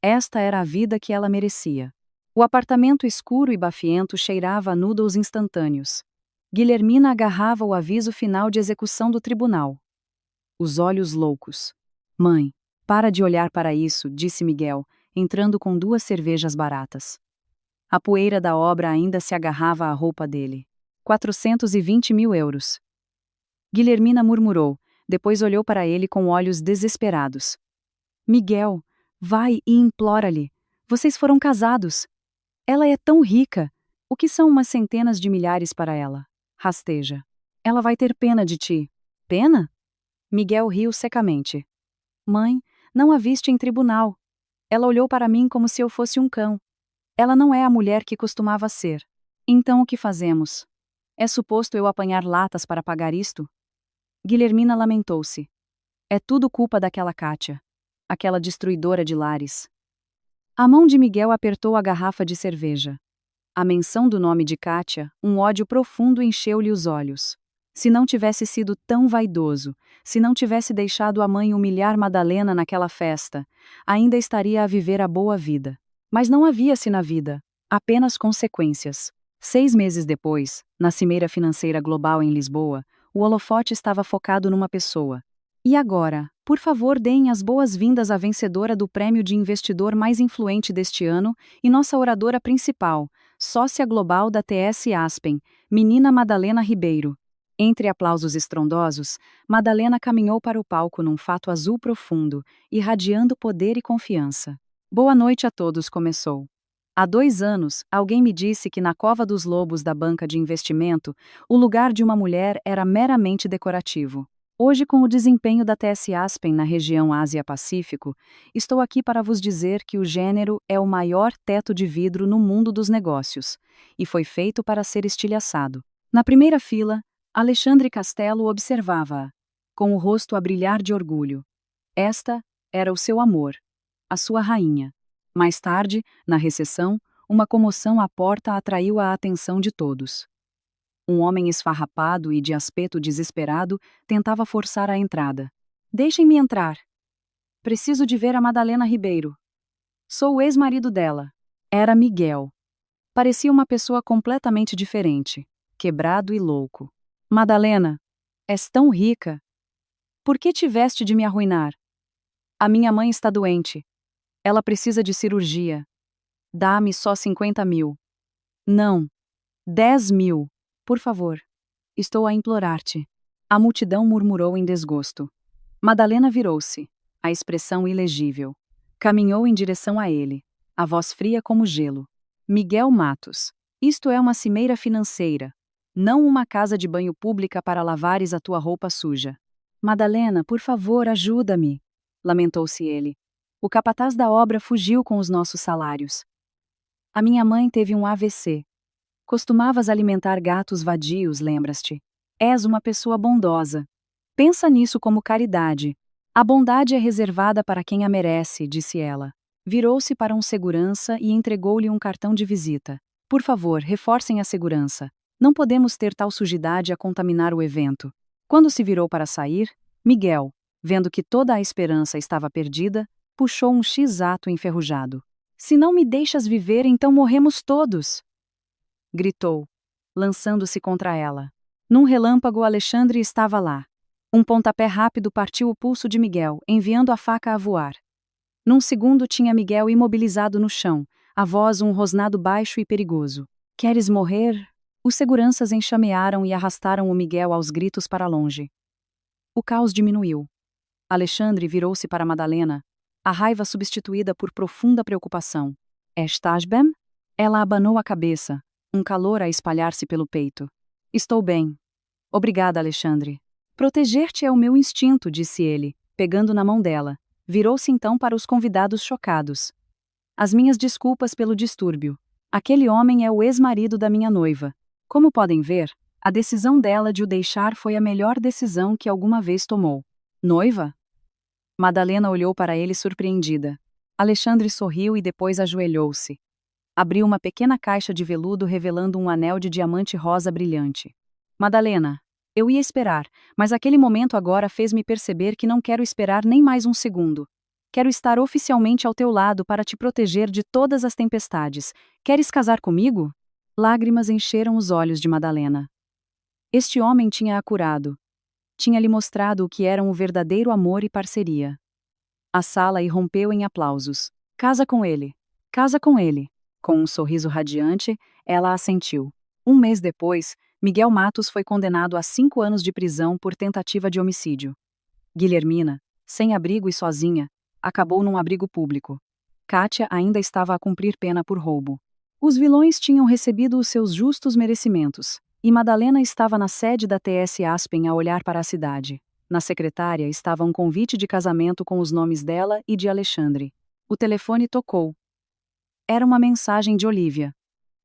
Esta era a vida que ela merecia. O apartamento escuro e bafiento cheirava a noodles instantâneos. Guilhermina agarrava o aviso final de execução do tribunal. Os olhos loucos. Mãe, para de olhar para isso, disse Miguel, entrando com 2 cervejas baratas. A poeira da obra ainda se agarrava à roupa dele. 420.000 euros. Guilhermina murmurou, depois olhou para ele com olhos desesperados. Miguel, vai e implora-lhe. Vocês foram casados. Ela é tão rica. O que são umas centenas de milhares para ela? Rasteja. Ela vai ter pena de ti. Pena? Miguel riu secamente. Mãe, não a viste em tribunal. Ela olhou para mim como se eu fosse um cão. Ela não é a mulher que costumava ser. Então o que fazemos? É suposto eu apanhar latas para pagar isto? Guilhermina lamentou-se. É tudo culpa daquela Kátia. Aquela destruidora de lares. A mão de Miguel apertou a garrafa de cerveja. A menção do nome de Kátia, um ódio profundo encheu-lhe os olhos. Se não tivesse sido tão vaidoso, se não tivesse deixado a mãe humilhar Madalena naquela festa, ainda estaria a viver a boa vida. Mas não havia-se na vida, apenas consequências. 6 meses depois, na Cimeira Financeira Global em Lisboa, o holofote estava focado numa pessoa. E agora, Por favor, deem as boas-vindas à vencedora do prêmio de investidor mais influente deste ano e nossa oradora principal, sócia global da TS Aspen, menina Madalena Ribeiro. Entre aplausos estrondosos, Madalena caminhou para o palco num fato azul profundo, irradiando poder e confiança. Boa noite a todos, começou. Há 2 anos, alguém me disse que na cova dos lobos da banca de investimento, o lugar de uma mulher era meramente decorativo. Hoje, com o desempenho da TS Aspen na região Ásia-Pacífico, estou aqui para vos dizer que o gênero é o maior teto de vidro no mundo dos negócios, e foi feito para ser estilhaçado. Na primeira fila, Alexandre Castelo observava-a, com o rosto a brilhar de orgulho. Esta era o seu amor, a sua rainha. Mais tarde, na recepção, uma comoção à porta atraiu a atenção de todos. Um homem esfarrapado e de aspecto desesperado tentava forçar a entrada. Deixem-me entrar. Preciso de ver a Madalena Ribeiro. Sou o ex-marido dela. Era Miguel. Parecia uma pessoa completamente diferente, quebrado e louco. Madalena, és tão rica. Por que tiveste de me arruinar? A minha mãe está doente. Ela precisa de cirurgia. Dá-me só 50 mil. Não. 10 mil. Por favor. Estou a implorar-te. A multidão murmurou em desgosto. Madalena virou-se, a expressão ilegível. Caminhou em direção a ele, a voz fria como gelo. Miguel Matos. Isto é uma cimeira financeira, não uma casa de banho pública para lavares a tua roupa suja. Madalena, por favor, ajuda-me. Lamentou-se ele. O capataz da obra fugiu com os nossos salários. A minha mãe teve um AVC. Costumavas alimentar gatos vadios, lembras-te? És uma pessoa bondosa. Pensa nisso como caridade. A bondade é reservada para quem a merece, disse ela. Virou-se para um segurança e entregou-lhe um cartão de visita. Por favor, reforcem a segurança. Não podemos ter tal sujidade a contaminar o evento. Quando se virou para sair, Miguel, vendo que toda a esperança estava perdida, puxou um X-ato enferrujado. Se não me deixas viver, então morremos todos! Gritou, lançando-se contra ela. Num relâmpago, Alexandre estava lá. Um pontapé rápido partiu o pulso de Miguel, enviando a faca a voar. Num segundo tinha Miguel imobilizado no chão, a voz um rosnado baixo e perigoso. Queres morrer? Os seguranças enxamearam e arrastaram o Miguel aos gritos para longe. O caos diminuiu. Alexandre virou-se para Madalena, a raiva substituída por profunda preocupação. Estás bem? Ela abanou a cabeça, um calor a espalhar-se pelo peito. Estou bem. Obrigada, Alexandre. Proteger-te é o meu instinto, disse ele, pegando na mão dela. Virou-se então para os convidados chocados. As minhas desculpas pelo distúrbio. Aquele homem é o ex-marido da minha noiva. Como podem ver, a decisão dela de o deixar foi a melhor decisão que alguma vez tomou. Noiva? Madalena olhou para ele surpreendida. Alexandre sorriu e depois ajoelhou-se. Abriu uma pequena caixa de veludo revelando um anel de diamante rosa brilhante. Madalena, eu ia esperar, mas aquele momento agora fez-me perceber que não quero esperar nem mais um segundo. Quero estar oficialmente ao teu lado para te proteger de todas as tempestades. Queres casar comigo? Lágrimas encheram os olhos de Madalena. Este homem tinha-a curado. Tinha-lhe mostrado o que eram o verdadeiro amor e parceria. A sala irrompeu em aplausos. Casa com ele. Casa com ele. Com um sorriso radiante, ela assentiu. Um mês depois, Miguel Matos foi condenado a 5 anos de prisão por tentativa de homicídio. Guilhermina, sem abrigo e sozinha, acabou num abrigo público. Kátia ainda estava a cumprir pena por roubo. Os vilões tinham recebido os seus justos merecimentos, e Madalena estava na sede da TS Aspen a olhar para a cidade. Na secretária estava um convite de casamento com os nomes dela e de Alexandre. O telefone tocou. Era uma mensagem de Olivia.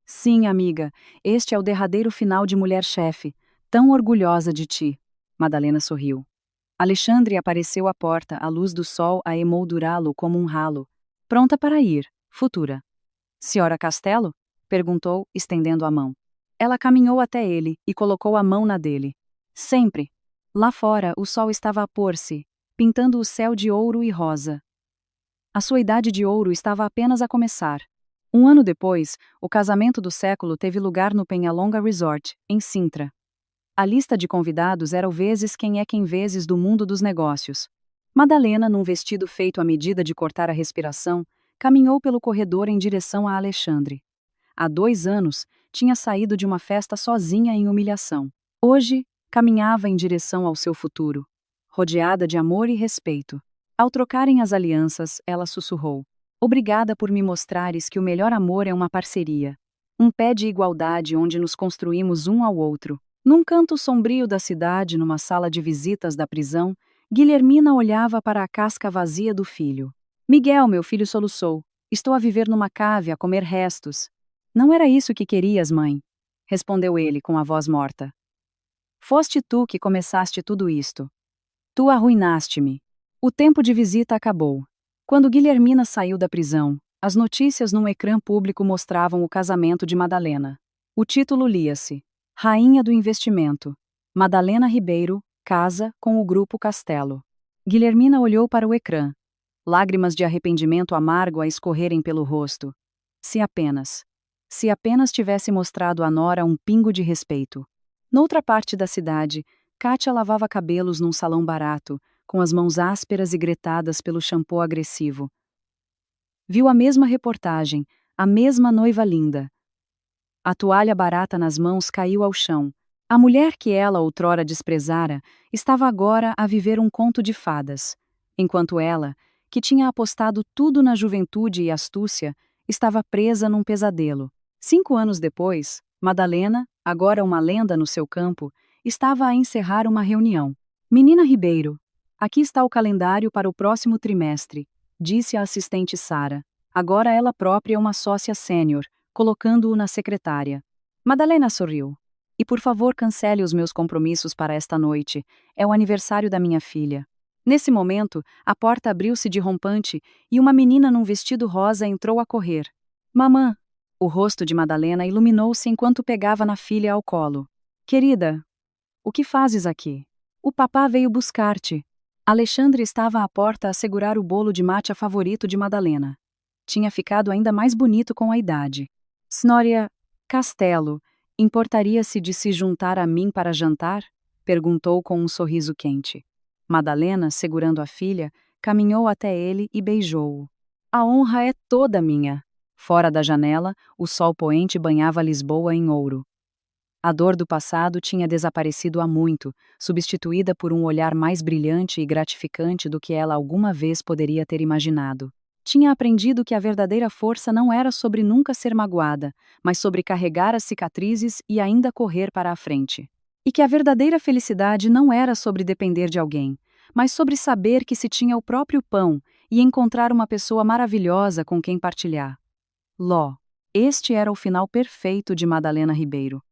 Sim, amiga, este é o derradeiro final de Mulher-Chefe. Tão orgulhosa de ti. Madalena sorriu. Alexandre apareceu à porta, a luz do sol a emoldurá-lo como um ralo. Pronta para ir, futura. Senhora Castelo? Perguntou, estendendo a mão. Ela caminhou até ele e colocou a mão na dele. Sempre. Lá fora, o sol estava a pôr-se, pintando o céu de ouro e rosa. A sua idade de ouro estava apenas a começar. 1 ano depois, o casamento do século teve lugar no Penhalonga Resort, em Sintra. A lista de convidados era o vezes quem é quem vezes do mundo dos negócios. Madalena, num vestido feito à medida de cortar a respiração, caminhou pelo corredor em direção a Alexandre. Há 2 anos, tinha saído de uma festa sozinha em humilhação. Hoje, caminhava em direção ao seu futuro, rodeada de amor e respeito. Ao trocarem as alianças, ela sussurrou: "Obrigada por me mostrares que o melhor amor é uma parceria. Um pé de igualdade onde nos construímos um ao outro." Num canto sombrio da cidade, numa sala de visitas da prisão, Guilhermina olhava para a casca vazia do filho. "Miguel, meu filho soluçou. Estou a viver numa cave, a comer restos." "Não era isso que querias, mãe?" respondeu ele com a voz morta. "Foste tu que começaste tudo isto. Tu arruinaste-me." O tempo de visita acabou. Quando Guilhermina saiu da prisão, as notícias num ecrã público mostravam o casamento de Madalena. O título lia-se: Rainha do Investimento. Madalena Ribeiro casa com o Grupo Castelo. Guilhermina olhou para o ecrã. Lágrimas de arrependimento amargo a escorrerem pelo rosto. Se apenas tivesse mostrado a nora um pingo de respeito. Noutra parte da cidade, Kátia lavava cabelos num salão barato, com as mãos ásperas e gretadas pelo shampoo agressivo. Viu a mesma reportagem, a mesma noiva linda. A toalha barata nas mãos caiu ao chão. A mulher que ela outrora desprezara estava agora a viver um conto de fadas, enquanto ela, que tinha apostado tudo na juventude e astúcia, estava presa num pesadelo. 5 anos depois, Madalena, agora uma lenda no seu campo, estava a encerrar uma reunião. "Menina Ribeiro, aqui está o calendário para o próximo trimestre", disse a assistente Sara. Agora ela própria é uma sócia sênior, colocando-o na secretária. Madalena sorriu. "E por favor cancele os meus compromissos para esta noite. É o aniversário da minha filha." Nesse momento, a porta abriu-se de rompante e uma menina num vestido rosa entrou a correr. "Mamã!" O rosto de Madalena iluminou-se enquanto pegava na filha ao colo. "Querida, o que fazes aqui?" "O papá veio buscar-te." Alexandre estava à porta a segurar o bolo de matcha favorito de Madalena. Tinha ficado ainda mais bonito com a idade. "Snoria Castelo, importaria-se de se juntar a mim para jantar?" perguntou com um sorriso quente. Madalena, segurando a filha, caminhou até ele e beijou-o. "A honra é toda minha." Fora da janela, o sol poente banhava Lisboa em ouro. A dor do passado tinha desaparecido há muito, substituída por um olhar mais brilhante e gratificante do que ela alguma vez poderia ter imaginado. Tinha aprendido que a verdadeira força não era sobre nunca ser magoada, mas sobre carregar as cicatrizes e ainda correr para a frente. E que a verdadeira felicidade não era sobre depender de alguém, mas sobre saber que se tinha o próprio pão e encontrar uma pessoa maravilhosa com quem partilhar. Este era o final perfeito de Madalena Ribeiro.